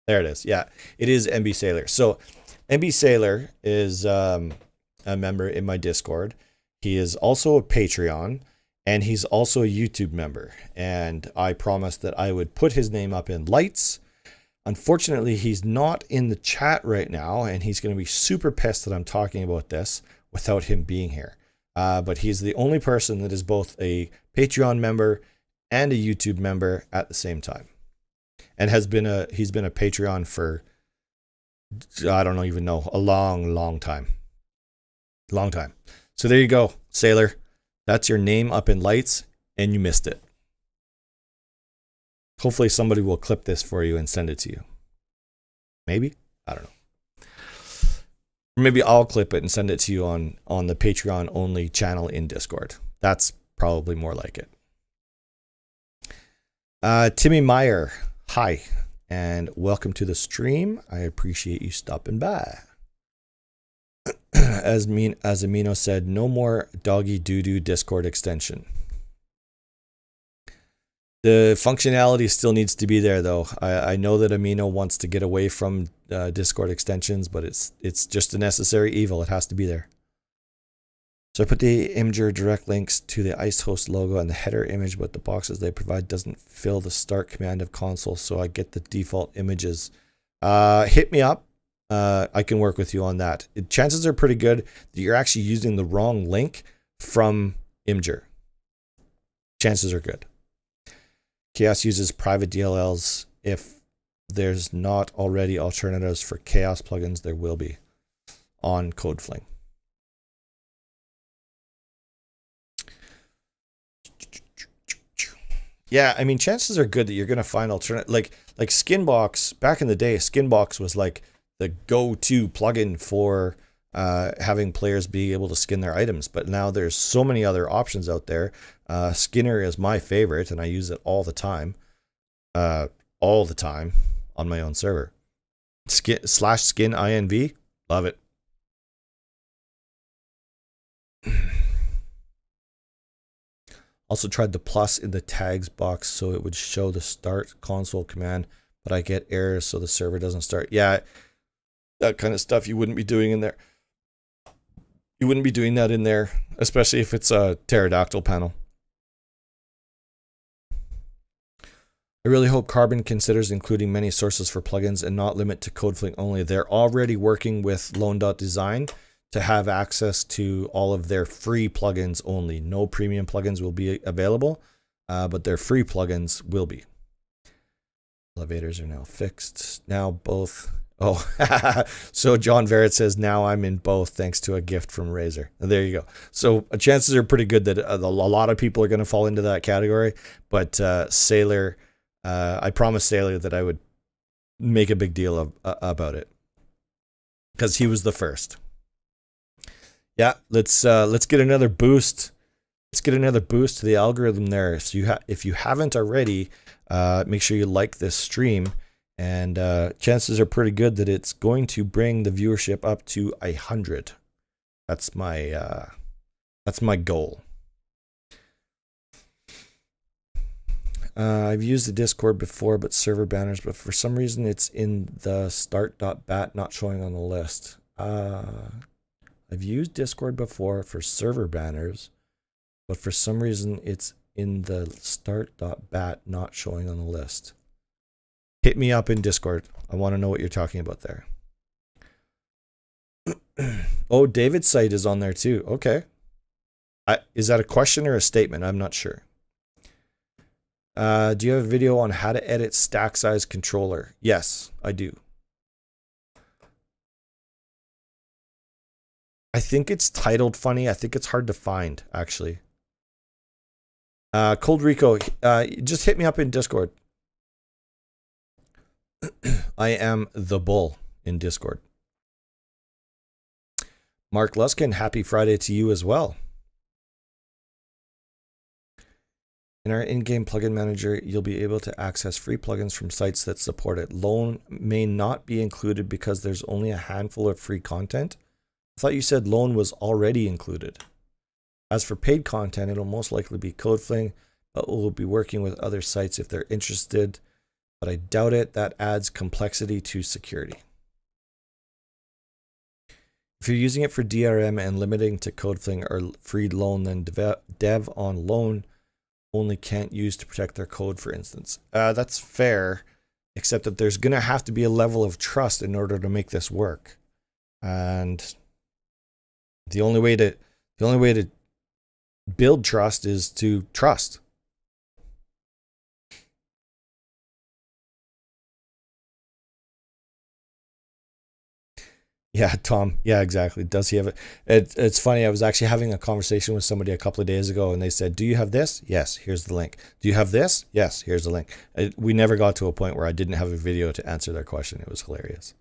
There it is. Yeah, it is MB Sailor. So MB Sailor is a member in my Discord. He is also a Patreon, and he's also a YouTube member. And I promised that I would put his name up in lights. Unfortunately, he's not in the chat right now, and he's going to be super pissed that I'm talking about this without him being here. But he's the only person that is both a Patreon member and a YouTube member at the same time. And he's been a Patreon for, I don't even know, a long time. Long time. So there you go, Sailor. That's your name up in lights, and you missed it. Hopefully somebody will clip this for you and send it to you. Maybe? I don't know. Maybe I'll clip it and send it to you on the Patreon only channel in Discord. That's probably more like it. Timmy Meyer. Hi, and welcome to the stream. I appreciate you stopping by. As Amino said, no more doggy doo-doo Discord extension. The functionality still needs to be there, though. I know that Amino wants to get away from Discord extensions, but it's just a necessary evil. It has to be there. So I put the Imgur direct links to the IceHost logo and the header image, but the boxes they provide doesn't fill the start command of console, so I get the default images. Hit me up. I can work with you on that. Chances are pretty good that you're actually using the wrong link from Imgur. Chances are good. Chaos uses private DLLs. If there's not already alternatives for Chaos plugins, there will be on CodeFling. Yeah, I mean, chances are good that you're going to find alternate, like Skinbox. Back in the day, Skinbox was like the go-to plugin for having players be able to skin their items. But now there's so many other options out there. Skinner is my favorite, and I use it all the time. on my own server. Skin INV, love it. Also tried the plus in the tags box so it would show the start console command, but I get errors so the server doesn't start. Yeah, that kind of stuff you wouldn't be doing in there. You wouldn't be doing that in there, especially if it's a pterodactyl panel. I really hope Carbon considers including many sources for plugins and not limit to CodeFlink only. They're already working with Lone.design to have access to all of their free plugins only. No premium plugins will be available, but their free plugins will be. Elevators are now fixed. Now both. Oh, so John Verrett says, now I'm in both thanks to a gift from Razer. And there you go. So chances are pretty good that a lot of people are going to fall into that category. But Sailor, I promised Sailor that I would make a big deal about it because he was the first. Yeah, let's get another boost. Let's get another boost to the algorithm there. So if you haven't already, make sure you like this stream, and chances are pretty good that it's going to bring the viewership up to 100. That's my goal. I've used the Discord before, but server banners, but for some reason it's in the start.bat, not showing on the list. I've used Discord before for server banners, but for some reason it's in the start.bat, not showing on the list. Hit me up in Discord. I want to know what you're talking about there. Oh, David's site is on there too. Okay. Is that a question or a statement? I'm not sure. Do you have a video on how to edit stack size controller? Yes, I do. I think it's titled funny. I think it's hard to find, actually. Cold Rico, just hit me up in Discord. I am the bull in Discord. Mark Luskin, happy Friday to you as well. In our in-game plugin manager, you'll be able to access free plugins from sites that support it. Loan may not be included because there's only a handful of free content. I thought you said Loan was already included. As for paid content, it'll most likely be CodeFlink, but we'll be working with other sites if they're interested. But I doubt it. That adds complexity to security. If you're using it for DRM and limiting to CodeFlink or free Loan, then dev on Loan only can't use to protect their code, for instance. That's fair, except that there's going to have to be a level of trust in order to make this work. And the only way to build trust is to trust. Yeah, Tom. Yeah, exactly. Does he have it? It's funny. I was actually having a conversation with somebody a couple of days ago, and they said, "Do you have this?" Yes. Here's the link. Do you have this? Yes. Here's the link. We never got to a point where I didn't have a video to answer their question. It was hilarious.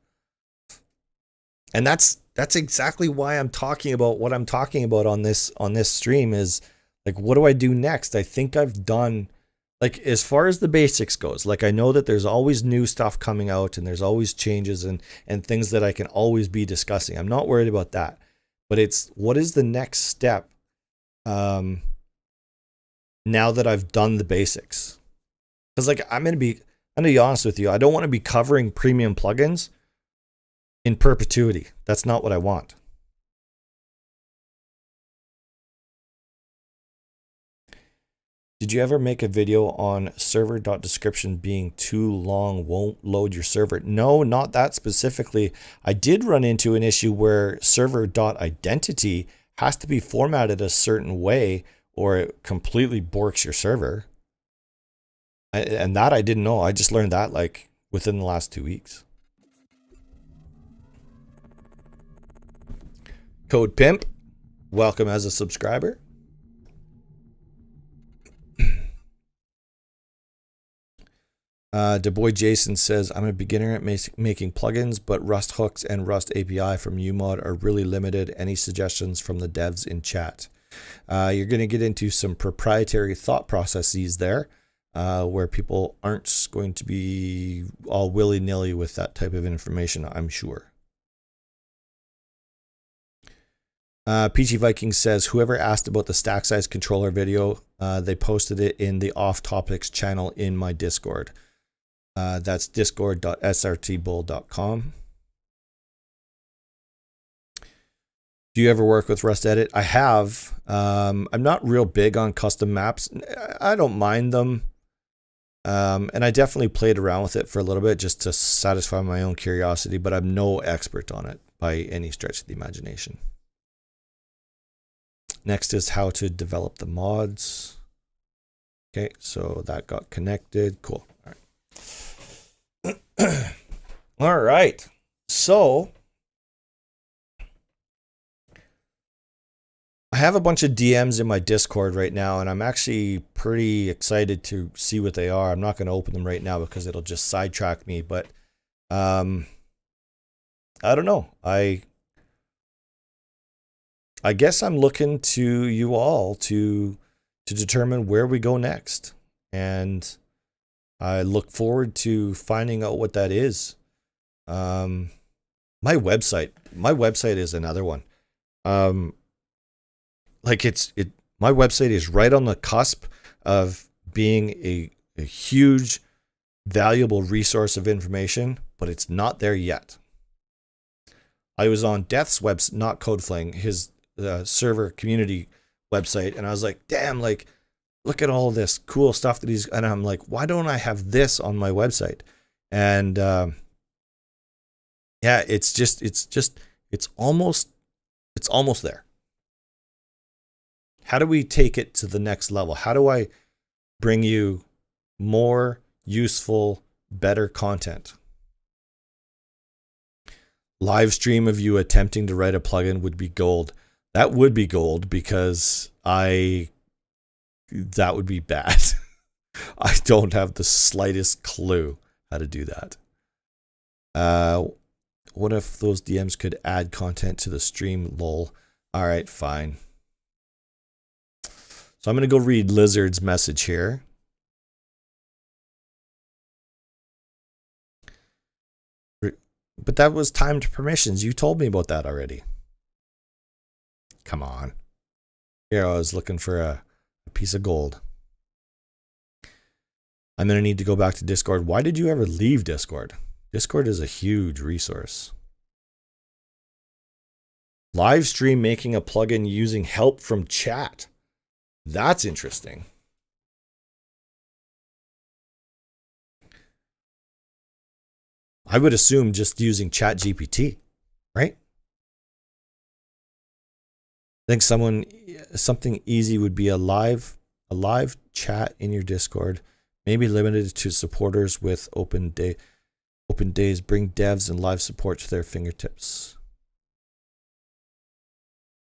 And that's exactly why I'm talking about what I'm talking about on this stream is like, what do I do next? I think I've done, like, as far as the basics goes, like I know that there's always new stuff coming out and there's always changes and things that I can always be discussing. I'm not worried about that, but it's what is the next step now that I've done the basics? Because like I'm gonna be honest with you, I don't want to be covering premium plugins in perpetuity. That's not what I want. Did you ever make a video on server.description being too long won't load your server? No, not that specifically. I did run into an issue where server.identity has to be formatted a certain way or it completely borks your server. And that I didn't know. I just learned that like within the last 2 weeks. Code Pimp, welcome as a subscriber. DeBoy Jason says, I'm a beginner at making plugins, but Rust hooks and Rust API from UMod are really limited. Any suggestions from the devs in chat? You're going to get into some proprietary thought processes there. where people aren't going to be all willy-nilly with that type of information, I'm sure. PG Viking says, whoever asked about the stack size controller video, they posted it in the off topics channel in my Discord. That's discord.srtbull.com. Do you ever work with Rust Edit? I have. I'm not real big on custom maps. I don't mind them. And I definitely played around with it for a little bit just to satisfy my own curiosity, but I'm no expert on it by any stretch of the imagination. Next is how to develop the mods. Okay, so that got connected. Cool. All right. All right. So I have a bunch of DMs in my Discord right now, and I'm actually pretty excited to see what they are. I'm not going to open them right now because it'll just sidetrack me, but I don't know. I guess I'm looking to you all to determine where we go next, and I look forward to finding out what that is. My website is another one. Like my website is right on the cusp of being a huge, valuable resource of information, but it's not there yet. I was on Death's website, not CodeFling, his server community website, and I was like, damn, like, look at all this cool stuff that he's, and I'm like, why don't I have this on my website? And yeah, it's almost there. How do we take it to the next level? How do I bring you more useful, better content? Live stream of you attempting to write a plugin would be gold. That would be gold because that would be bad. I don't have the slightest clue how to do that. What if those DMs could add content to the stream? Lol. All right, fine. So I'm going to go read Lizard's message here. But that was timed permissions. You told me about that already. Come on. Here, I was looking for a piece of gold. I'm going to need to go back to Discord. Why did you ever leave Discord? Discord is a huge resource. Live stream making a plugin using help from chat. That's interesting. I would assume just using ChatGPT, right? I think something easy would be a live chat in your Discord, maybe limited to supporters with open days. Bring devs and live support to their fingertips.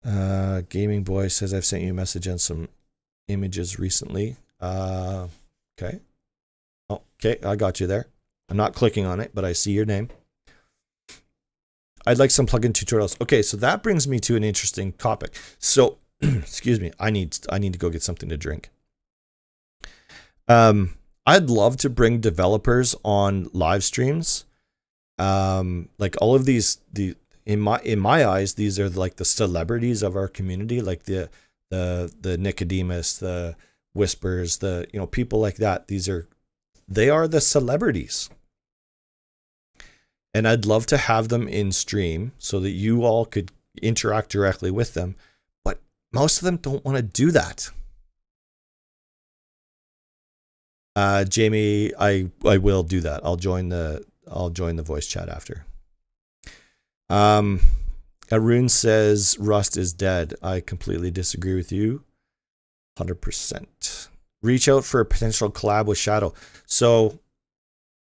Gaming Boy says I've sent you a message on some images recently. Okay. Oh, okay, I got you there. I'm not clicking on it, but I see your name. I'd like some plugin tutorials. Okay, so that brings me to an interesting topic. So, excuse me, I need to go get something to drink. I'd love to bring developers on live streams. Like all of these, in my eyes, these are like the celebrities of our community, like the Nicodemus, the Whispers, people like that. They are the celebrities. And I'd love to have them in stream so that you all could interact directly with them. But most of them don't want to do that. Jamie, I will do that. I'll join the voice chat after. Arun says Rust is dead. I completely disagree with you. 100%. Reach out for a potential collab with Shadow. So,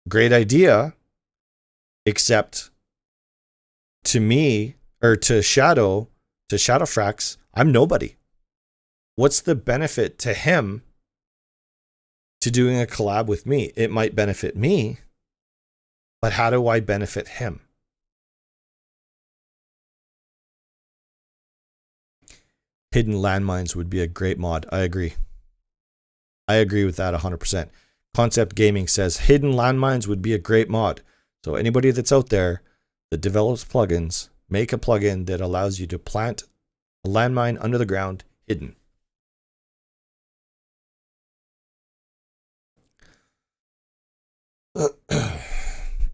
great idea. Except to me, or to Shadowfrax, I'm nobody. What's the benefit to him to doing a collab with me? It might benefit me, but how do I benefit him? Hidden landmines would be a great mod. I agree. I agree with that 100%. Concept Gaming says hidden landmines would be a great mod. So anybody that's out there that develops plugins, make a plugin that allows you to plant a landmine under the ground hidden.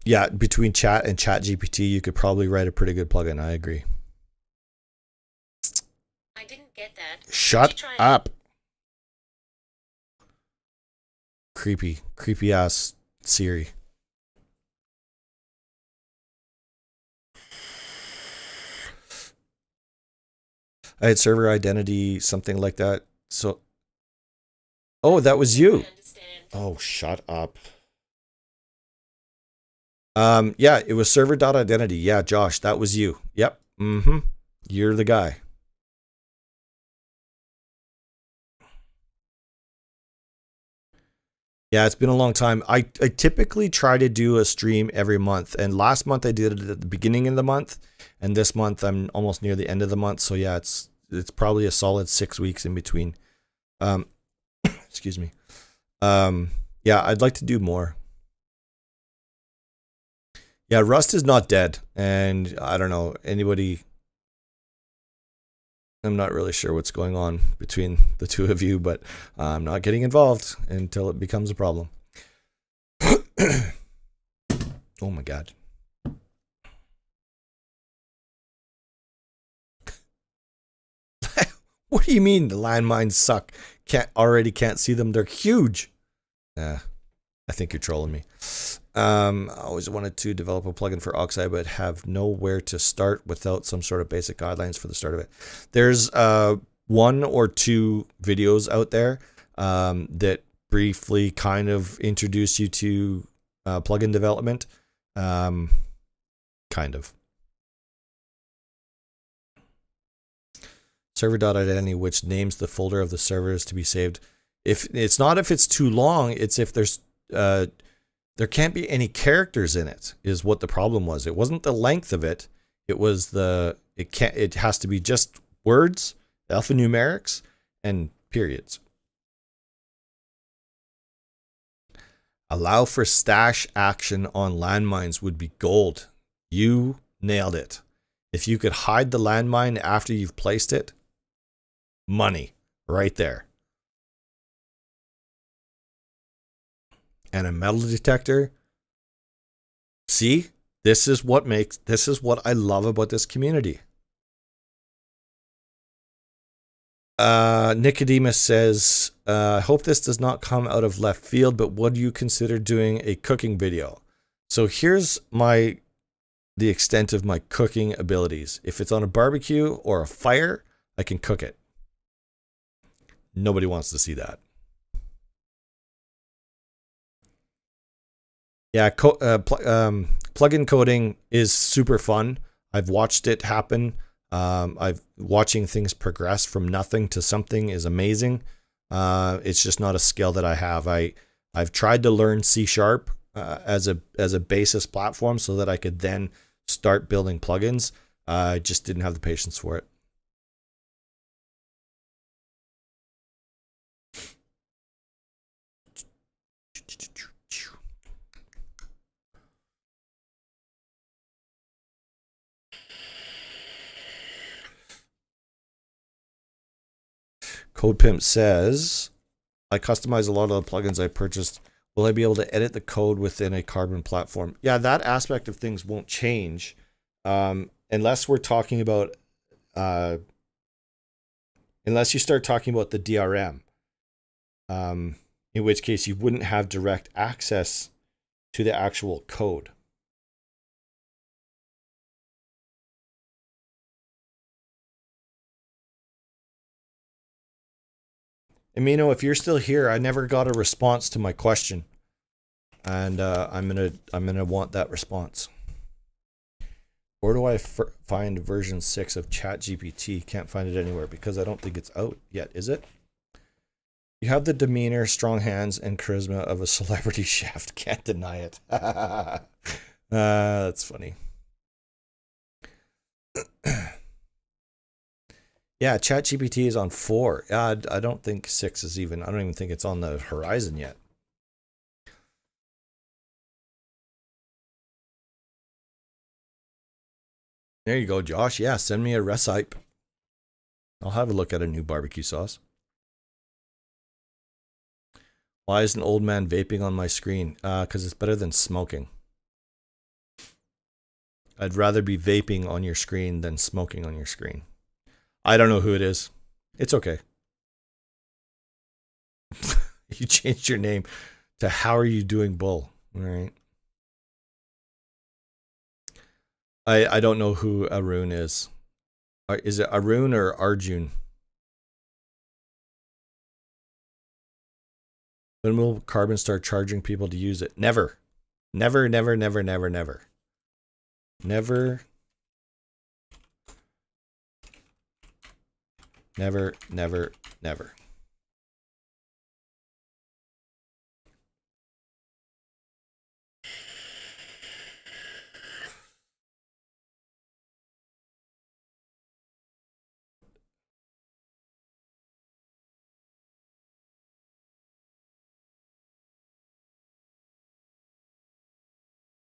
Yeah, between chat and ChatGPT, you could probably write a pretty good plugin. I agree. I didn't get that. Shut up. Creepy ass Siri. I had server identity, something like that. So, oh, that was you. Oh, shut up. Yeah, it was server.identity. Yeah, Josh, that was you. Yep. You're the guy. Yeah, it's been a long time. I typically try to do a stream every month, and last month I did it at the beginning of the month, and this month I'm almost near the end of the month. So yeah, it's probably a solid 6 weeks in between. Excuse me. Yeah, I'd like to do more. Yeah, Rust is not dead, and I don't know anybody. I'm not really sure what's going on between the two of you, but I'm not getting involved until it becomes a problem. Oh my God. What do you mean the landmines suck? Can't see them. They're huge. I think you're trolling me. I always wanted to develop a plugin for Oxide, but have nowhere to start without some sort of basic guidelines for the start of it. There's 1 or 2 videos out there that briefly kind of introduce you to plugin development. Kind of. Server.identity, which names the folder of the servers to be saved. If it's not if it's too long, it's if there's there can't be any characters in it, is what the problem was. It wasn't the length of it. It was it has to be just words, alphanumerics, and periods. Allow for stash action on landmines would be gold. You nailed it. If you could hide the landmine after you've placed it, money right there. And a metal detector. See, this is what I love about this community. Nicodemus says, I hope this does not come out of left field, but would you consider doing a cooking video? So here's the extent of my cooking abilities. If it's on a barbecue or a fire, I can cook it. Nobody wants to see that. Yeah, plugin coding is super fun. I've watched it happen. Watching things progress from nothing to something is amazing. It's just not a skill that I have. I've tried to learn C# as a basis platform so that I could then start building plugins. I just didn't have the patience for it. CodePimp says, I customize a lot of the plugins I purchased. Will I be able to edit the code within a Carbon platform? Yeah, that aspect of things won't change unless we're talking about, unless you start talking about the DRM, in which case you wouldn't have direct access to the actual code. Amino, if you're still here, I never got a response to my question, and I'm gonna want that response. Where do I find version 6 of ChatGPT? Can't find it anywhere because I don't think it's out yet. Is it? You have the demeanor, strong hands, and charisma of a celebrity chef. Can't deny it. That's funny. Yeah, ChatGPT is on 4. I don't think 6 is even. I don't even think it's on the horizon yet. There you go, Josh. Yeah, send me a recipe. I'll have a look at a new barbecue sauce. Why is an old man vaping on my screen? Because it's better than smoking. I'd rather be vaping on your screen than smoking on your screen. I don't know who it is. It's okay. You changed your name to How Are You Doing Bull. All right. I don't know who Arun is. Is it Arun or Arjun? When will Carbon start charging people to use it? Never. Never, never, never, never, never. Never. Never, never, never.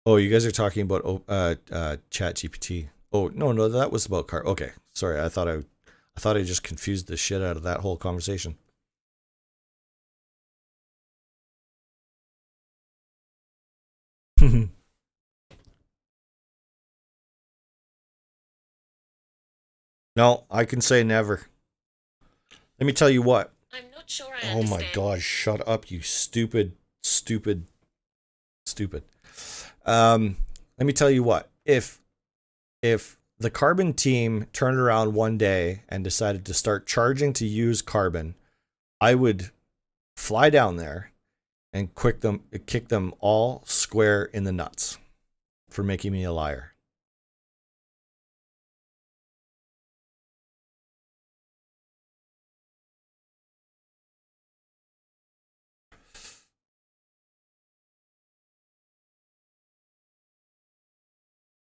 Oh, you guys are talking about Chat GPT. Oh, no, that was about car. Okay, sorry. I thought I just confused the shit out of that whole conversation. No, I can say never. Let me tell you what. I'm not sure I Oh understand. my gosh, shut up, you stupid. Let me tell you what. If the Carbon team turned around one day and decided to start charging to use Carbon, I would fly down there and kick them all square in the nuts for making me a liar.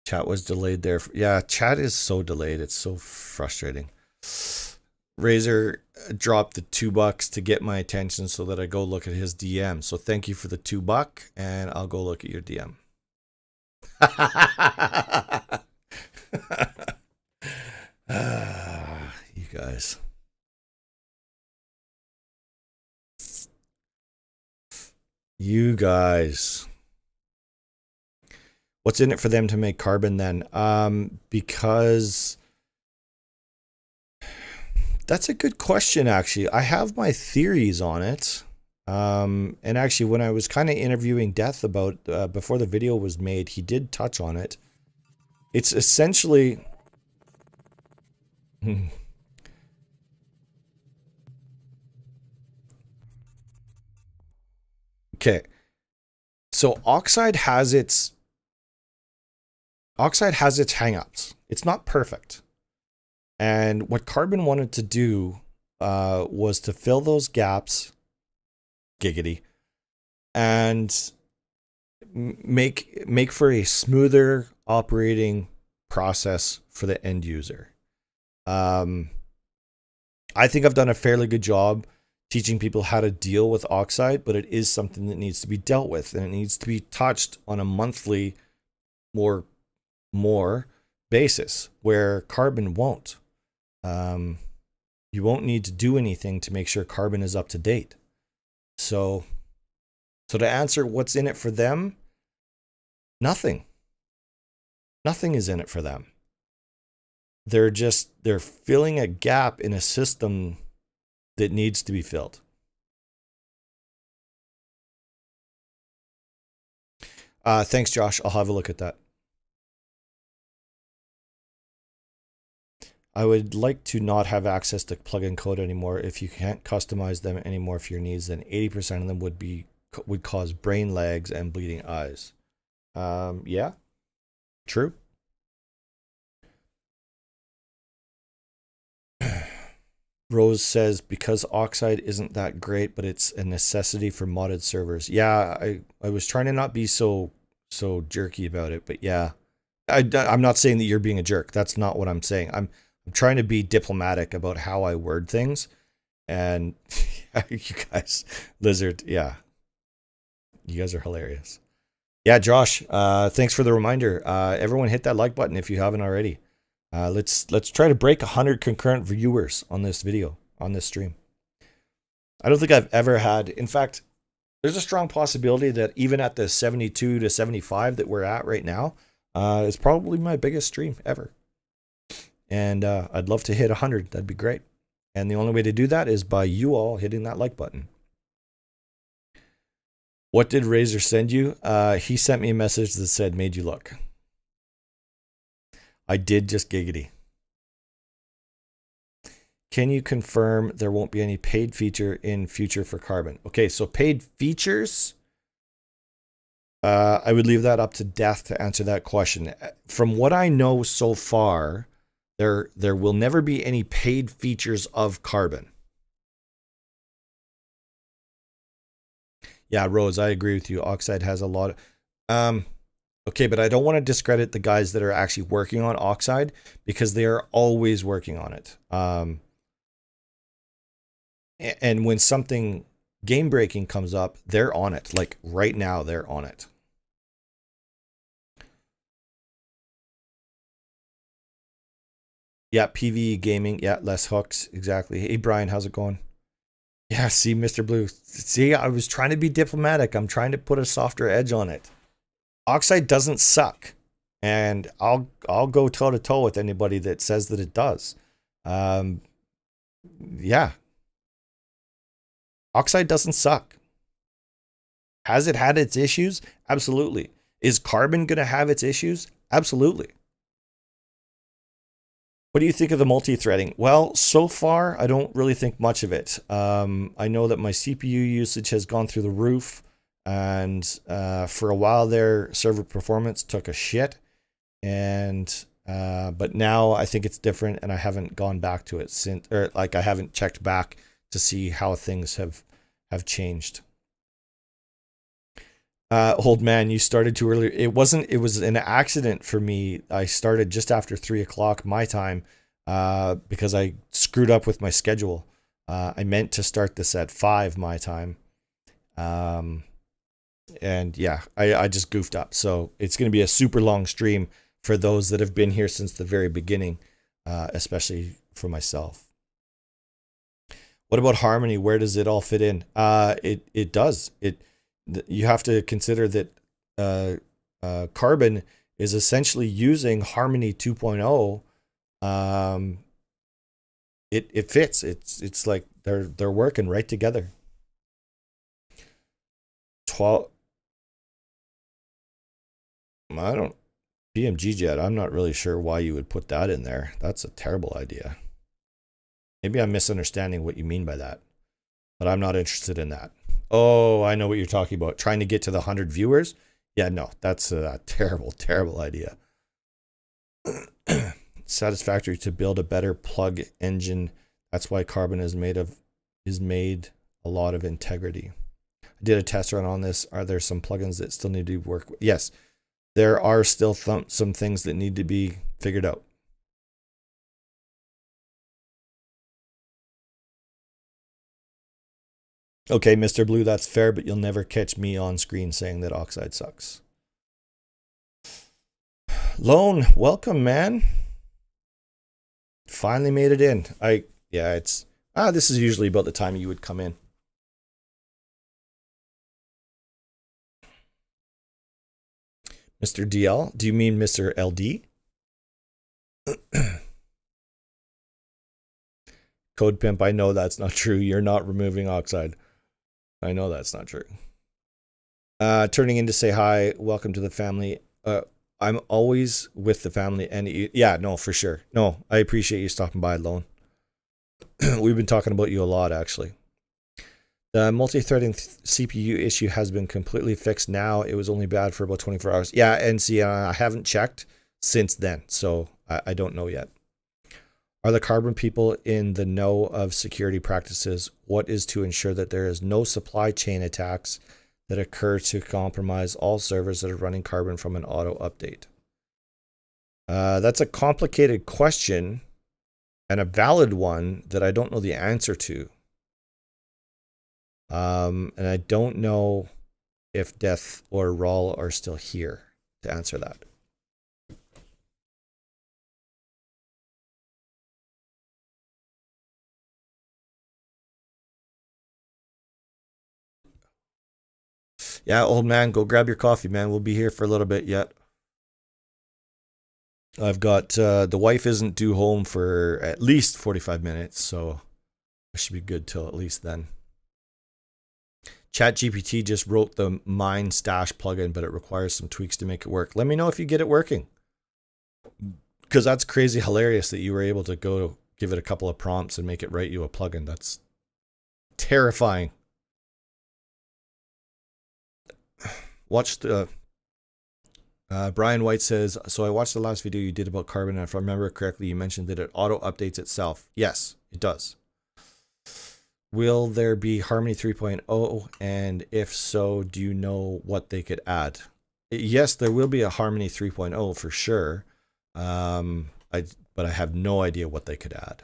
Chat was delayed there. Yeah, chat is so delayed. It's so frustrating. Razor dropped the $2 to get my attention so that I go look at his DM. So thank you for the $2, and I'll go look at your DM. You guys. You guys. What's in it for them to make Carbon then? Because that's a good question, actually. I have my theories on it. And actually, when I was kind of interviewing Death about before the video was made, he did touch on it. It's essentially... Okay. So Oxide has its hangups. It's not perfect. And what Carbon wanted to do was to fill those gaps, giggity, and make for a smoother operating process for the end user. I think I've done a fairly good job teaching people how to deal with Oxide, but it is something that needs to be dealt with, and it needs to be touched on a monthly more basis, where Carbon won't. You won't need to do anything to make sure Carbon is up to date. So to answer what's in it for them, nothing. Nothing is in it for them. They're filling a gap in a system that needs to be filled. Thanks, Josh. I'll have a look at that. I would like to not have access to plugin code anymore. If you can't customize them anymore for your needs, then 80% of them would cause brain lags and bleeding eyes. Yeah, true. Rose says, because Oxide isn't that great, but it's a necessity for modded servers. Yeah, I was trying to not be so jerky about it, but yeah. I'm not saying that you're being a jerk. That's not what I'm saying. I'm trying to be diplomatic about how I word things. And you guys, Lizard, yeah. You guys are hilarious. Yeah, Josh, thanks for the reminder. Everyone hit that like button if you haven't already. Let's try to break 100 concurrent viewers on this video, on this stream. I don't think I've ever had. In fact, there's a strong possibility that even at the 72 to 75 that we're at right now, it's probably my biggest stream ever. And I'd love to hit 100. That'd be great. And the only way to do that is by you all hitting that like button. What did Razor send you? He sent me a message that said, made you look. I did just giggity. Can you confirm there won't be any paid feature in future for Carbon? Okay, so paid features, I would leave that up to Death to answer that question. From what I know so far, there will never be any paid features of Carbon. Yeah, Rose, I agree with you. Oxide has a lot of... okay, but I don't want to discredit the guys that are actually working on Oxide because they are always working on it. And when something game-breaking comes up, they're on it. Like right now, they're on it. Yeah, PvE gaming. Yeah, less hooks. Exactly. Hey, Brian, how's it going? Yeah, see, Mr. Blue. See, I was trying to be diplomatic. I'm trying to put a softer edge on it. Oxide doesn't suck, and I'll go toe to toe with anybody that says that it does. Yeah, Oxide doesn't suck. Has it had its issues? Absolutely. Is Carbon gonna have its issues? Absolutely. What do you think of the multi-threading? Well, so far I don't really think much of it. I know that my CPU usage has gone through the roof. And for a while there, server performance took a shit. And but now I think it's different, and I haven't gone back to it since, or like I haven't checked back to see how things have changed. Old man, you started too early. It wasn't. It was an accident for me. I started just after 3 o'clock my time because I screwed up with my schedule. I meant to start this at 5 my time. And yeah, I just goofed up. So it's going to be a super long stream for those that have been here since the very beginning, especially for myself. What about Harmony? Where does it all fit in? It does. You have to consider that Carbon is essentially using Harmony 2.0. It fits. It's like they're working right together. 12. I don't. BMG Jet, I'm not really sure why you would put that in there. That's a terrible idea. Maybe I'm misunderstanding what you mean by that, but I'm not interested in that. Oh, I know what you're talking about. Trying to get to the 100 viewers? Yeah, no, that's a terrible, terrible idea. Satisfactory to build a better plug engine. That's why Carbon is made a lot of integrity. I did a test run on this. Are there some plugins that still need to work with? Yes, there are still some things that need to be figured out. Okay, Mr. Blue, that's fair, but you'll never catch me on screen saying that Oxide sucks. Lone, welcome, man. Finally made it in. This is usually about the time you would come in. Mr. DL, do you mean Mr. LD? Code Pimp, I know that's not true. You're not removing Oxide. I know that's not true. Turning in to say hi. Welcome to the family. I'm always with the family. And yeah, no, for sure. No, I appreciate you stopping by, Lone. We've been talking about you a lot, actually. The multi-threading CPU issue has been completely fixed now. It was only bad for about 24 hours. Yeah, and see, I haven't checked since then, so I don't know yet. Are the Carbon people in the know of security practices? What is to ensure that there is no supply chain attacks that occur to compromise all servers that are running Carbon from an auto update? That's a complicated question and a valid one that I don't know the answer to. And I don't know if Death or Rawl are still here to answer that. Yeah, old man, go grab your coffee, man. We'll be here for a little bit yet. I've got the wife isn't due home for at least 45 minutes, so I should be good till at least then. ChatGPT just wrote the Mine Stash plugin, but it requires some tweaks to make it work. Let me know if you get it working, because that's crazy hilarious that you were able to go give it a couple of prompts and make it write you a plugin. That's terrifying. Watch the Brian White says, so I watched the last video you did about Carbon, and if I remember correctly, you mentioned that it auto updates itself. Yes, it does. Will there be Harmony 3.0? And if so, do you know what they could add? Yes, there will be a Harmony 3.0 for sure. But I have no idea what they could add.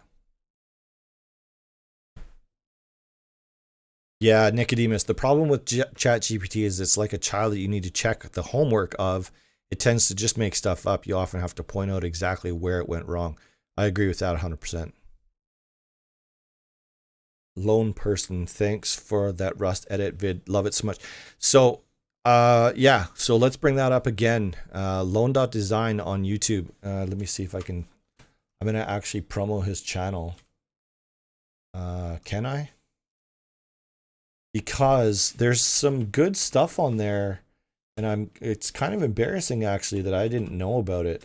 Yeah, Nicodemus, the problem with ChatGPT is it's like a child that you need to check the homework of. It tends to just make stuff up. You often have to point out exactly where it went wrong. I agree with that 100%. Lone person, thanks for that Rust edit vid. Love it so much. So, yeah, so let's bring that up again. Lone.design on YouTube. Let me see if I can. I'm going to actually promo his channel. Can I? Because there's some good stuff on there, and it's kind of embarrassing actually that I didn't know about it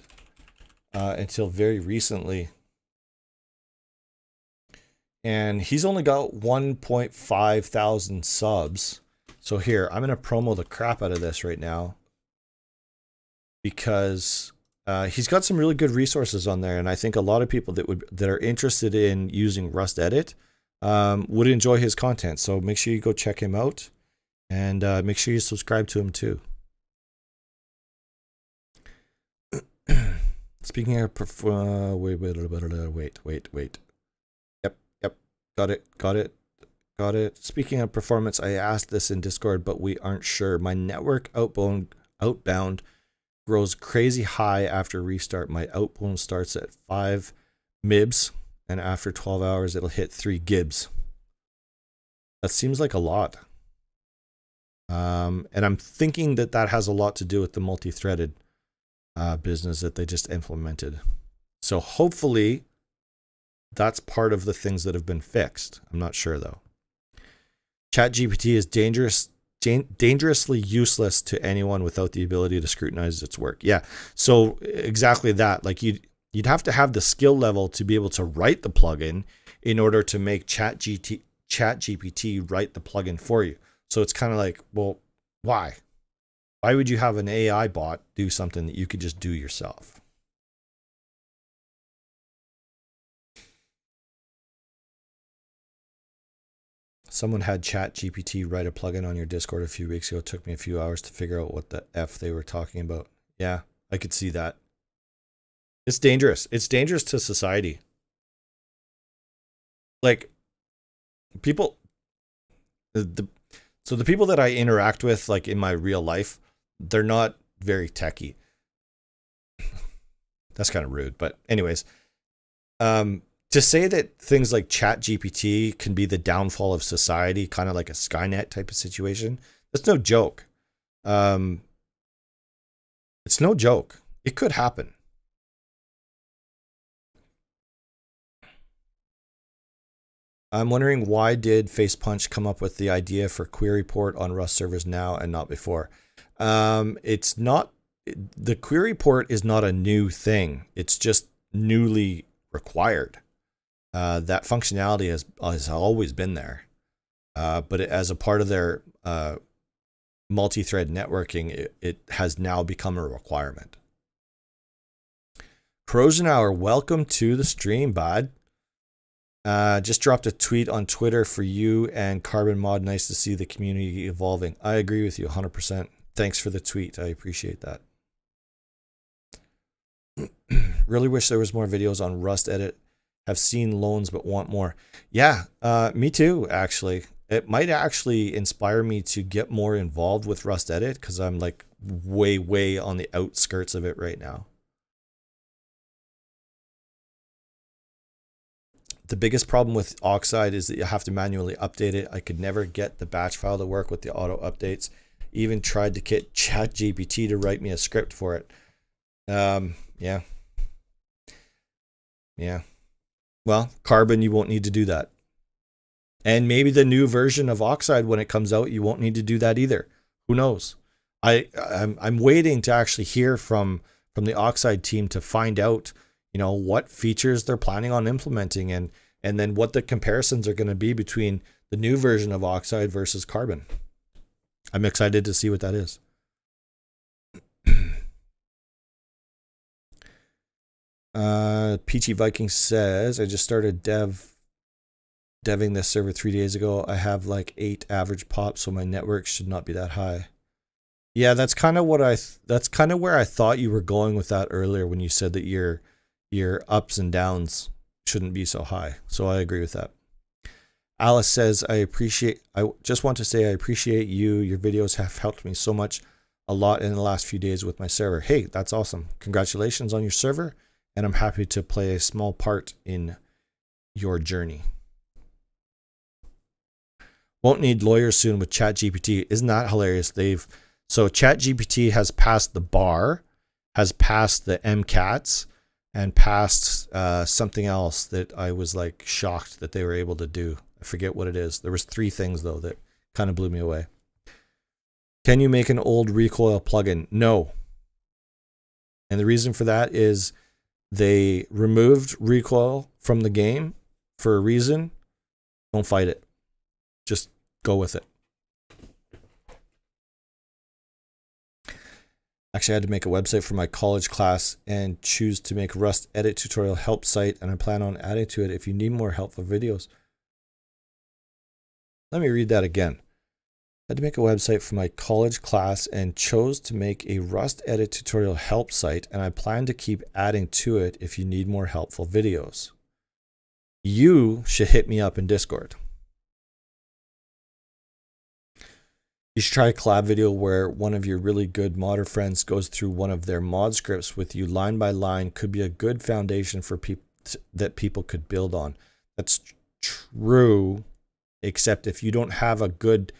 until very recently. And he's only got 1.5 thousand subs. So here, I'm going to promo the crap out of this right now, because he's got some really good resources on there, and I think a lot of people that are interested in using Rust Edit would enjoy his content. So make sure you go check him out, and make sure you subscribe to him too. Speaking of wait. Yep. Got it. Speaking of performance, I asked this in Discord, but we aren't sure. My network outbound grows crazy high after restart. My outbound starts at 5 MIBs, and after 12 hours, it'll hit 3 GIBs. That seems like a lot. And I'm thinking that has a lot to do with the multi-threaded business that they just implemented. So hopefully that's part of the things that have been fixed. I'm not sure though. ChatGPT is dangerously useless to anyone without the ability to scrutinize its work. Yeah, so exactly that. Like you'd have to have the skill level to be able to write the plugin in order to make ChatGPT write the plugin for you. So it's kind of like, well, why? Why would you have an AI bot do something that you could just do yourself? Someone had ChatGPT write a plugin on your Discord a few weeks ago. It took me a few hours to figure out what the F they were talking about. Yeah, I could see that. It's dangerous. It's dangerous to society. Like, people, so the people that I interact with, like in my real life, they're not very techie. That's kind of rude, but anyways, to say that things like ChatGPT can be the downfall of society, kind of like a Skynet type of situation, that's no joke. It's no joke. It could happen. I'm wondering, why did Facepunch come up with the idea for query port on Rust servers now and not before? It's not, the query port is not a new thing. It's just newly required. That functionality has always been there, but as a part of their multi-thread networking, it has now become a requirement. Corrosion Hour, welcome to the stream, bud. Just dropped a tweet on Twitter for you and Carbon Mod. Nice to see the community evolving. I agree with you 100%. Thanks for the tweet. I appreciate that. Really wish there was more videos on Rust Edit. Have seen loans but want more. Yeah, me too, actually. It might actually inspire me to get more involved with Rust Edit, because I'm like way on the outskirts of it right now. The biggest problem with Oxide is that you have to manually update it. I could never get the batch file to work with the auto updates. even tried to get ChatGPT to write me a script for it. Yeah. Well, Carbon, you won't need to do that. And maybe the new version of Oxide, when it comes out, you won't need to do that either. Who knows? I'm waiting to actually hear from the Oxide team to find out, what features they're planning on implementing and then what the comparisons are going to be between the new version of Oxide versus Carbon. I'm excited to see what that is. Peachy Viking says, I just started deving this server 3 days ago. I have like 8 average pops, so my network should not be that high. Yeah, that's kind of where I thought you were going with that earlier when you said that your ups and downs shouldn't be so high. So I agree with that. Alice says, I just want to say I appreciate you. Your videos have helped me so much, a lot in the last few days with my server. Hey, that's awesome. Congratulations on your server, and I'm happy to play a small part in your journey. Won't need lawyers soon with ChatGPT. Isn't that hilarious? So ChatGPT has passed the bar, has passed the MCATs, and passed something else that I was like shocked that they were able to do. I forget what it is. There was 3 things though that kind of blew me away. Can you make an old Recoil plugin? No. And the reason for that is they removed Recoil from the game for a reason. Don't fight it. Just go with it. Actually, I had to make a website for my college class and choose to make Rust edit tutorial help site, and I plan on adding to it if you need more helpful videos. Let me read that again. I had to make a website for my college class and chose to make a Rust edit tutorial help site, and I plan to keep adding to it if you need more helpful videos. You should hit me up in Discord. You should try a collab video where one of your really good modder friends goes through one of their mod scripts with you line by line. Could be a good foundation for that people could build on. That's true, except if you don't have a good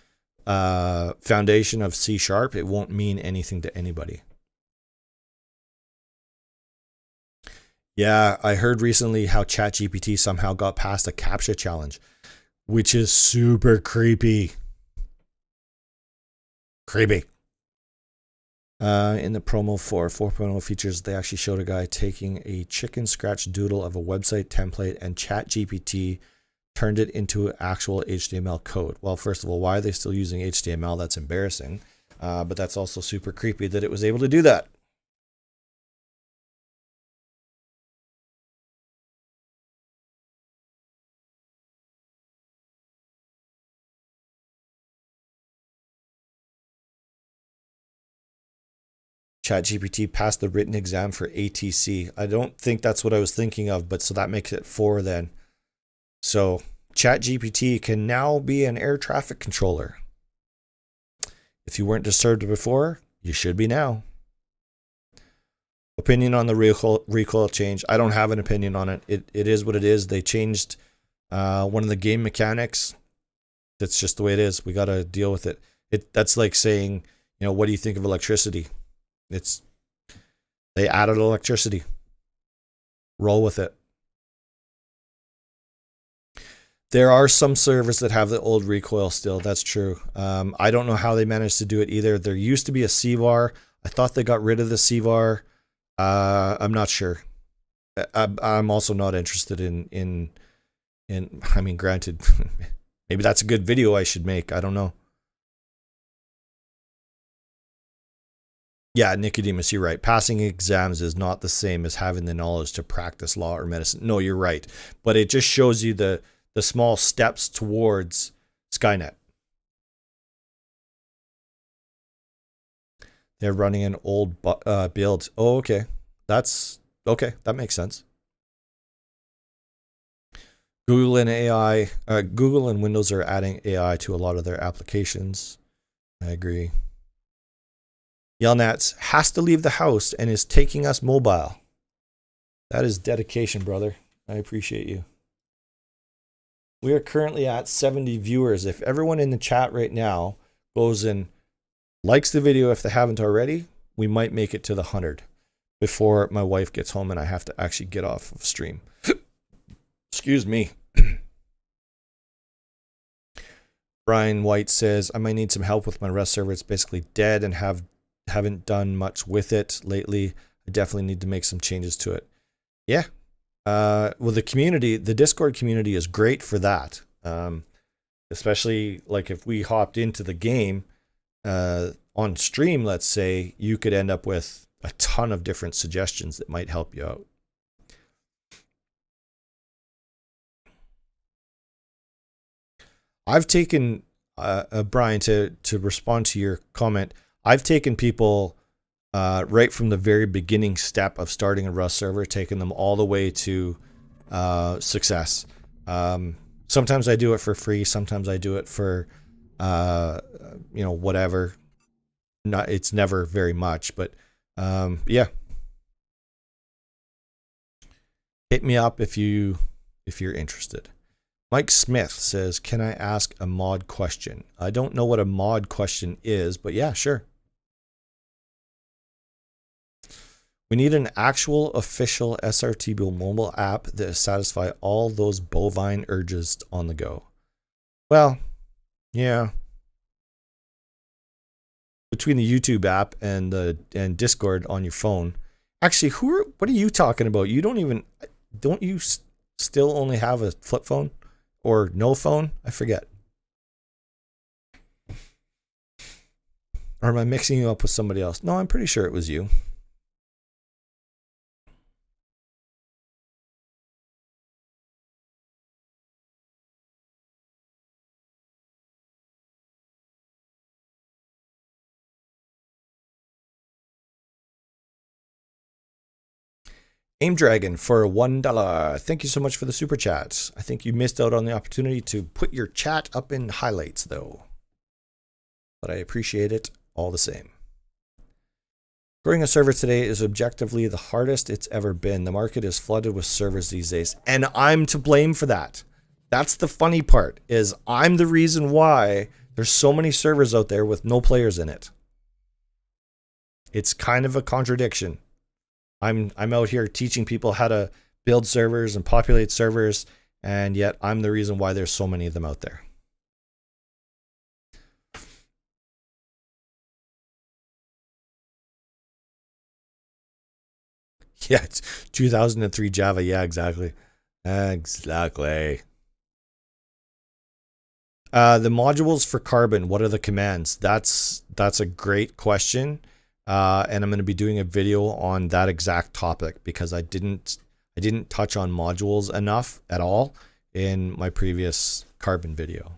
foundation of C#, it won't mean anything to anybody. Yeah, I heard recently how ChatGPT somehow got past a CAPTCHA challenge, which is super creepy. In the promo for 4.0 features, they actually showed a guy taking a chicken scratch doodle of a website template, and ChatGPT turned it into actual HTML code. Well, first of all, why are they still using HTML? That's embarrassing. But that's also super creepy that it was able to do that. ChatGPT passed the written exam for ATC. I don't think that's what I was thinking of, but so that makes it 4 then. So ChatGPT can now be an air traffic controller. If you weren't disturbed before, you should be now. Opinion on the recoil change. I don't have an opinion on it. It is what it is. They changed one of the game mechanics. That's just the way it is. We got to deal with it. That's like saying, what do you think of electricity? They added electricity. Roll with it. There are some servers that have the old recoil still. That's true. I don't know how they managed to do it either. There used to be a CVAR. I thought they got rid of the CVAR. I'm not sure. I'm also not interested in. I mean, granted, maybe that's a good video I should make. I don't know. Yeah, Nicodemus, you're right. Passing exams is not the same as having the knowledge to practice law or medicine. No, you're right. But it just shows you the small steps towards Skynet. They're running an old build. Oh, okay. That's okay. That makes sense. Google and Windows are adding AI to a lot of their applications. I agree. Yelnats has to leave the house and is taking us mobile. That is dedication, brother. I appreciate you. We are currently at 70 viewers. If everyone in the chat right now goes and likes the video if they haven't already. We might make it to the 100 before my wife gets home and I have to actually get off of stream. Excuse me. Brian White says, I might need some help with my Rust server. It's basically dead and haven't done much with it lately. I definitely need to make some changes to it. Yeah. Well, the community, the Discord community is great for that. Especially like if we hopped into the game on stream, let's say, you could end up with a ton of different suggestions that might help you out. I've taken, Brian, to respond to your comment, I've taken people right from the very beginning step of starting a Rust server, taken them all the way to success. Sometimes I do it for free. Sometimes I do it for, whatever. It's never very much, but yeah. Hit me up if you're interested. Mike Smith says, can I ask a mod question? I don't know what a mod question is, but yeah, sure. We need an actual official srtbull mobile app that satisfies all those bovine urges on the go. Well, yeah. Between the YouTube app and Discord on your phone. Actually, what are you talking about? You don't you still only have a flip phone? Or no phone? I forget. Or am I mixing you up with somebody else? No, I'm pretty sure it was you. Aim Dragon for $1. Thank you so much for the super chat. I think you missed out on the opportunity to put your chat up in highlights though. But I appreciate it all the same. Growing a server today is objectively the hardest it's ever been. The market is flooded with servers these days, and I'm to blame for that. That's the funny part, is I'm the reason why there's so many servers out there with no players in it. It's kind of a contradiction. I'm out here teaching people how to build servers and populate servers, and yet I'm the reason why there's so many of them out there. Yeah, it's 2003 Java. Yeah, exactly. Exactly. The modules for Carbon, what are the commands? That's a great question. And I'm going to be doing a video on that exact topic because I didn't touch on modules enough at all in my previous Carbon video.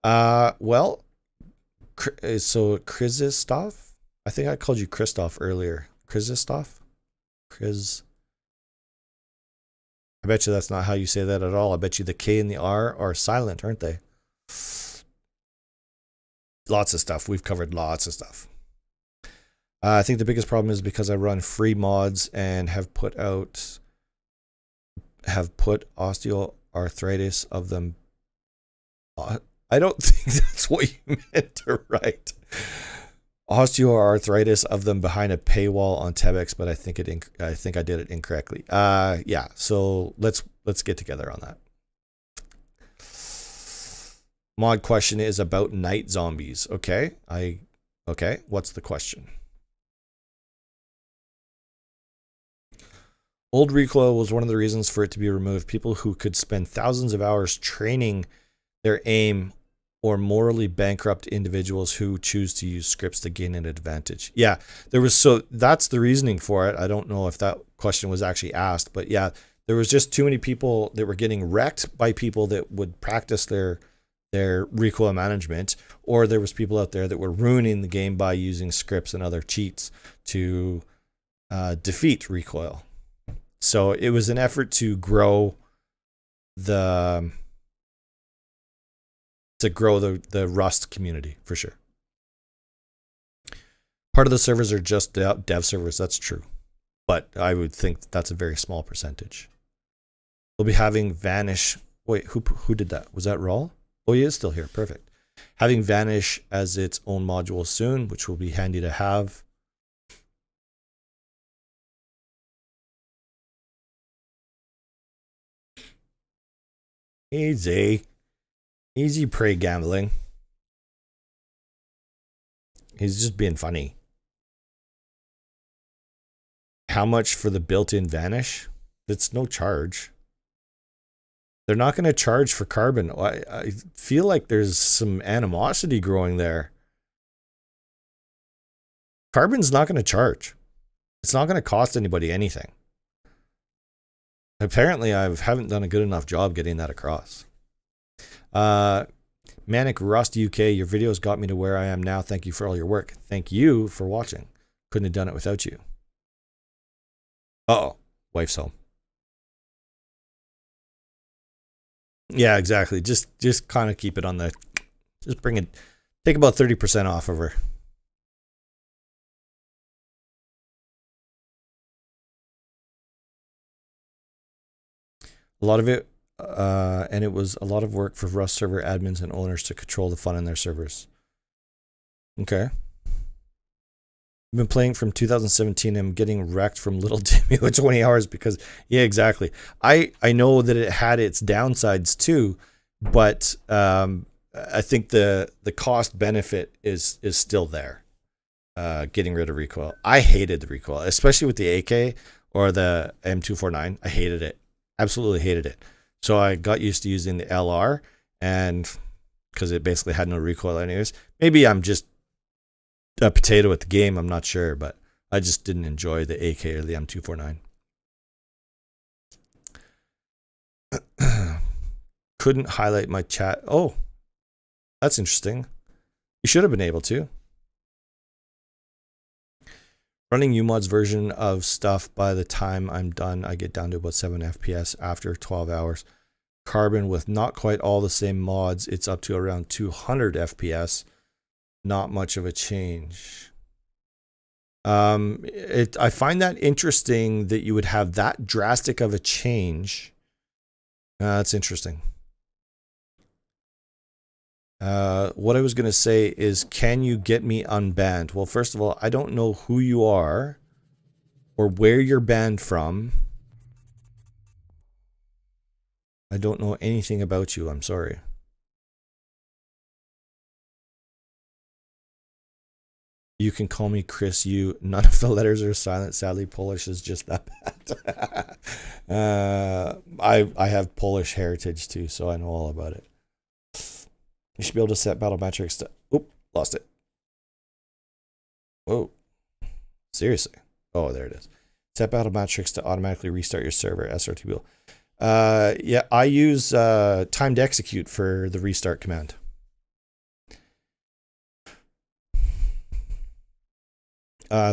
Well, so Krzysztof, I think I called you Christoph earlier. Krzysztof? I bet you that's not how you say that at all. I bet you the K and the R are silent, aren't they? Lots of stuff. We've covered lots of stuff. I think the biggest problem is because I run free mods and have put osteoarthritis of them. I don't think that's what you meant to write. Osteoarthritis of them behind a paywall on Tebex, but I think I did it incorrectly. Yeah. So let's get together on that. Mod question is about night zombies. Okay. Okay. What's the question? Old Recoil was one of the reasons for it to be removed. People who could spend thousands of hours training their aim, or morally bankrupt individuals who choose to use scripts to gain an advantage. Yeah, that's the reasoning for it. I don't know if that question was actually asked, but yeah, there was just too many people that were getting wrecked by people that would practice their recoil management, or there was people out there that were ruining the game by using scripts and other cheats to defeat recoil. So it was an effort to grow the Rust community, for sure. Part of the servers are just dev servers, that's true. But I would think that's a very small percentage. we'll be having Vanish. Wait, who did that? Was that Rawl? Oh, he is still here. Perfect. Having Vanish as its own module soon, which will be handy to have. Easy. Easy prey gambling. He's just being funny. How much for the built-in Vanish? It's no charge. They're not going to charge for Carbon. I feel like there's some animosity growing there. Carbon's not going to charge. It's not going to cost anybody anything. Apparently, I haven't done a good enough job getting that across. Manic Rust UK, your videos got me to where I am now. Thank you for all your work. Thank you for watching. Couldn't have done it without you. Uh-oh. Wife's home. Yeah, exactly. Just kind of keep it on the... Just bring it... Take about 30% off of her. A lot of it, and it was a lot of work for Rust server admins and owners to control the fun in their servers. Okay. I've been playing from 2017 and I'm getting wrecked from Little Timmy with 20 hours because, yeah, exactly. I know that it had its downsides too, but I think the cost benefit is still there. Getting rid of recoil. I hated the recoil, especially with the AK or the M249. I hated it. Absolutely hated it. So I got used to using the LR, and because it basically had no recoil anyways. Maybe I'm just a potato at the game, I'm not sure, but I just didn't enjoy the AK or the M249. Couldn't highlight my chat. Oh, that's interesting. You should have been able to. Running UMod's version of stuff, by the time I'm done, I get down to about 7 FPS after 12 hours. Carbon with not quite all the same mods, it's up to around 200 FPS. Not much of a change. I find that interesting that you would have that drastic of a change. That's interesting. What I was going to say is, can you get me unbanned? Well, first of all, I don't know who you are or where you're banned from. I don't know anything about you. I'm sorry. You can call me Chris U. None of the letters are silent. Sadly, Polish is just that bad. I have Polish heritage too, so I know all about it. You should be able to set battle metrics to... Oop, lost it. Whoa. Seriously. Oh, there it is. Set battle metrics to automatically restart your server, srtbull. Yeah, I use timed execute for the restart command.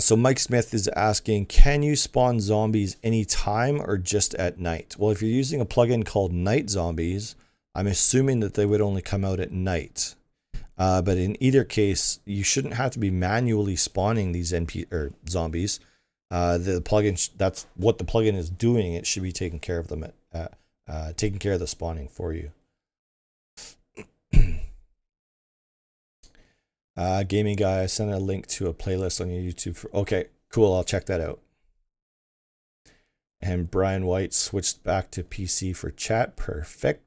So Mike Smith is asking, can you spawn zombies anytime or just at night? Well, if you're using a plugin called Night Zombies, I'm assuming that they would only come out at night. But in either case, you shouldn't have to be manually spawning these zombies. The plugin, that's what the plugin is doing. It should be taking care of them taking care of the spawning for you. Gaming guy, I sent a link to a playlist on your YouTube. Okay, cool. I'll check that out. And Brian White switched back to PC for chat. Perfect.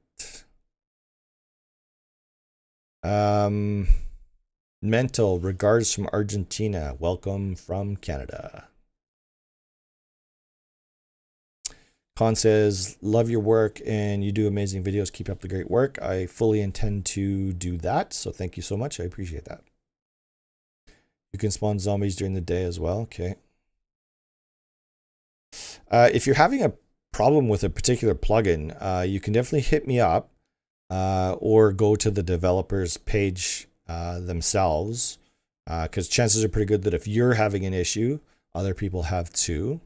Mental regards from Argentina. Welcome from Canada. Con says, love your work and you do amazing videos. Keep up the great work. I fully intend to do that. So thank you so much. I appreciate that. You can spawn zombies during the day as well. Okay. If you're having a problem with a particular plugin, you can definitely hit me up or go to the developers page themselves, because chances are pretty good that if you're having an issue, other people have too.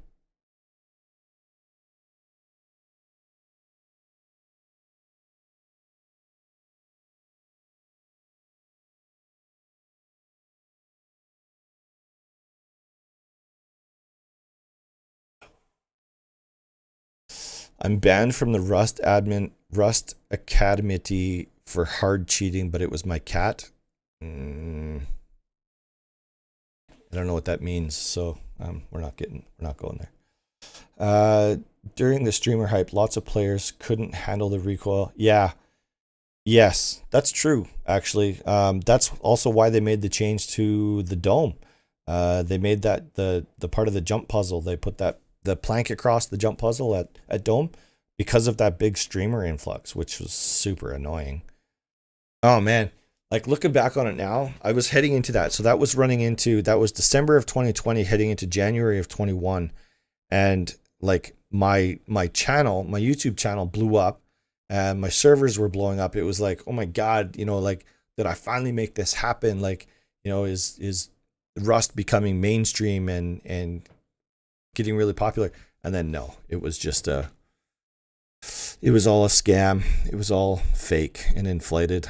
I'm banned from the Rust Academy for hard cheating, but it was my cat. I don't know what that means, so we're not going there. During the streamer hype, lots of players couldn't handle the recoil. Yeah. Yes, that's true, actually. That's also why they made the change to the dome. They made that the part of the jump puzzle. They put the plank across the jump puzzle at dome because of that big streamer influx, which was super annoying. Oh man, like looking back on it now, I was heading into that. So that was December of 2020 heading into January of 21, and like my channel, my YouTube channel blew up and my servers were blowing up. It was like, oh my God, like, did I finally make this happen? Like, is Rust becoming mainstream and getting really popular? And then no, it was all a scam. It was all fake and inflated.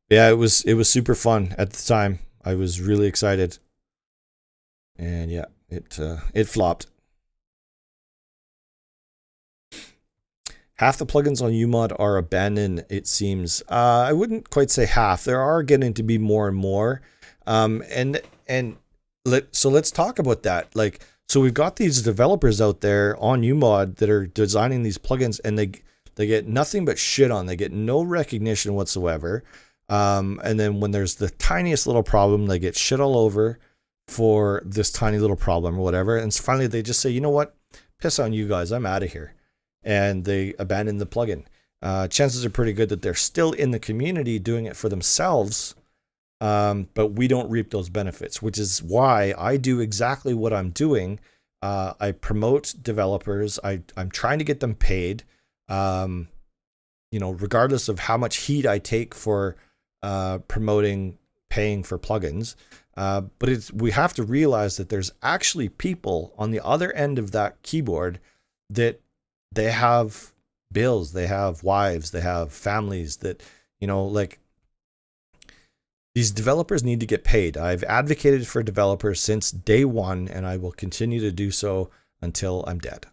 Yeah, it was super fun at the time. I was really excited. And yeah, it flopped. Half the plugins on UMod are abandoned, it seems. I wouldn't quite say half. There are getting to be more and more. So let's talk about that. Like, so we've got these developers out there on UMod that are designing these plugins, and they get nothing but shit on. They get no recognition whatsoever. And then when there's the tiniest little problem, they get shit all over for this tiny little problem or whatever. And finally they just say, you know what? Piss on you guys. I'm out of here. And they abandon the plugin. Chances are pretty good that they're still in the community doing it for themselves, but we don't reap those benefits, which is why I do exactly what I'm doing. I promote developers. I'm trying to get them paid, regardless of how much heat I take for paying for plugins. But we have to realize that there's actually people on the other end of that keyboard that they have bills, they have wives, they have families that, like, these developers need to get paid. I've advocated for developers since day one, and I will continue to do so until I'm dead.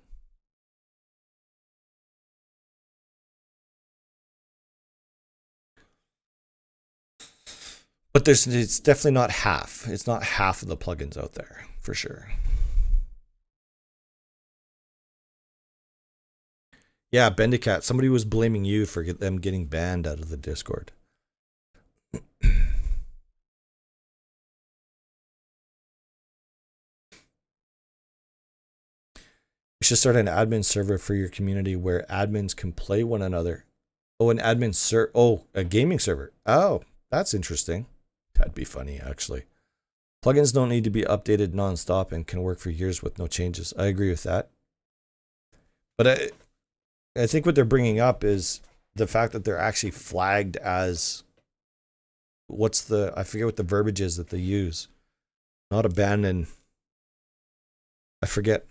But it's definitely not half. It's not half of the plugins out there, for sure. Yeah, Bendicat, somebody was blaming you for them getting banned out of the Discord. We should start an admin server for your community where admins can play one another. Oh, a gaming server. Oh, that's interesting. That'd be funny, actually. Plugins don't need to be updated nonstop and can work for years with no changes. I agree with that. But I think what they're bringing up is the fact that they're actually flagged as I forget what the verbiage is that they use. Not abandoned. I forget.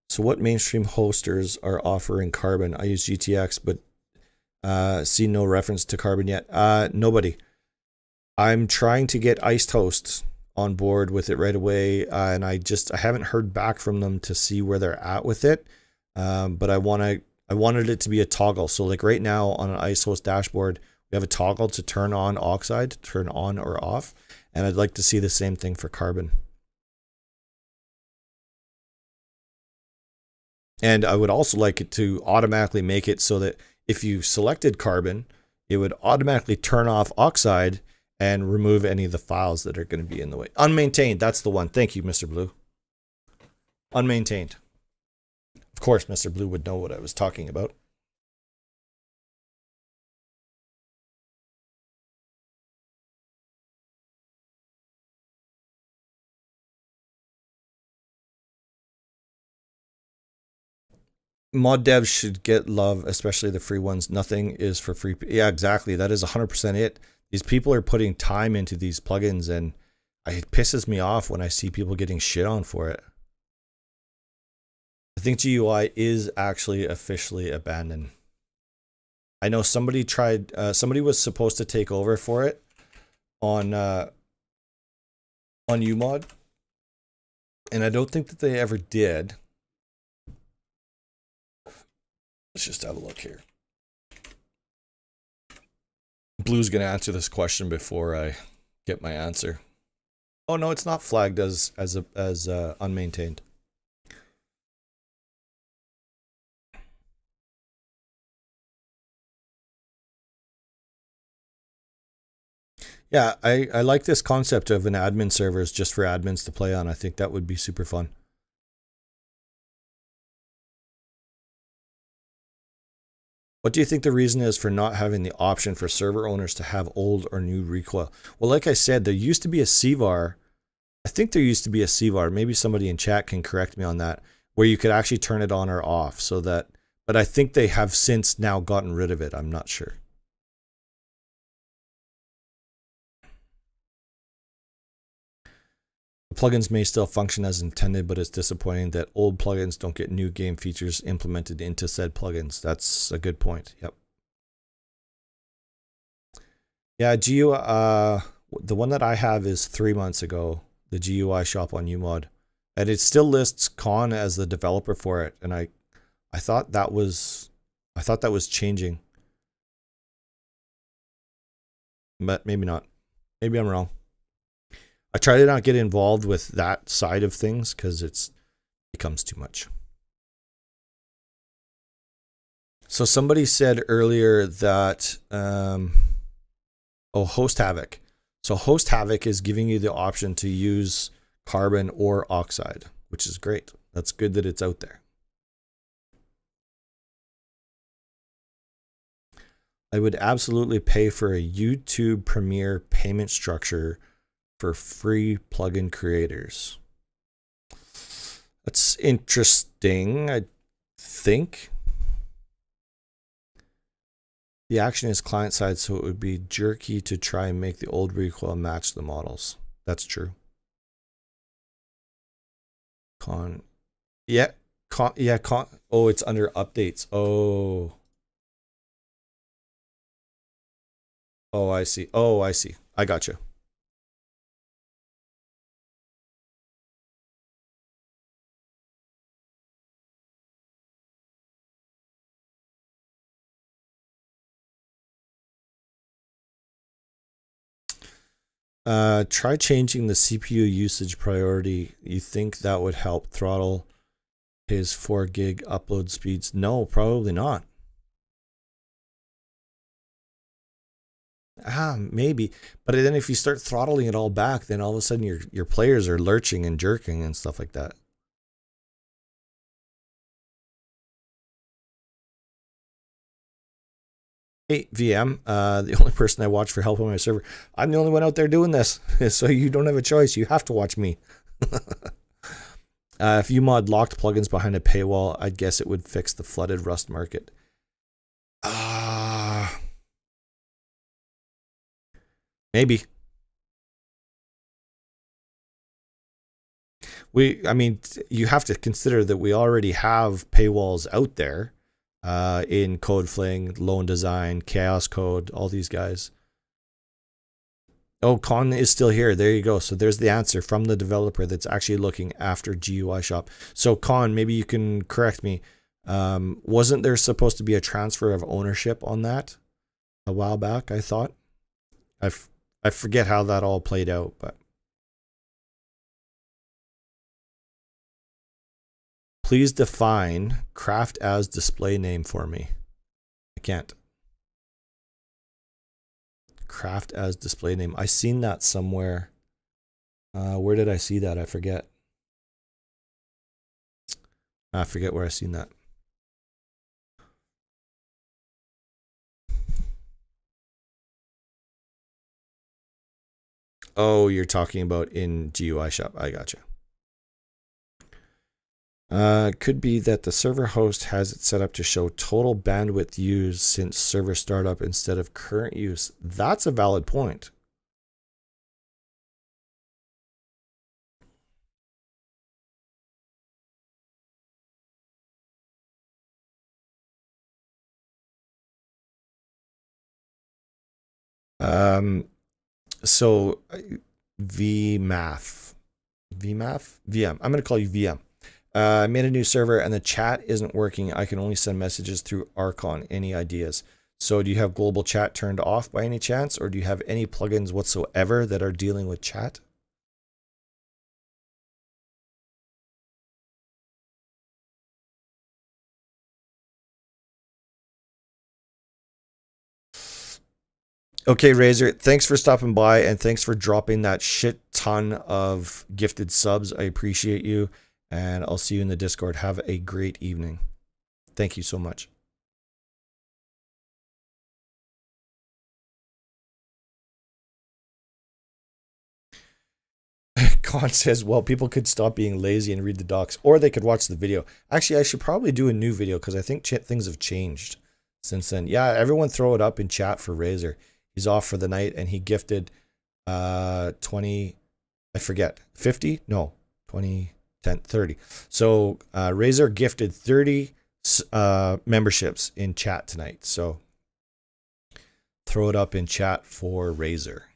So what mainstream hosters are offering Carbon? I use GTX, but see no reference to Carbon yet. Nobody. I'm trying to get Iced Hosts on board with it right away, and I haven't heard back from them to see where they're at with it. But I wanted it to be a toggle. So like right now on an Iced Host dashboard, we have a toggle to turn on Oxide, turn on or off, and I'd like to see the same thing for Carbon. And I would also like it to automatically make it so that if you selected Carbon, it would automatically turn off Oxide and remove any of the files that are going to be in the way. Unmaintained, that's the one. Thank you, Mr. Blue. Unmaintained. Of course, Mr. Blue would know what I was talking about. Mod devs should get love, especially the free ones. Nothing is for free. Yeah, exactly. That is 100% it. These people are putting time into these plugins, and it pisses me off when I see people getting shit on for it. I think GUI is actually officially abandoned. I know somebody tried, somebody was supposed to take over for it on UMod, and I don't think that they ever did. Let's just have a look here. Blue's gonna answer this question before I get my answer. Oh no, it's not flagged as unmaintained. Yeah, I like this concept of an admin servers just for admins to play on. I think that would be super fun. What do you think the reason is for not having the option for server owners to have old or new recoil? Well, like I said, there used to be a CVAR. I think there used to be a CVAR. Maybe somebody in chat can correct me on that, where you could actually turn it on or off so that, but I think they have since now gotten rid of it. I'm not sure. The plugins may still function as intended, but it's disappointing that old plugins don't get new game features implemented into said plugins. That's a good point. Yep. Yeah, GUI, the one that I have is 3 months ago, the GUI shop on UMod. And it still lists Con as the developer for it. And I thought that was changing. But maybe not. Maybe I'm wrong. I try to not get involved with that side of things because it becomes too much. So somebody said earlier that, Host Havoc. So Host Havoc is giving you the option to use carbon or oxide, which is great. That's good that it's out there. I would absolutely pay for a YouTube Premiere payment structure for free plugin creators. That's interesting, I think. The action is client side, so it would be jerky to try and make the old recoil match the models. That's true. Oh, it's under updates. Oh, I see. I gotcha. Try changing the CPU usage priority. You think that would help throttle his 4 gig upload speeds? No, probably not. Maybe. But then if you start throttling it all back, then all of a sudden your players are lurching and jerking and stuff like that. Hey, VM, the only person I watch for help on my server. I'm the only one out there doing this, so you don't have a choice. You have to watch me. If you mod locked plugins behind a paywall, I'd guess it would fix the flooded Rust market. Maybe. I mean, you have to consider that we already have paywalls out there. In CodeFling, Lone Design, Chaos Code, all these guys. Oh, Con is still here. There you go. So there's the answer from the developer that's actually looking after GUI shop. So Con, maybe you can correct me. Wasn't there supposed to be a transfer of ownership on that a while back? I thought. I forget how that all played out, but. Please define craft as display name for me. I can't. Craft as display name. I seen that somewhere. Where did I see that? I forget. I forget where I seen that. Oh, you're talking about in GUI shop. I gotcha. Could be that the server host has it set up to show total bandwidth used since server startup instead of current use. That's a valid point. So VMAF, VM. I'm gonna call you VM. I made a new server and the chat isn't working. I can only send messages through Archon. Any ideas? So do you have global chat turned off by any chance, or do you have any plugins whatsoever that are dealing with chat? Okay, Razor, thanks for stopping by and thanks for dropping that shit ton of gifted subs. I appreciate you, and I'll see you in the Discord. Have a great evening. Thank you so much. Con says, well, people could stop being lazy and read the docs, or they could watch the video. Actually, I should probably do a new video because I think things have changed since then. Yeah, everyone throw it up in chat for Razor. He's off for the night and he gifted 20, I forget, 50? No, 20, 10, 30. So Razor gifted 30 memberships in chat tonight. So throw it up in chat for Razor.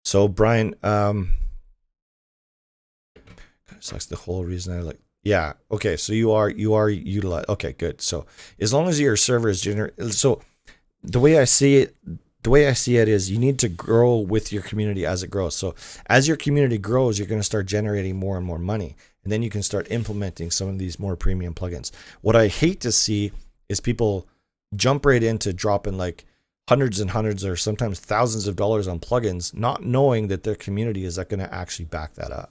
So Brian, sucks the whole reason I like. Yeah. Okay. So you are utilized. Okay. Good. So as long as your server is so the way I see it is you need to grow with your community as it grows. So as your community grows, you're going to start generating more and more money, and then you can start implementing some of these more premium plugins. What I hate to see is people jump right into dropping like hundreds and hundreds or sometimes thousands of dollars on plugins, not knowing that their community is going to actually back that up.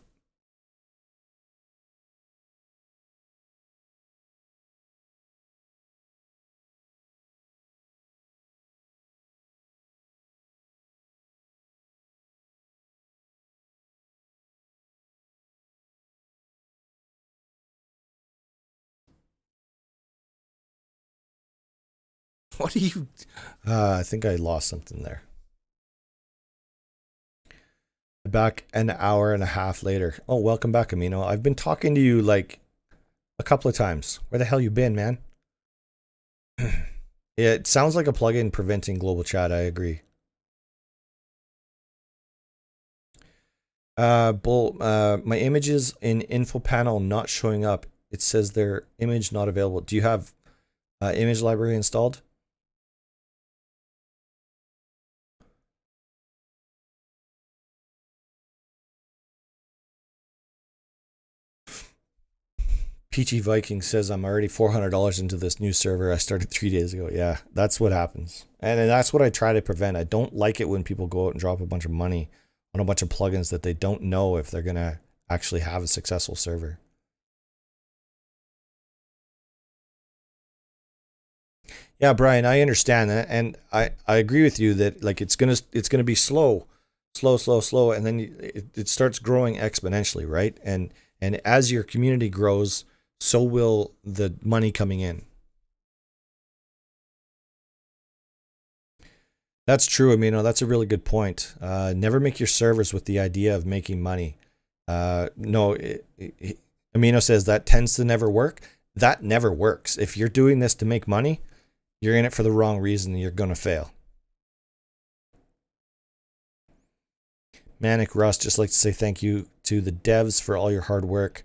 What do you... I think I lost something there. Back an hour and a half later. Oh, welcome back, Amino. I've been talking to you like a couple of times. Where the hell you been, man? It sounds like a plugin preventing global chat. I agree. Bull, my images in info panel not showing up. It says their image not available. Do you have image library installed? Peachy Viking says I'm already $400 into this new server I started 3 days ago. Yeah, that's what happens. And that's what I try to prevent. I don't like it when people go out and drop a bunch of money on a bunch of plugins that they don't know if they're going to actually have a successful server. Yeah, Brian, I understand that, and I agree with you that like it's gonna be slow, and then it starts growing exponentially, right? And as your community grows, so will the money coming in. That's true, Amino. That's a really good point. Never make your servers with the idea of making money. No, Amino says that tends to never work. That never works. If you're doing this to make money, you're in it for the wrong reason. You're going to fail. Manic Rust, just like to say thank you to the devs for all your hard work.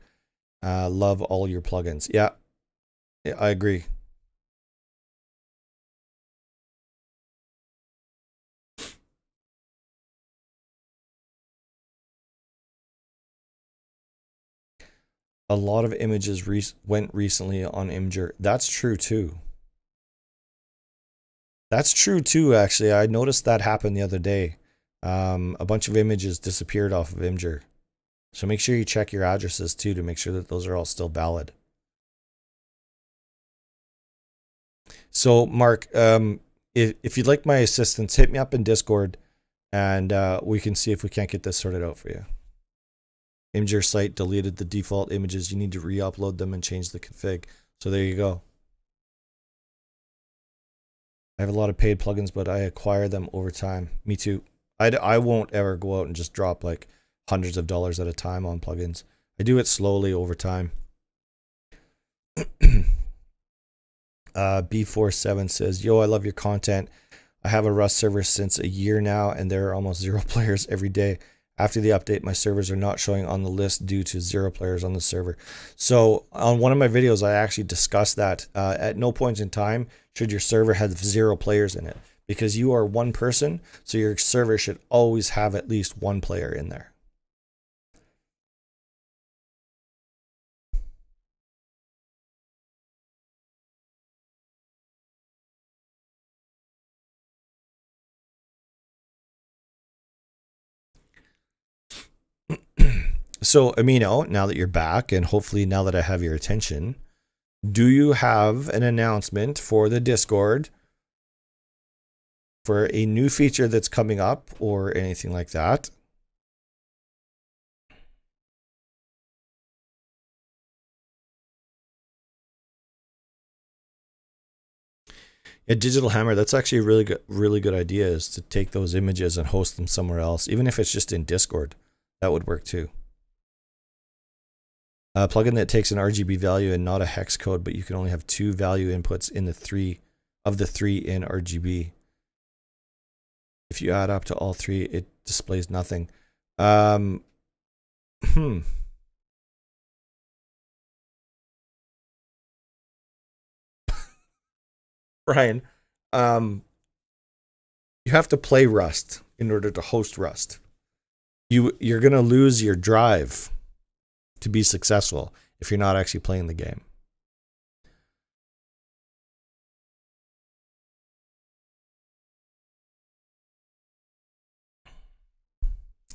Love all your plugins. Yeah, I agree. A lot of images went recently on Imgur. That's true too. That's true too, actually. I noticed that happen the other day. A bunch of images disappeared off of Imgur. So make sure you check your addresses too to make sure that those are all still valid. So Mark, if you'd like my assistance, hit me up in Discord and we can see if we can't get this sorted out for you. Imgur site deleted the default images. You need to re-upload them and change the config. So there you go. I have a lot of paid plugins, but I acquire them over time. Me too. I won't ever go out and just drop like hundreds of dollars at a time on plugins. I do it slowly over time. B47 says, yo, I love your content. I have a Rust server since a year now, and there are almost 0 players every day. After the update, my servers are not showing on the list due to 0 players on the server. So on one of my videos, I actually discussed that at no point in time should your server have 0 players in it, because you are one person. So your server should always have at least 1 player in there. So Amino, now that you're back, and hopefully now that I have your attention, do you have an announcement for the Discord for a new feature that's coming up or anything like that? A Digital Hammer, that's actually a really good idea, is to take those images and host them somewhere else, even if it's just in Discord. That would work too. A plugin that takes an RGB value and not a hex code, but you can only have 2 value inputs in the 3 of the 3 in RGB. If you add up to all 3, it displays nothing. Brian, you have to play Rust in order to host Rust. You're gonna lose your drive to be successful if you're not actually playing the game.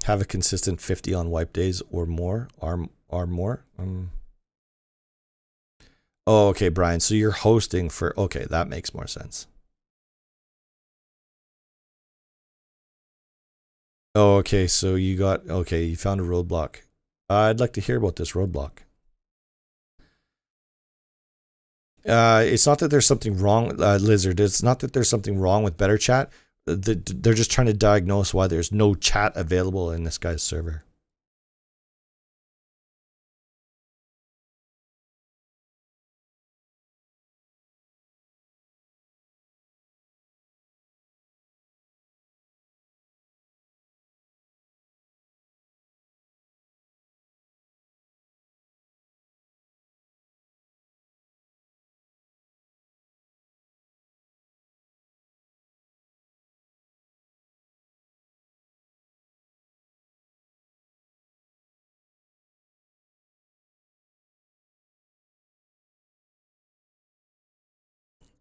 Have a consistent 50 on wipe days or more, or more. Oh, okay, Brian. So you're hosting for, okay, that makes more sense. Oh, okay. So you got, okay, you found a roadblock. I'd like to hear about this roadblock. It's not that there's something wrong, Lizard. It's not that there's something wrong with Better Chat. They're just trying to diagnose why there's no chat available in this guy's server.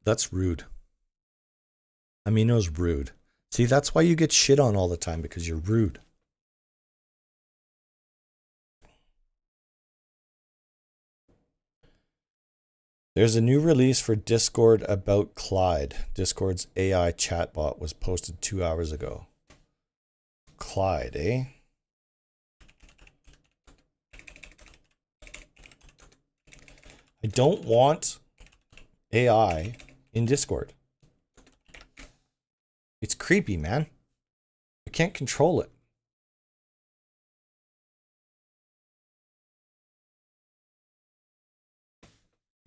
That's rude. Amino's rude. See, that's why you get shit on all the time, because you're rude. There's a new release for Discord about Clyde. Discord's AI chatbot was posted 2 hours ago. Clyde, eh? I don't want AI in Discord. It's creepy, man. I can't control it.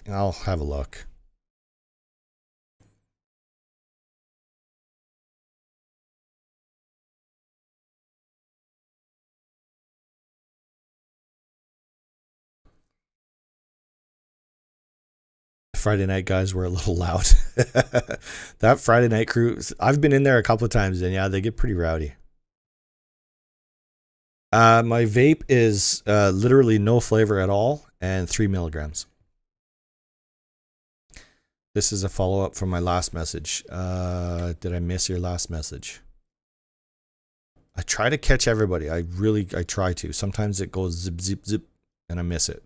I'll have a look. Friday night guys were a little loud. That Friday night crew, I've been in there a couple of times, and yeah, they get pretty rowdy. My vape is literally no flavor at all and 3 milligrams. This is a follow-up from my last message. Did I miss your last message? I try to catch everybody. I try to. Sometimes it goes zip, zip, zip, and I miss it.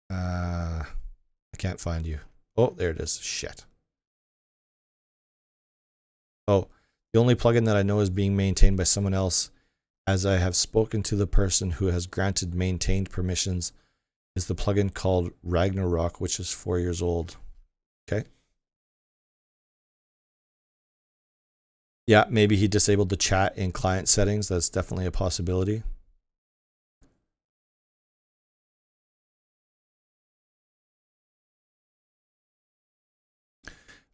I can't find you. Oh, there it is. Shit. Oh, the only plugin that I know is being maintained by someone else, as I have spoken to the person who has granted maintained permissions, is the plugin called Ragnarok, which is 4 years old. Okay. Yeah, maybe he disabled the chat in client settings. That's definitely a possibility.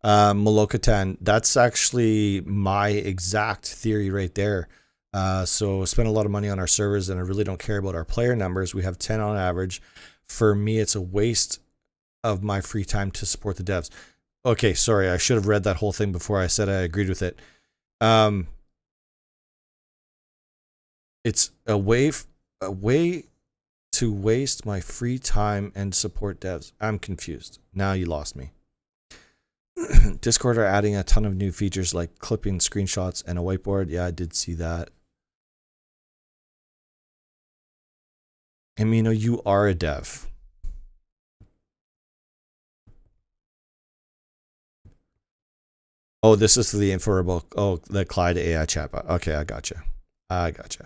Malokatan, that's actually my exact theory right there. So spend a lot of money on our servers and I really don't care about our player numbers. We have 10 on average. For me, it's a waste of my free time to support the devs. Okay, sorry, I should have read that whole thing before I said I agreed with it. It's a way to waste my free time and support devs. I'm confused. Now you lost me. Discord are adding a ton of new features like clipping screenshots and a whiteboard. Yeah, I did see that. Amino, you are a dev. Oh, this is the info about, oh, the Clyde AI chatbot. Okay, I gotcha. I gotcha.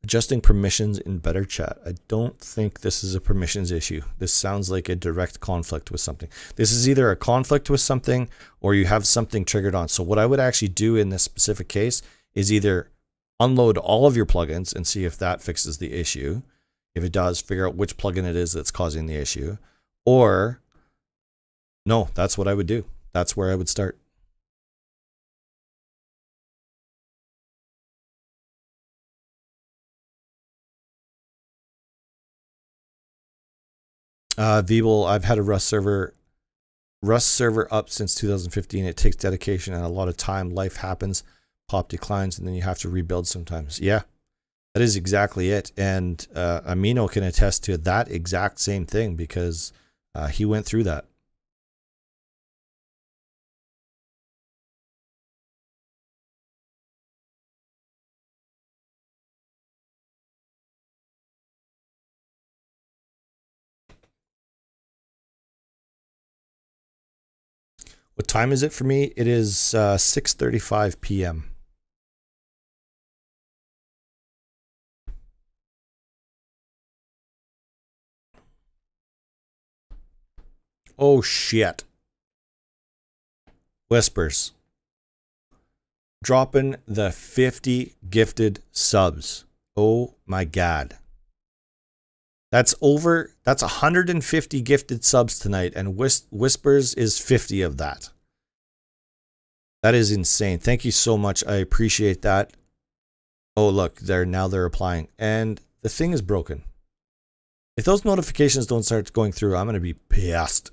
Adjusting permissions in better chat. I don't think this is a permissions issue. This sounds like a direct conflict with something. This is either a conflict with something or you have something triggered on. So what I would actually do in this specific case is either unload all of your plugins and see if that fixes the issue. If it does, figure out which plugin it is that's causing the issue. Or, no, that's what I would do. That's where I would start. Veeble, I've had a Rust server up since 2015. It takes dedication and a lot of time. Life happens, pop declines, and then you have to rebuild sometimes. Yeah, that is exactly it. And Amino can attest to that exact same thing because he went through that. What time is it for me? It is 6:35 p.m. Oh shit. Whispers. Dropping the 50 gifted subs. Oh my god. That's 150 gifted subs tonight, and Whispers is 50 of that. That is insane. Thank you so much. I appreciate that. Oh, look, now they're applying. And the thing is broken. If those notifications don't start going through, I'm going to be pissed.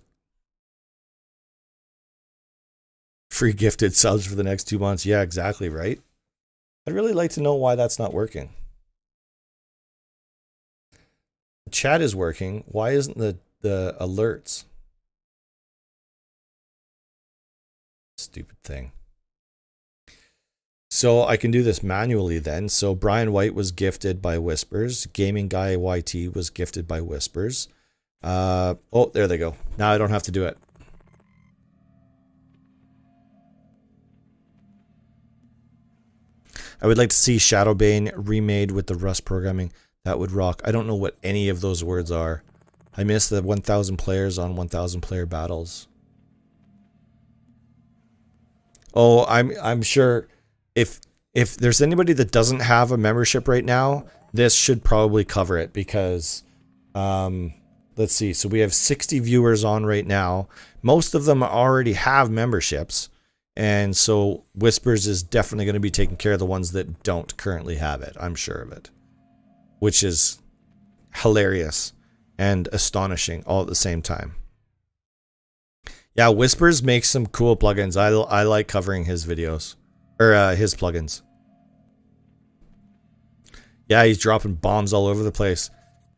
Free gifted subs for the next 2 months. Yeah, exactly, right? I'd really like to know why that's not working. The chat is working. Why isn't the alerts? Stupid thing. So I can do this manually then. So Brian White was gifted by Whispers. Gaming Guy YT was gifted by Whispers. Oh, there they go. Now I don't have to do it. I would like to see Shadowbane remade with the Rust programming. That would rock. I don't know what any of those words are. I miss the 1,000 players on 1,000 player battles. Oh, I'm sure if there's anybody that doesn't have a membership right now, this should probably cover it because let's see. So we have 60 viewers on right now. Most of them already have memberships. And so Whispers is definitely going to be taking care of the ones that don't currently have it. I'm sure of it. Which is hilarious and astonishing all at the same time. Yeah, Whispers makes some cool plugins. I like covering his videos. Or his plugins. Yeah, he's dropping bombs all over the place.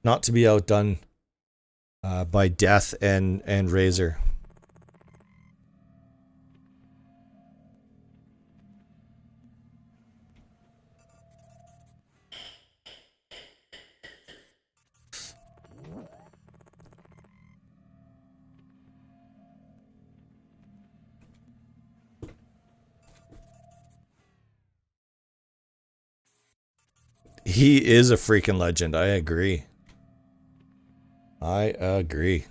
Not to be outdone by Death and Razor. He is a freaking legend. I agree. I agree.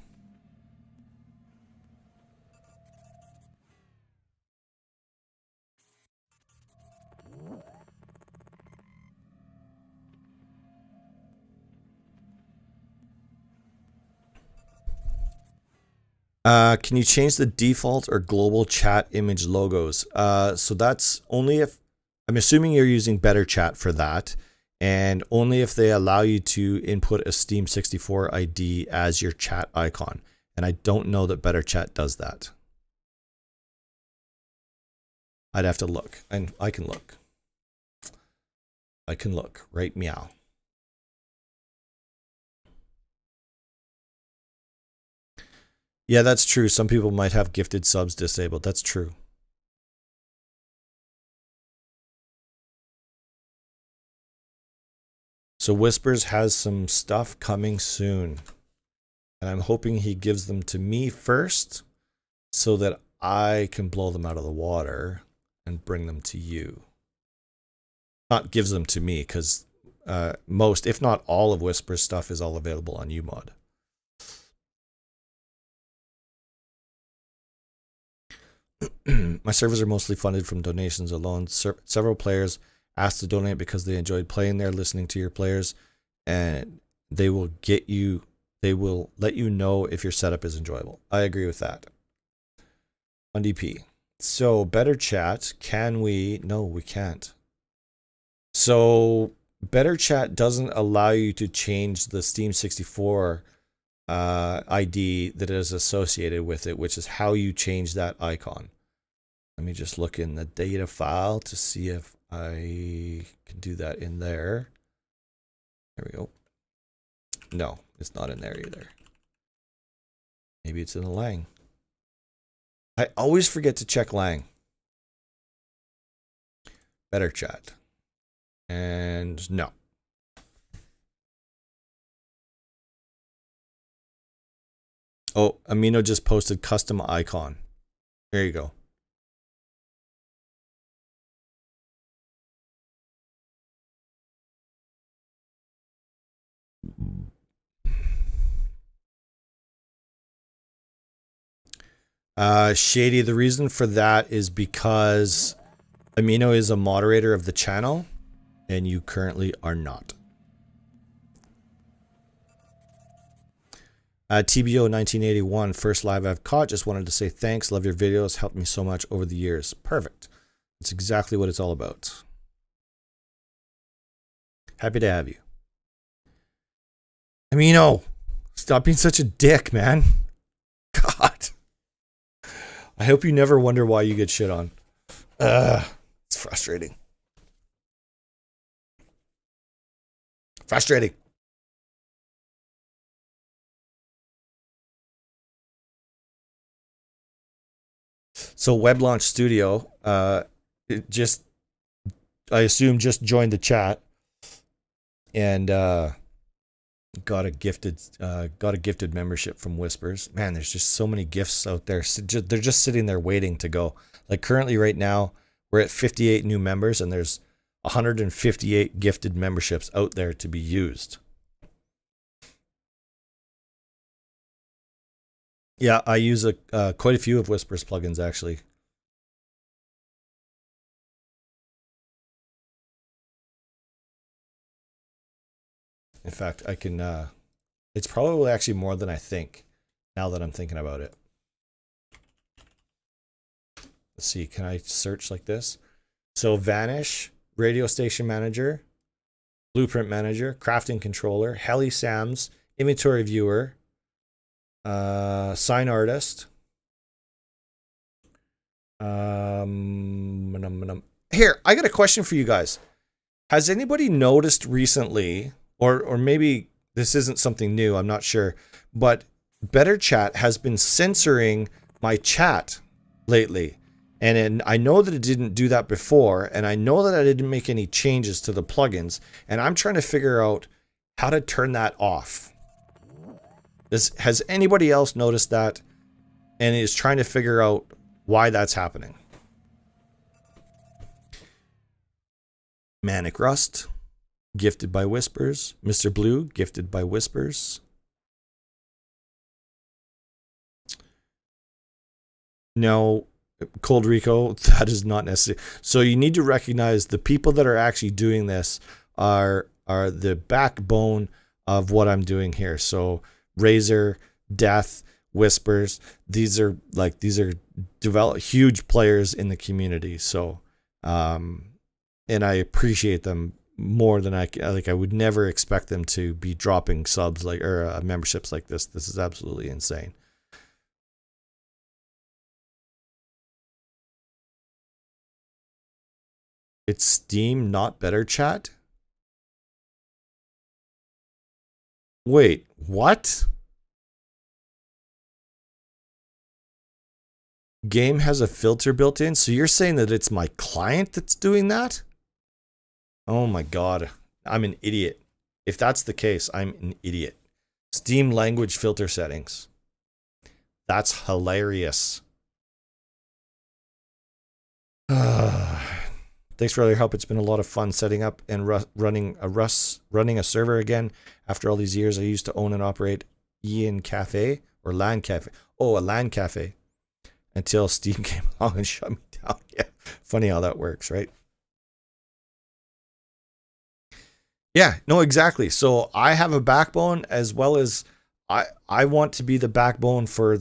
Can you change the default or global chat image logos? So that's only if, I'm assuming you're using Better Chat for that, and only if they allow you to input a Steam 64 ID as your chat icon. And I don't know that Better Chat does that. I'd have to look, and I can look. I can look, right meow. Yeah, that's true. Some people might have gifted subs disabled. That's true. So Whispers has some stuff coming soon. And I'm hoping he gives them to me first so that I can blow them out of the water and bring them to you. Not gives them to me, because most, if not all of Whisper's stuff is all available on UMod. My servers are mostly funded from donations alone. Several players asked to donate because they enjoyed playing there, listening to your players, and they will let you know if your setup is enjoyable. I agree with that. 1DP. So Better Chat, can we? No, we can't. So Better Chat doesn't allow you to change the Steam 64 ID that is associated with it, which is how you change that icon. Let me just look in the data file to see if I can do that in there. There we go. No, it's not in there either. Maybe it's in the Lang. I always forget to check Lang. Better Chat. And no. Oh, Amino just posted custom icon. There you go. Shady, the reason for that is because Amino is a moderator of the channel and you currently are not. TBO 1981, first live I've caught. Just wanted to say thanks. Love your videos. Helped me so much over the years. Perfect. That's exactly what it's all about. Happy to have you. Amino, stop being such a dick, man. God. I hope you never wonder why you get shit on. It's frustrating. Frustrating. So Web Launch Studio, it just, I assume, just joined the chat and got a gifted membership from Whispers. Man, there's just so many gifts out there. They're just sitting there waiting to go. Like currently right now, we're at 58 new members and there's 158 gifted memberships out there to be used. Yeah, I use quite a few of Whisper's plugins actually. In fact, I can, it's probably actually more than I think now that I'm thinking about it. Let's see, can I search like this? So Vanish, Radio Station Manager, Blueprint Manager, Crafting Controller, Heli Sams, Inventory Viewer, Sign Artist. Here, I got a question for you guys. Has anybody noticed recently, or maybe this isn't something new, I'm not sure, but Better Chat has been censoring my chat lately. And I know that it didn't do that before, and I know that I didn't make any changes to the plugins, and I'm trying to figure out how to turn that off. Has anybody else noticed that and is trying to figure out why that's happening? Manic Rust, gifted by Whispers. Mr. Blue, gifted by Whispers. No, Cold Rico, that is not necessary. So you need to recognize the people that are actually doing this are the backbone of what I'm doing here. So Razor, Death, Whispers, these are huge players in the community. So and I appreciate them more than I would never expect them to be dropping subs or memberships like this. This is absolutely insane. It's Steam, not better, chat? Wait, what? Game has a filter built in? So you're saying that it's my client that's doing that? Oh my god. I'm an idiot. If that's the case, I'm an idiot. Steam language filter settings. That's hilarious. Thanks for all your help. It's been a lot of fun setting up and running a server again. After all these years, I used to own and operate Ian Cafe or LAN Cafe. Oh, a LAN Cafe. Until Steam came along and shut me down. Yeah, funny how that works, right? Yeah, no, exactly. So I have a backbone as well as I want to be the backbone for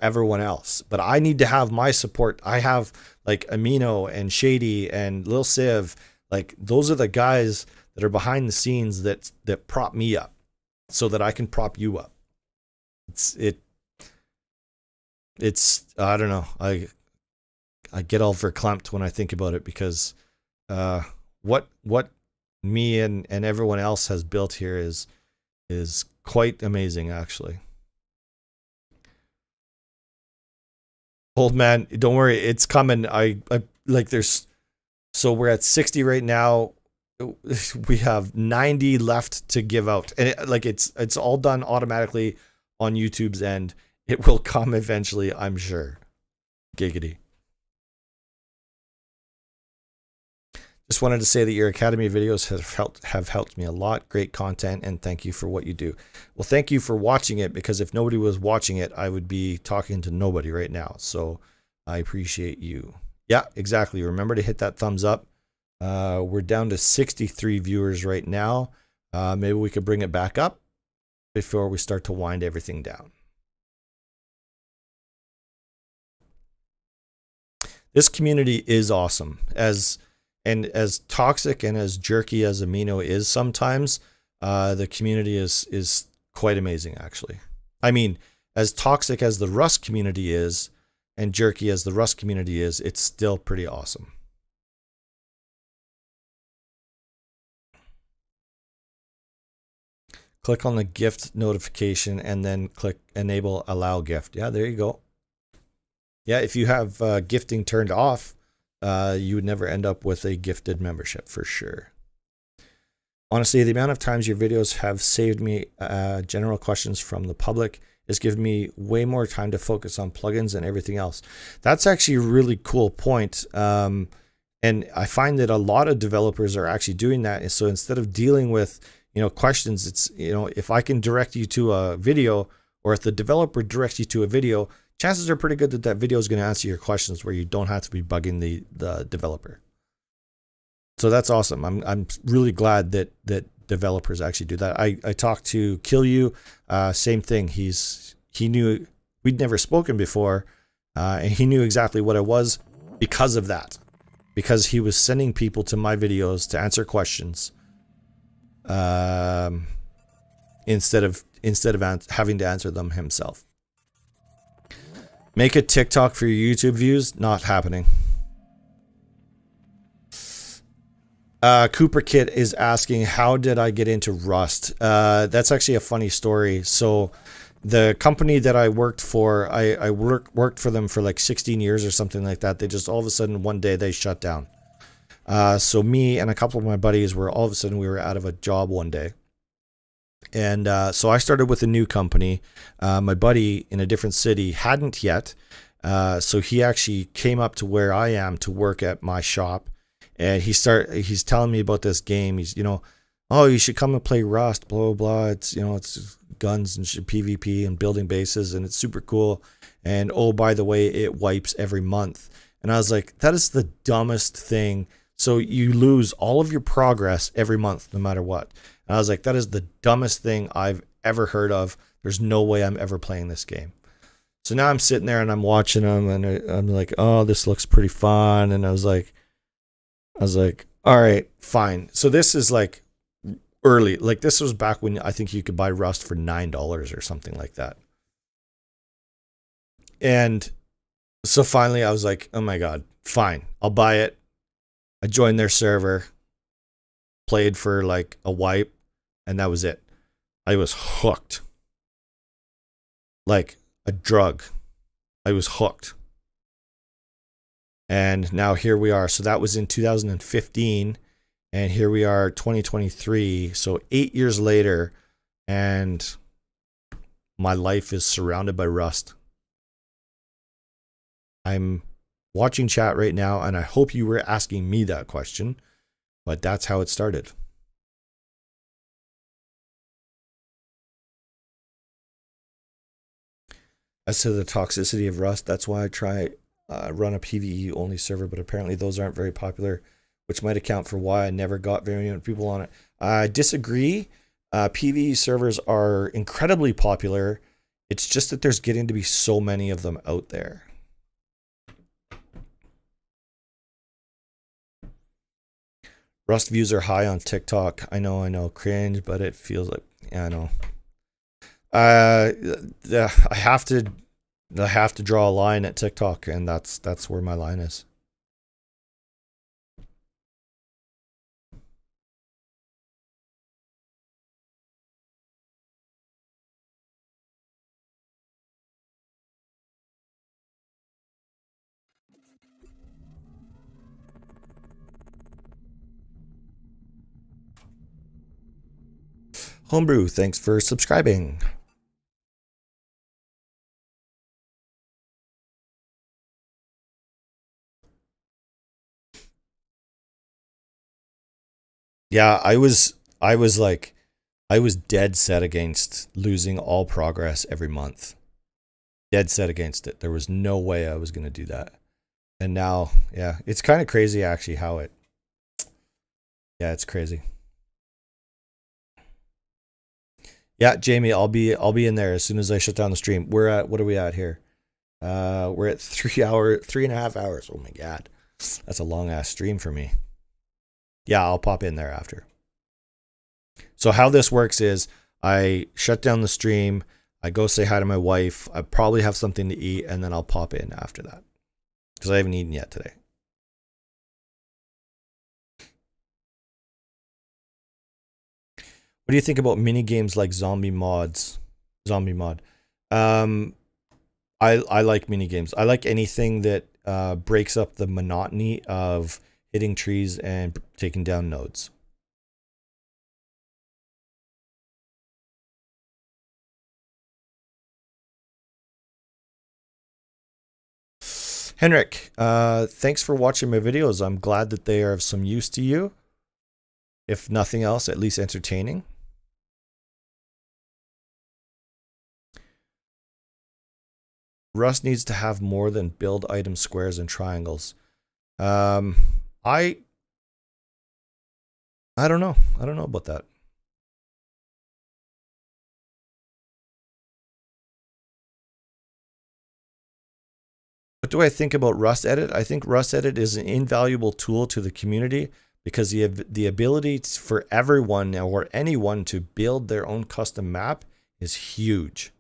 everyone else, but I need to have my support. I have like Amino and Shady and Lil Civ, like those are the guys that are behind the scenes that prop me up so that I can prop you up. It's I don't know. I get all verklempt when I think about it because what me and everyone else has built here is quite amazing, actually. Old man, don't worry, it's coming. I like there's so we're at 60 right now. We have 90 left to give out, and it's all done automatically on YouTube's end. It will come eventually, I'm sure. Giggity. Just wanted to say that your Academy videos have helped me a lot. Great content, and thank you for what you do. Well, thank you for watching it, because if nobody was watching it, I would be talking to nobody right now. So I appreciate you. Yeah, exactly. Remember to hit that thumbs up. We're down to 63 viewers right now. Maybe we could bring it back up before we start to wind everything down. This community is awesome. As toxic and as jerky as Amino is sometimes, the community is quite amazing, actually. I mean, as toxic as the Rust community is and jerky as the Rust community is, it's still pretty awesome. Click on the gift notification and then click enable allow gift. Yeah, there you go. Yeah, if you have gifting turned off, you would never end up with a gifted membership for sure. Honestly, the amount of times your videos have saved me general questions from the public has given me way more time to focus on plugins and everything else. That's actually a really cool point. And I find that a lot of developers are actually doing that. And so instead of dealing with, questions, it's, if I can direct you to a video, or if the developer directs you to a video, chances are pretty good that that video is going to answer your questions where you don't have to be bugging the developer. So that's awesome. I'm really glad that developers actually do that. I talked to Kill You, same thing. He knew we'd never spoken before, and he knew exactly what I was because of that. Because he was sending people to my videos to answer questions, instead of having to answer them himself. Make a TikTok for your YouTube views? Not happening. Cooper Kit is asking, how did I get into Rust? That's actually a funny story. So the company that I worked for, I worked for them for like 16 years or something like that. They just all of a sudden one day they shut down. So me and a couple of my buddies were all of a sudden we were out of a job one day. And so I started with a new company. My buddy in a different city hadn't yet. So he actually came up to where I am to work at my shop. And he's telling me about this game. He's, oh, you should come and play Rust, blah, blah, blah. It's, you know, it's guns and PvP and building bases, and it's super cool. And oh, by the way, it wipes every month. And I was like, that is the dumbest thing. So you lose all of your progress every month, no matter what. And I was like, that is the dumbest thing I've ever heard of. There's no way I'm ever playing this game. So now I'm sitting there and I'm watching them, and I'm like, oh, this looks pretty fun. And I was like, all right, fine. So this is like early. Like this was back when I think you could buy Rust for $9 or something like that. And so finally I was like, oh my God, fine, I'll buy it. I joined their server, played for like a wipe, and that was it. I was hooked. Like a drug. I was hooked. And now here we are. So that was in 2015. And here we are, 2023. So 8 years later, and my life is surrounded by Rust. I'm watching chat right now, and I hope you were asking me that question, but that's how it started. As to the toxicity of Rust, that's why I run a PvE only server, but apparently those aren't very popular, which might account for why I never got very many people on it. I disagree. PvE servers are incredibly popular. It's just that there's getting to be so many of them out there. Rust views are high on TikTok. I know, cringe, but it feels like, yeah, I know. I have to draw a line at TikTok, and that's where my line is. Homebrew, thanks for subscribing. Yeah, I was dead set against losing all progress every month. Dead set against it. There was no way I was going to do that. And now, yeah, it's kind of crazy actually how it, yeah, it's crazy. Yeah, Jamie, I'll be in there as soon as I shut down the stream. What are we at here? We're at 3.5 hours. Oh my God. That's a long ass stream for me. Yeah, I'll pop in there after. So how this works is I shut down the stream. I go say hi to my wife. I probably have something to eat, and then I'll pop in after that because I haven't eaten yet today. What do you think about mini games like Zombie Mod? I like mini games. I like anything that breaks up the monotony of hitting trees and taking down nodes. Henrik, thanks for watching my videos. I'm glad that they are of some use to you. If nothing else, at least entertaining. Rust needs to have more than build item squares and triangles. I don't know. I don't know about that. What do I think about Rust Edit? I think Rust Edit is an invaluable tool to the community because the ability for everyone or anyone to build their own custom map is huge.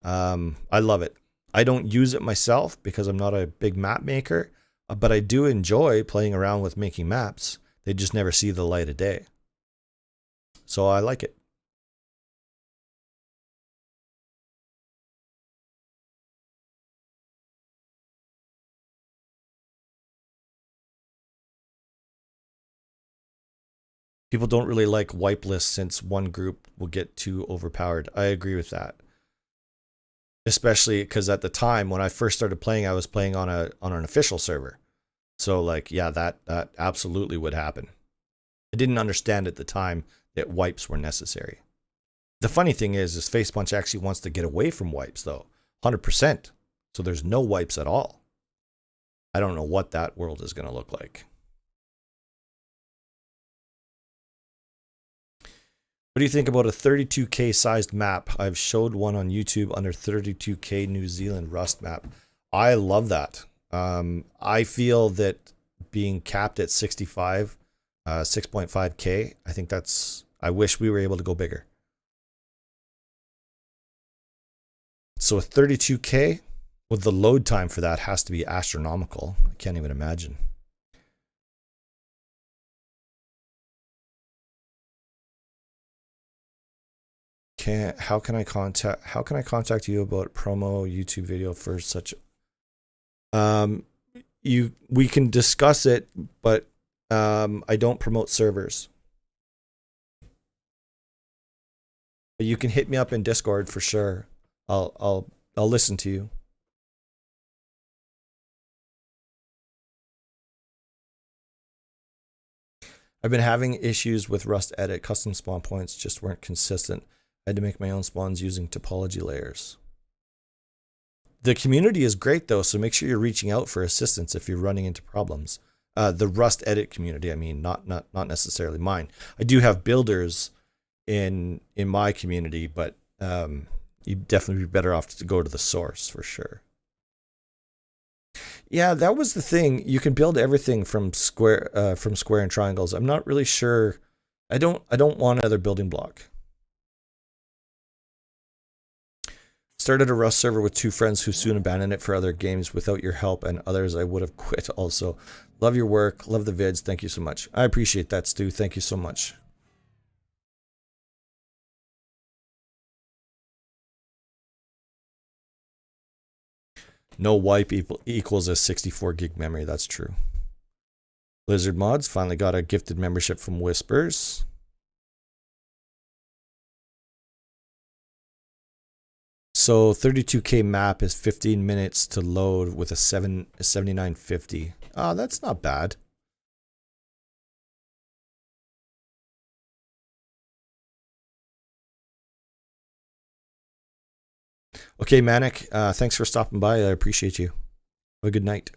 I love it. I don't use it myself because I'm not a big map maker, but I do enjoy playing around with making maps. They just never see the light of day. So I like it. People don't really like wipe lists since one group will get too overpowered. I agree with that. Especially because at the time when I first started playing, I was playing on an official server. So like, yeah, that absolutely would happen. I didn't understand at the time that wipes were necessary. The funny thing is Facepunch actually wants to get away from wipes, though, 100%. So there's no wipes at all. I don't know what that world is going to look like. What do you think about a 32K sized map? I've showed one on YouTube under 32K New Zealand Rust map. I love that. I feel that being capped at 65, 6.5K, I think I wish we were able to go bigger. So a 32K, with the load time for that has to be astronomical. I can't even imagine. How can I contact you about promo YouTube video for such? We can discuss it, but I don't promote servers. But you can hit me up in Discord for sure. I'll listen to you. I've been having issues with Rust Edit. Custom spawn points just weren't consistent. I had to make my own spawns using topology layers. The community is great though, so make sure you're reaching out for assistance if you're running into problems. The Rust Edit community, I mean, not necessarily mine. I do have builders in my community, but you'd definitely be better off to go to the source for sure. Yeah, that was the thing. You can build everything from square and triangles. I'm not really sure. I don't want another building block. Started a Rust server with 2 friends who soon abandoned it for other games. Without your help and others, I would have quit also. Love your work. Love the vids. Thank you so much. I appreciate that, Stu. Thank you so much. No wipe equals a 64 gig memory. That's true. Blizzard Mods finally got a gifted membership from Whispers. So 32K map is 15 minutes to load with a 7950. Oh, that's not bad. Okay, Manic, thanks for stopping by. I appreciate you. Have a good night.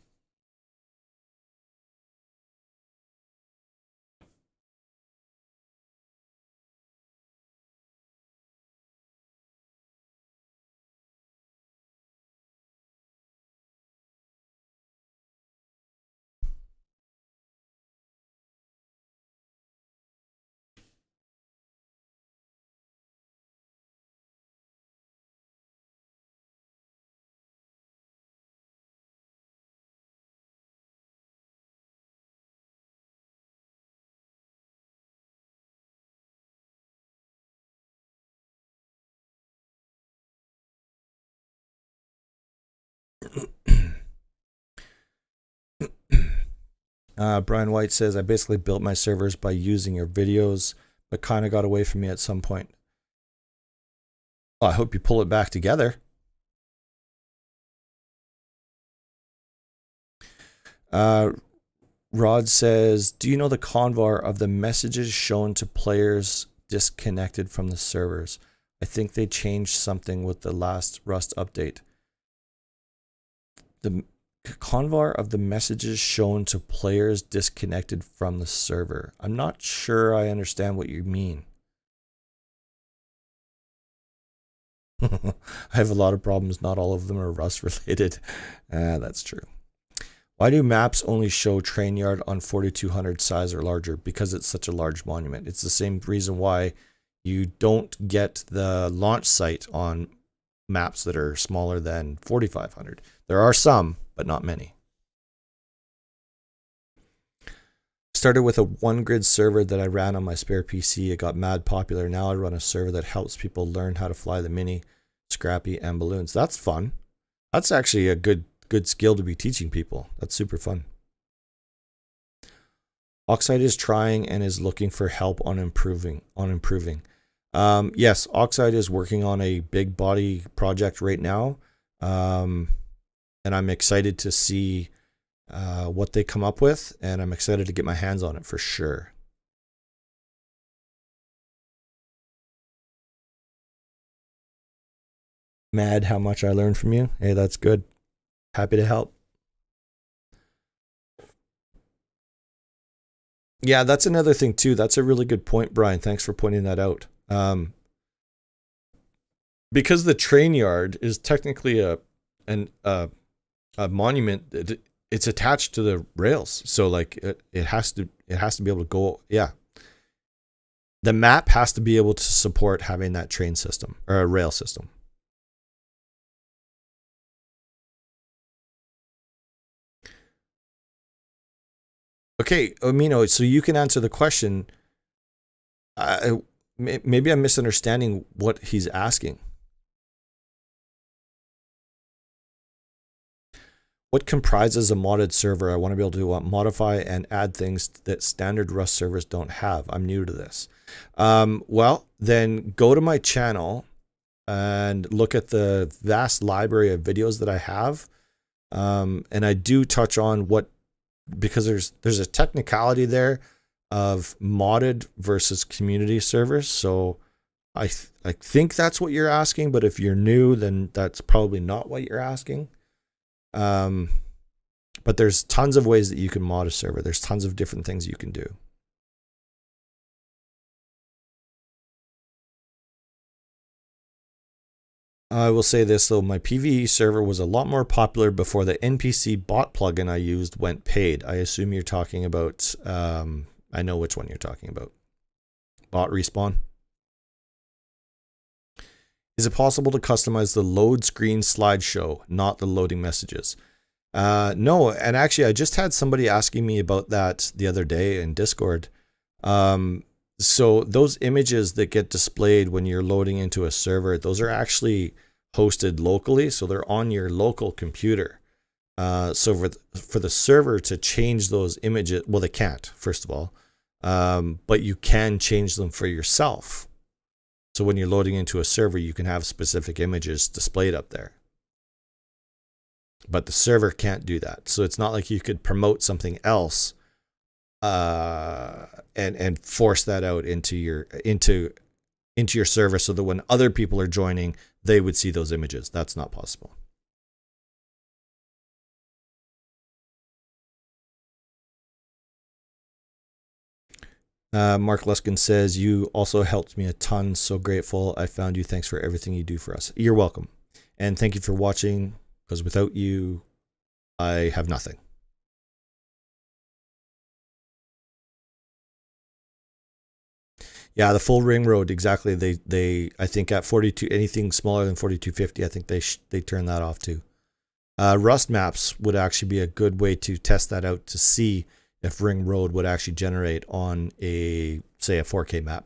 Brian White says, I basically built my servers by using your videos, but kind of got away from me at some point. Well, I hope you pull it back together. Rod says, do you know the convar of the messages shown to players disconnected from the servers? I think they changed something with the last Rust update. The convar of the messages shown to players disconnected from the server. I'm not sure I understand what you mean. I have a lot of problems. Not all of them are Rust related. That's true. Why do maps only show train yard on 4200 size or larger? Because it's such a large monument. It's the same reason why you don't get the launch site on maps that are smaller than 4500. There are some, but not many. Started with a 1-grid server that I ran on my spare PC. It got mad popular. Now I run a server that helps people learn how to fly the Mini, Scrappy, and balloons. That's fun. That's actually a good skill to be teaching people. That's super fun. Oxide is trying and is looking for help on improving. Yes, Oxide is working on a big body project right now. And I'm excited to see what they come up with, and I'm excited to get my hands on it for sure. mad how much I learned from you. Hey, that's good. Happy to help. Yeah, that's another thing too. That's a really good point, Brian. Thanks for pointing that out. Because the train yard is technically a monument, it's attached to the rails, so like it has to be able to go. Yeah, the map has to be able to support having that train system or a rail system. Okay, Amino, so you can answer the question. Maybe I'm misunderstanding what he's asking. What comprises a modded server? I want to be able to modify and add things that standard Rust servers don't have. I'm new to this. Well, then go to my channel and look at the vast library of videos that I have. And I do touch on what, because there's a technicality there of modded versus community servers. So I think that's what you're asking, but if you're new, then that's probably not what you're asking. But there's tons of ways that you can mod a server. There's tons of different things you can do. I will say this though, my PvE server was a lot more popular before the NPC bot plugin I used went paid. I assume you're talking about, I know which one you're talking about. Bot respawn. Is it possible to customize the load screen slideshow, not the loading messages? No, and actually I just had somebody asking me about that the other day in Discord. So those images that get displayed when you're loading into a server, those are actually hosted locally, so they're on your local computer. So for the server to change those images, well, they can't, first of all, but you can change them for yourself. So when you're loading into a server, you can have specific images displayed up there. But the server can't do that. So it's not like you could promote something else and force that out into your server so that when other people are joining, they would see those images. That's not possible. Mark Luskin says, you also helped me a ton. So grateful. I found you. Thanks for everything you do for us. You're welcome. And thank you for watching, because without you, I have nothing. Yeah, the full ring road, exactly. They I think at 42, anything smaller than 4250, I think they turn that off too. Rust maps would actually be a good way to test that out to see if ring road would actually generate on a, say, a 4K map.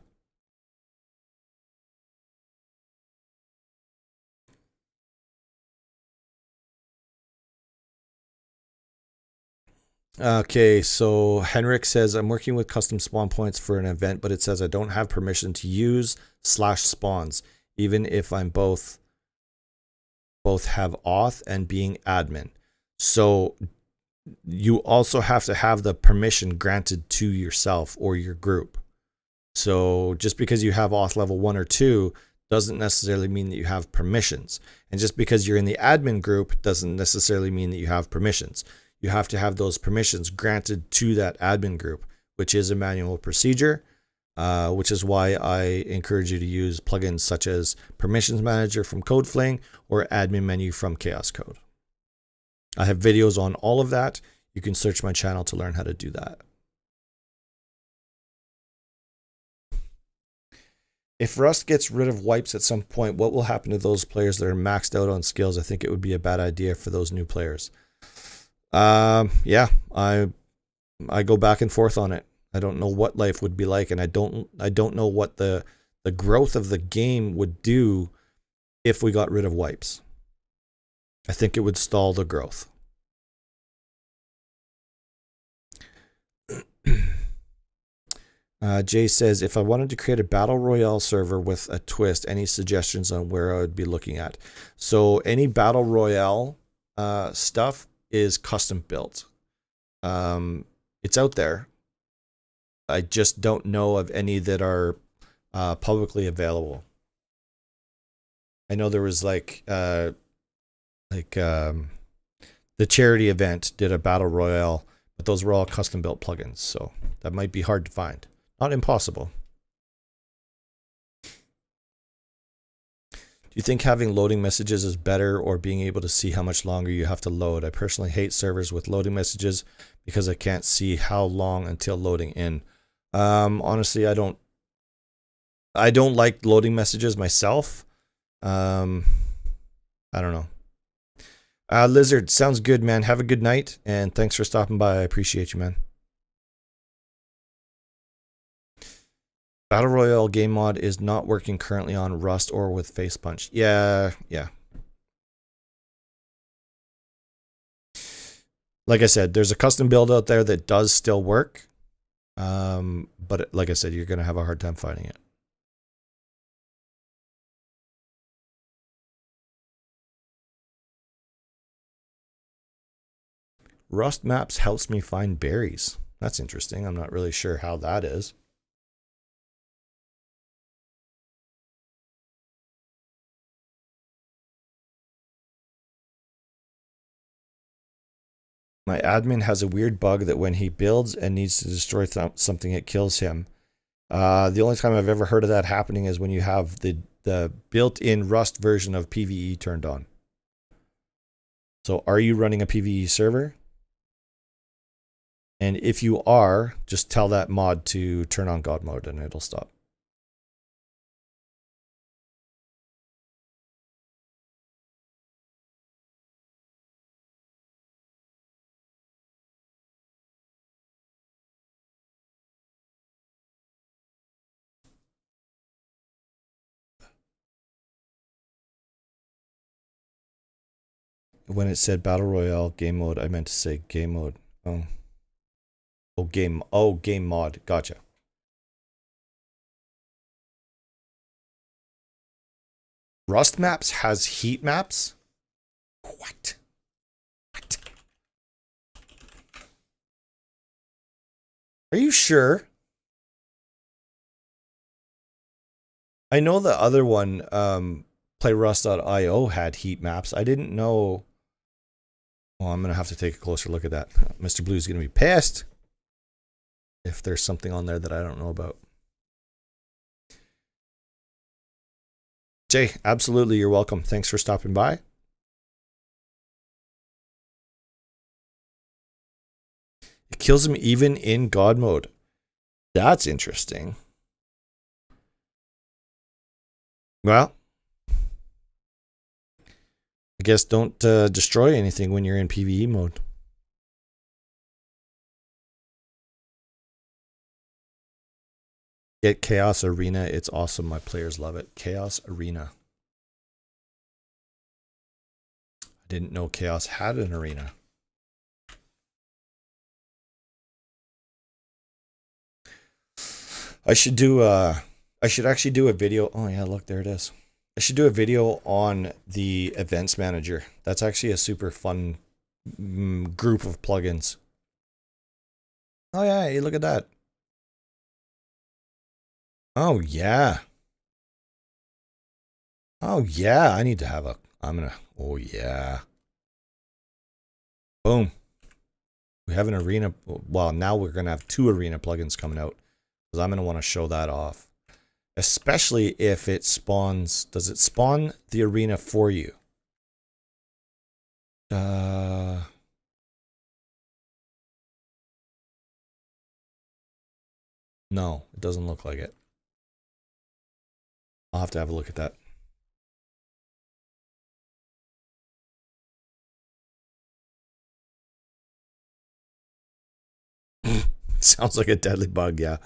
Okay, so Henrik says, I'm working with custom spawn points for an event, but it says I don't have permission to use /spawns, even if I'm both have auth and being admin. So you also have to have the permission granted to yourself or your group. So just because you have auth level 1 or 2 doesn't necessarily mean that you have permissions. And just because you're in the admin group doesn't necessarily mean that you have permissions. You have to have those permissions granted to that admin group, which is a manual procedure, which is why I encourage you to use plugins such as Permissions Manager from CodeFling or Admin Menu from Chaos Code. I have videos on all of that. You can search my channel to learn how to do that. If Rust gets rid of wipes at some point, what will happen to those players that are maxed out on skills? I think it would be a bad idea for those new players. Yeah, I go back and forth on it. I don't know what life would be like, and I don't know what the growth of the game would do if we got rid of wipes. I think it would stall the growth. Jay says, if I wanted to create a battle royale server with a twist, any suggestions on where I would be looking at? So any battle royale stuff is custom built. It's out there. I just don't know of any that are publicly available. I know there was the charity event did a battle royale, but those were all custom built plugins, so that might be hard to find. Not impossible. Do you think having loading messages is better or being able to see how much longer you have to load? I personally hate servers with loading messages because I can't see how long until loading in. Honestly, I don't like loading messages myself. I don't know. Lizard, sounds good, man. Have a good night, and thanks for stopping by. I appreciate you, man. Battle Royale game mod is not working currently on Rust or with Facepunch. Yeah. Like I said, there's a custom build out there that does still work. But like I said, you're going to have a hard time finding it. Rust Maps helps me find berries. That's interesting. I'm not really sure how that is. My admin has a weird bug that when he builds and needs to destroy something, it kills him. The only time I've ever heard of that happening is when you have the built-in Rust version of PvE turned on. So are you running a PvE server? And if you are, just tell that mod to turn on God mode and it'll stop. When it said Battle Royale game mode, I meant to say game mode. Game mod. Gotcha. Rust Maps has heat maps? What? Are you sure? I know the other one, playrust.io, had heat maps. I didn't know. Well, I'm going to have to take a closer look at that. Mr. Blue's going to be pissed if there's something on there that I don't know about. Jay, absolutely, you're welcome. Thanks for stopping by. It kills him even in God mode. That's interesting. Well, I guess don't destroy anything when you're in PvE mode. Get Chaos Arena. It's awesome. My players love it. Chaos Arena. I didn't know Chaos had an arena. I should actually do a video. Oh yeah, look, there it is. I should do a video on the Events Manager. That's actually a super fun group of plugins. Oh yeah, hey, look at that. Oh yeah. Oh yeah, I need to have oh yeah. Boom. We have an arena. Well, now we're going to have 2 arena plugins coming out, because I'm going to want to show that off. Especially if it spawns. Does it spawn the arena for you? No, it doesn't look like it. I'll have to have a look at that. Sounds like a deadly bug, yeah.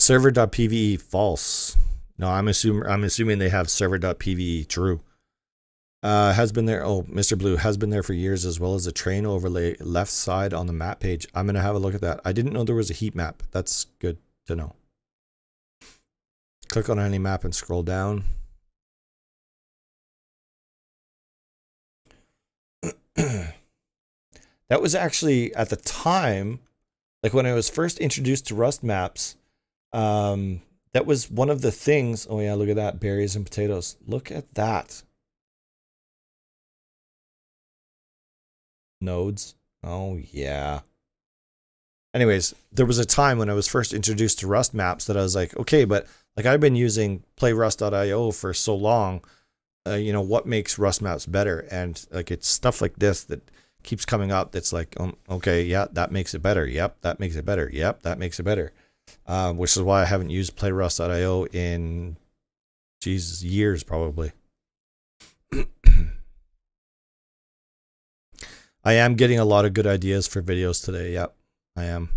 Server.pve false. No, I'm assuming they have server.pve true. Has been there. Oh, Mr. Blue has been there for years, as well as a train overlay left side on the map page. I'm going to have a look at that. I didn't know there was a heat map. That's good to know. Click on any map and scroll down. That was actually at the time, like when I was first introduced to Rust maps, that was one of the things. Oh yeah, look at that, berries and potatoes. Look at that. Nodes. Oh yeah. Anyways, there was a time when I was first introduced to Rust maps that I was like, okay, but like I've been using playrust.io for so long, you know, what makes Rust maps better? And like it's stuff like this that keeps coming up that's like, okay, yeah, that makes it better. Yep, that makes it better. Yep, that makes it better. Which is why I haven't used playrust.io in, Jesus, years probably. I am getting a lot of good ideas for videos today. Yep, I am.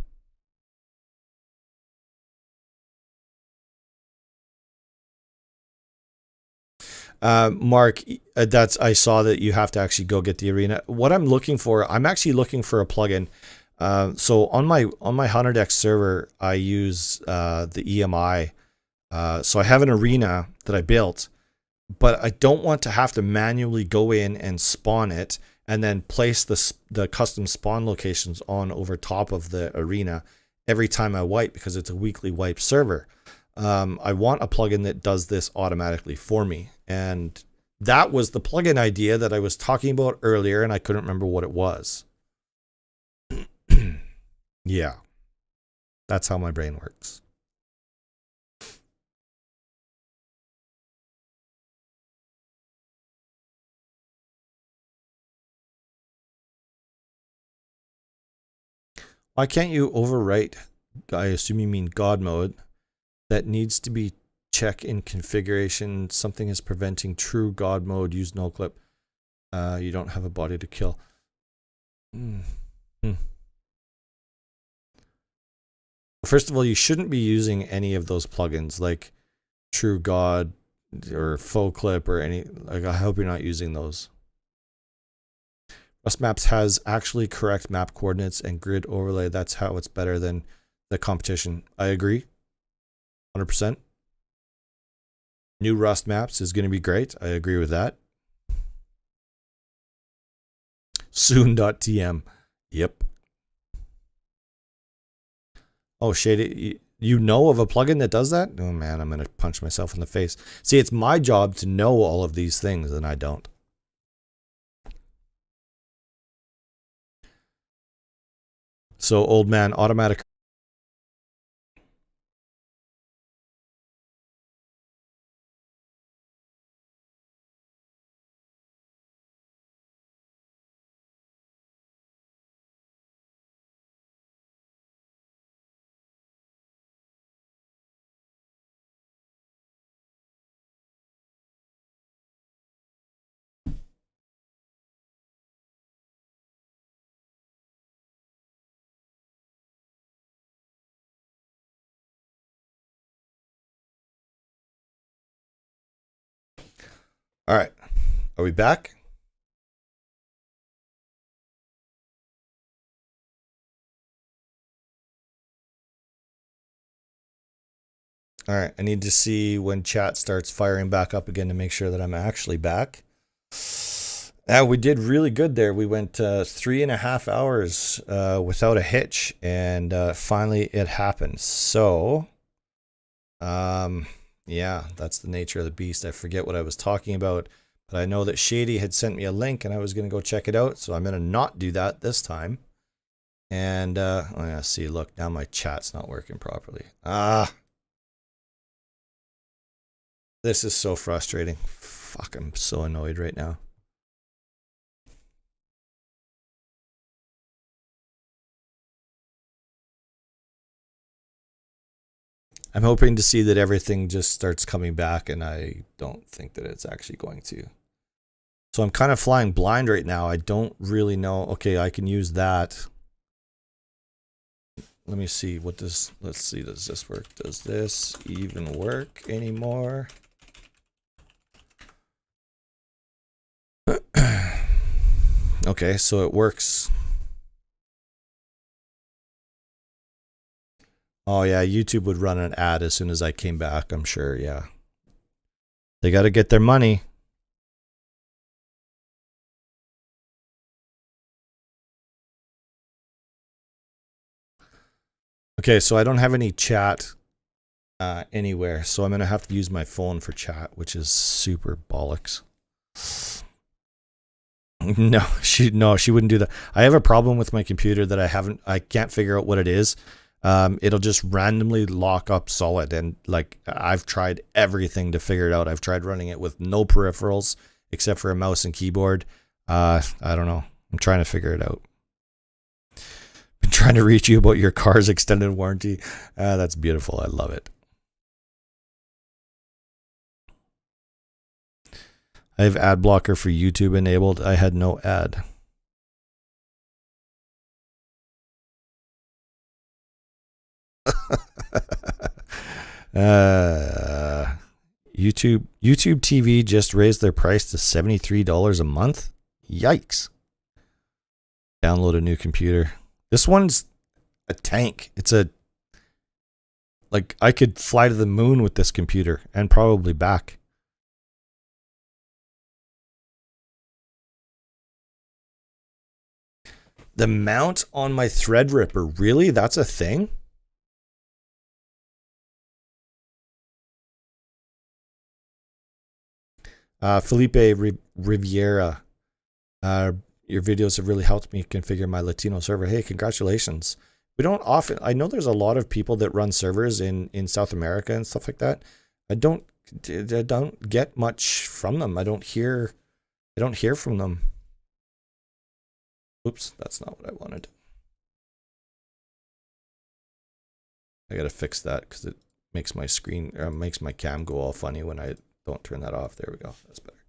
Mark, I saw that you have to actually go get the arena. What I'm looking for, I'm actually looking for a plugin. So on my HunterDeck server, I use the EMI. So I have an arena that I built, but I don't want to have to manually go in and spawn it and then place the custom spawn locations on over top of the arena every time I wipe, because it's a weekly wipe server. I want a plugin that does this automatically for me. And that was the plugin idea that I was talking about earlier, and I couldn't remember what it was. Yeah, that's how my brain works. Why can't you overwrite, I assume you mean God mode, that needs to be check in configuration? Something is preventing true God mode. Use no clip. You don't have a body to kill. First of all, you shouldn't be using any of those plugins like True God or Faux Clip or any. Like, I hope you're not using those. Rust Maps has actually correct map coordinates and grid overlay. That's how it's better than the competition. I agree. 100%. New Rust Maps is going to be great. I agree with that. Soon.tm. Yep. Oh, Shady, you know of a plugin that does that? Oh man, I'm going to punch myself in the face. See, it's my job to know all of these things, and I don't. So, old man, automatic. All right. Are we back? All right. I need to see when chat starts firing back up again to make sure that I'm actually back. We did really good there. We went 3.5 hours without a hitch, and finally it happened. So, yeah, that's the nature of the beast. I forget what I was talking about, but I know that Shady had sent me a link, and I was going to go check it out. So I'm going to not do that this time. And oh yeah, see, look, now my chat's not working properly. This is so frustrating. Fuck, I'm so annoyed right now. I'm hoping to see that everything just starts coming back, and I don't think that it's actually going to. So I'm kind of flying blind right now. I don't really know. Okay, I can use that. Let me see. Let's see, does this work? Does this even work anymore? Okay, so it works. Oh yeah, YouTube would run an ad as soon as I came back, I'm sure, yeah. They got to get their money. Okay, so I don't have any chat anywhere. So I'm going to have to use my phone for chat, which is super bollocks. No, she wouldn't do that. I have a problem with my computer that I can't figure out what it is. It'll just randomly lock up solid, and like I've tried everything to figure it out. I've tried running it with no peripherals except for a mouse and keyboard. I don't know. I'm trying to figure it out. Been trying to reach you about your car's extended warranty. That's beautiful. I love it. I have ad blocker for YouTube enabled. I had no ad. YouTube TV just raised their price to $73 a month. Yikes. Download a new computer. This one's a tank. It's like I could fly to the moon with this computer and probably back. The mount on my Threadripper, really? That's a thing? Felipe Riviera, your videos have really helped me configure my Latino server. Hey, congratulations. We don't often, I know there's a lot of people that run servers in South America and stuff like that. I don't get much from them. I don't hear from them. Oops, that's not what I wanted. I gotta fix that because it makes my screen, makes my cam go all funny when I don't turn that off. There we go. That's better.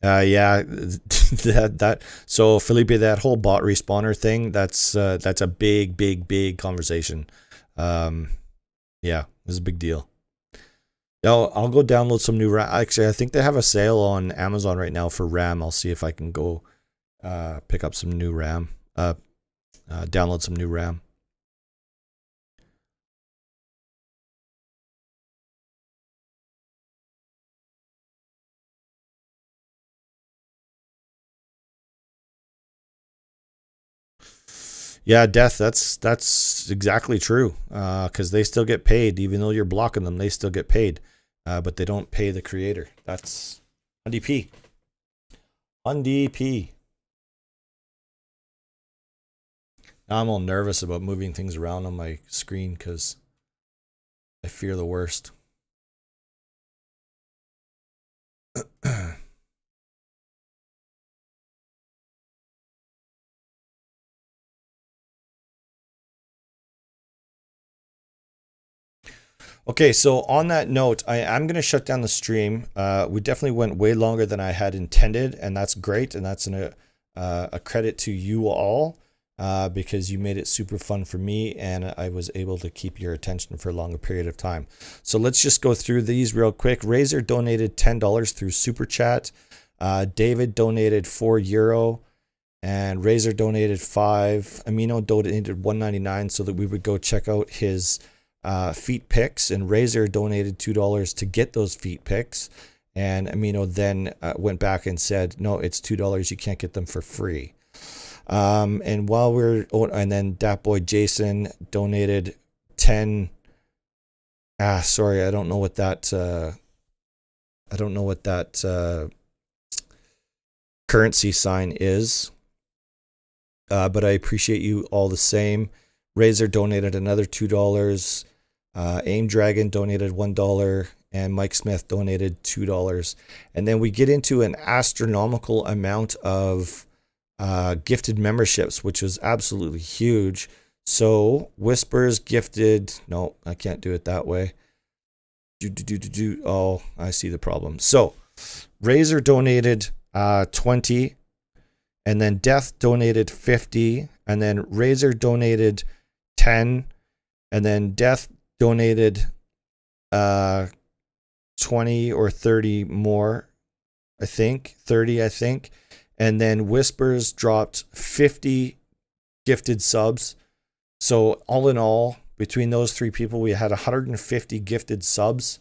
Yeah, so Felipe, that whole bot respawner thing, that's a big conversation. Yeah, this is a big deal. I'll go download some new RAM. Actually, I think they have a sale on Amazon right now for RAM. I'll see if I can go pick up some new RAM. Download some new RAM. Yeah, Death, that's exactly true. Because they still get paid, even though you're blocking them, they still get paid. But they don't pay the creator. That's UNDP. UNDP. Now I'm all nervous about moving things around on my screen because I fear the worst. Okay, so on that note, I'm going to shut down the stream. We definitely went way longer than I had intended, and that's great. And that's a credit to you all because you made it super fun for me, and I was able to keep your attention for a longer period of time. So let's just go through these real quick. Razor donated $10 through Super Chat. David donated €4. And Razor donated $5. Amino donated $1.99 so that we would go check out his feet pics, and Razor donated $2 to get those feet pics, and Amino then went back and said, no, it's $2, you can't get them for free. And while and then Dat Boy Jason donated 10. Sorry, I don't know what that currency sign is, but I appreciate you all the same. Razor donated another $2. Aim Dragon donated $1, and Mike Smith donated $2. And then we get into an astronomical amount of gifted memberships, which was absolutely huge. So Whispers gifted, no, I can't do it that way. Oh, I see the problem. So Razor donated 20, and then Death donated 50, and then Razor donated 10, and then Death donated 20 or 30 more, I think 30, and then Whispers dropped 50 gifted subs. So all in all, between those three people, we had 150 gifted subs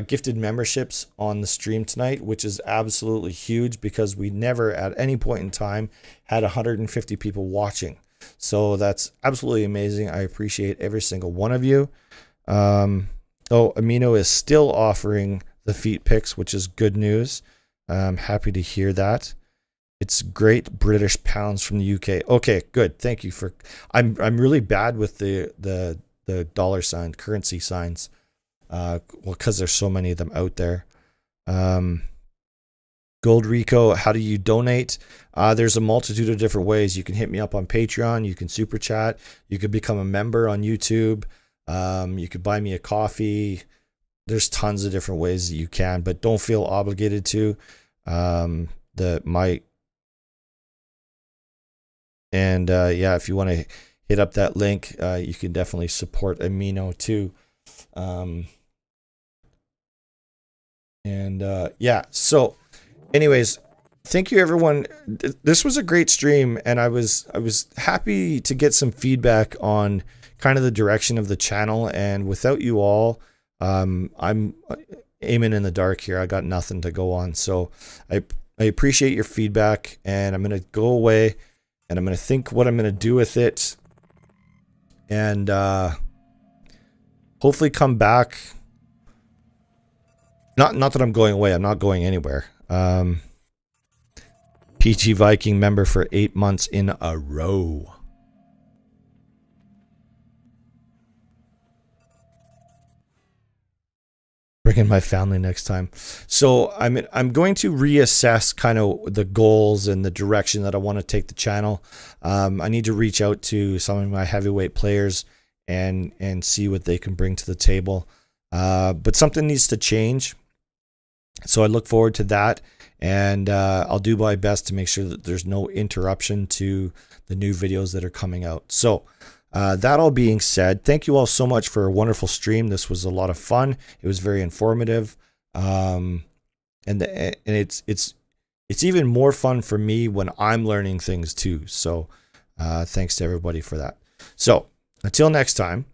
gifted memberships on the stream tonight, which is absolutely huge because we never at any point in time had 150 people watching. So that's absolutely amazing. I appreciate every single one of you. Amino is still offering the feet pics, which is good news. I'm happy to hear that. It's great British pounds from the UK. Okay, good. Thank you for. I'm really bad with the dollar sign currency signs. Well, because there's so many of them out there. Gold Rico, how do you donate? There's a multitude of different ways. You can hit me up on Patreon. You can super chat. You could become a member on YouTube. You could buy me a coffee. There's tons of different ways that you can, but don't feel obligated to. If you want to hit up that link, you can definitely support Amino too. So anyways, thank you everyone. This was a great stream, and I was happy to get some feedback on kind of the direction of the channel, and without you all, I'm aiming in the dark here. I got nothing to go on. So I appreciate your feedback, and I'm going to go away and I'm going to think what I'm going to do with it, and hopefully come back. Not that I'm going away. I'm not going anywhere. PG Viking member for 8 months in a row. Bring in my family next time. So I'm going to reassess kind of the goals and the direction that I want to take the channel. I need to reach out to some of my heavyweight players and see what they can bring to the table. But something needs to change. So I look forward to that, and I'll do my best to make sure that there's no interruption to the new videos that are coming out. So that all being said, thank you all so much for a wonderful stream. This was a lot of fun. It was very informative, and it's even more fun for me when I'm learning things too. So thanks to everybody for that. So until next time,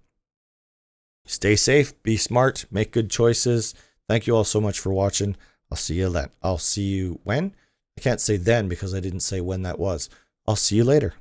stay safe, be smart, make good choices. Thank you all so much for watching. I'll see you then. I'll see you when? I can't say then because I didn't say when that was. I'll see you later.